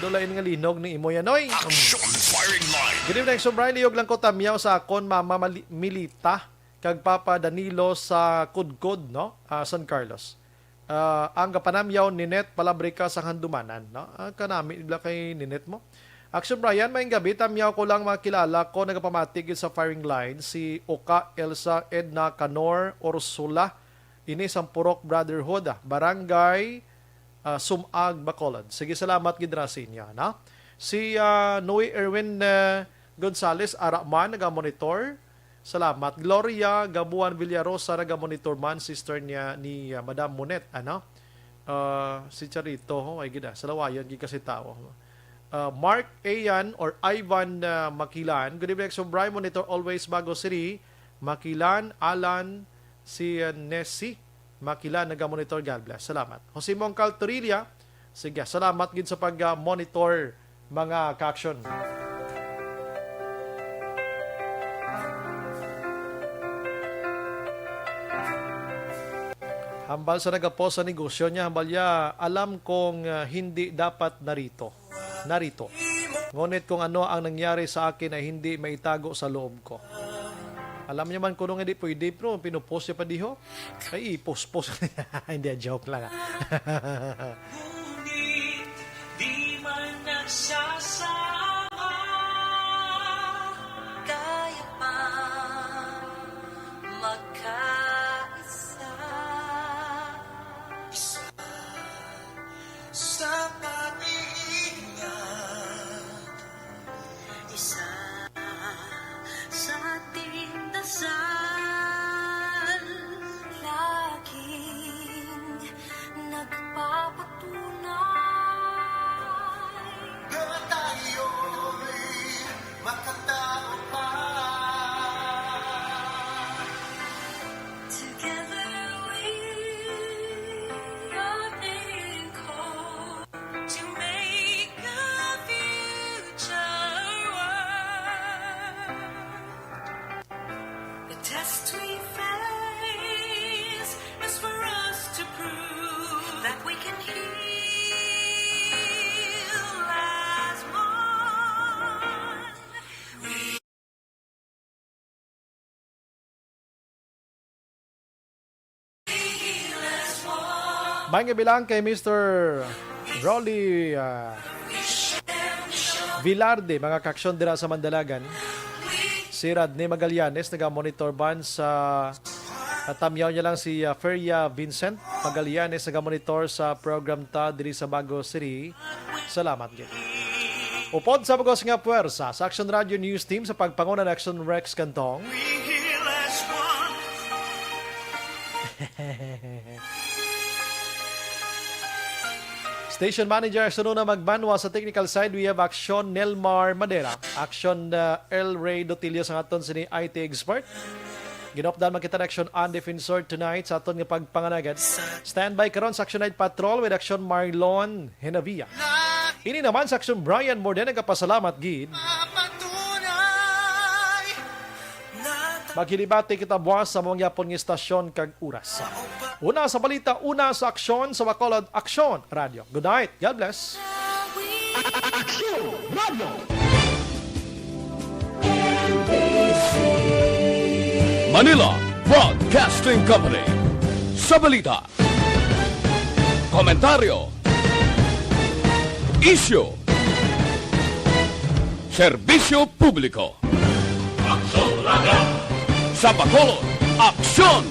Dulain nga linog ni Imo Yanoy. Good evening, so Brian, liyog lang ko tamyaw sa akon, Mama Milita, kag Papa Danilo sa Kudkod, no? San Carlos. Ang kapanamyaw ni Net Palabrica sa Handumanan, no? Kanami ibla kay Ninet mo. Action Brian, maing gabi, tamyaw ko lang makilala ko nagapamatig sa firing line si Oka Elsa Edna Canor Ursula ini Sampurok Brotherhood, Barangay Sumag, Bacolod. Sige, salamat gidrasin niya, na. Si Noe Erwin Gonzales Araman naga-monitor. Salamat. Gloria Gabuan Villarosa, naga-monitor man, sister niya ni Madam Monet. Ano? Si Charito, ay gina, salawayan, kasi tao. Mark Ayan or Ivan Makilan. Good evening, so Brian, monitor always Bago City. Makilan, Alan, si Nessie Makilan, naga-monitor. God bless. Salamat. Jose Mongcal Torilla. Sige, salamat gid sa pag-monitor mga ka-action. Hambal sa nagapost sa negosyo niya, hambal ya, alam kong hindi dapat narito. Ngunit kung ano ang nangyari sa akin ay hindi maitago sa loob ko. Alam niya man kung hindi pwede, pero pinupost niya pa diho. Ay, post. Hindi, joke lang. Di man nagsasama, kaya pa magkaisa. Isa sa pag-iingat, isa sa ating dasal, laging nagpapatunay na tayo'y makatao pa. Together we are being called to make a future world. The test we face is for us to prove that we can heal as one. We heal as one. May nga bilang kay Mr. Rolly Villarde, mga kaksyon dira sa Mandalagan. Si Radney Magallanes, naga-monitor ban sa tamyaw niya lang si Feria Vincent Magallanes, naga-monitor sa program ta diri sa Bago City. Salamat gid. Upod sa bagos nga puwersa sa Action Radio News Team sa pagpanguna ng Action Rex Cantong. Station Manager, sunod na magbanwa sa technical side, we have Action Nelmar Madera, Action El Ray Dotilio sa aton sini IT expert. Ginopdan makita na Action on Defensor tonight sa aton nga pagpanganagan. Standby karon sa Action Night Patrol with Action Marlon Henavia. Ini naman sa Action Brian Morden, nagkapasalamat gid. Maghilibati kita buwas sa mga yapon ng istasyon kag oras. Una sa balita, una sa aksyon sa Bacolod Action Radio. Good night. God bless. Action Radio. Manila Broadcasting Company. Sa balita, komentaryo, issue, serbisyo publiko. Action Radio. sa Bacolod. Aksyon!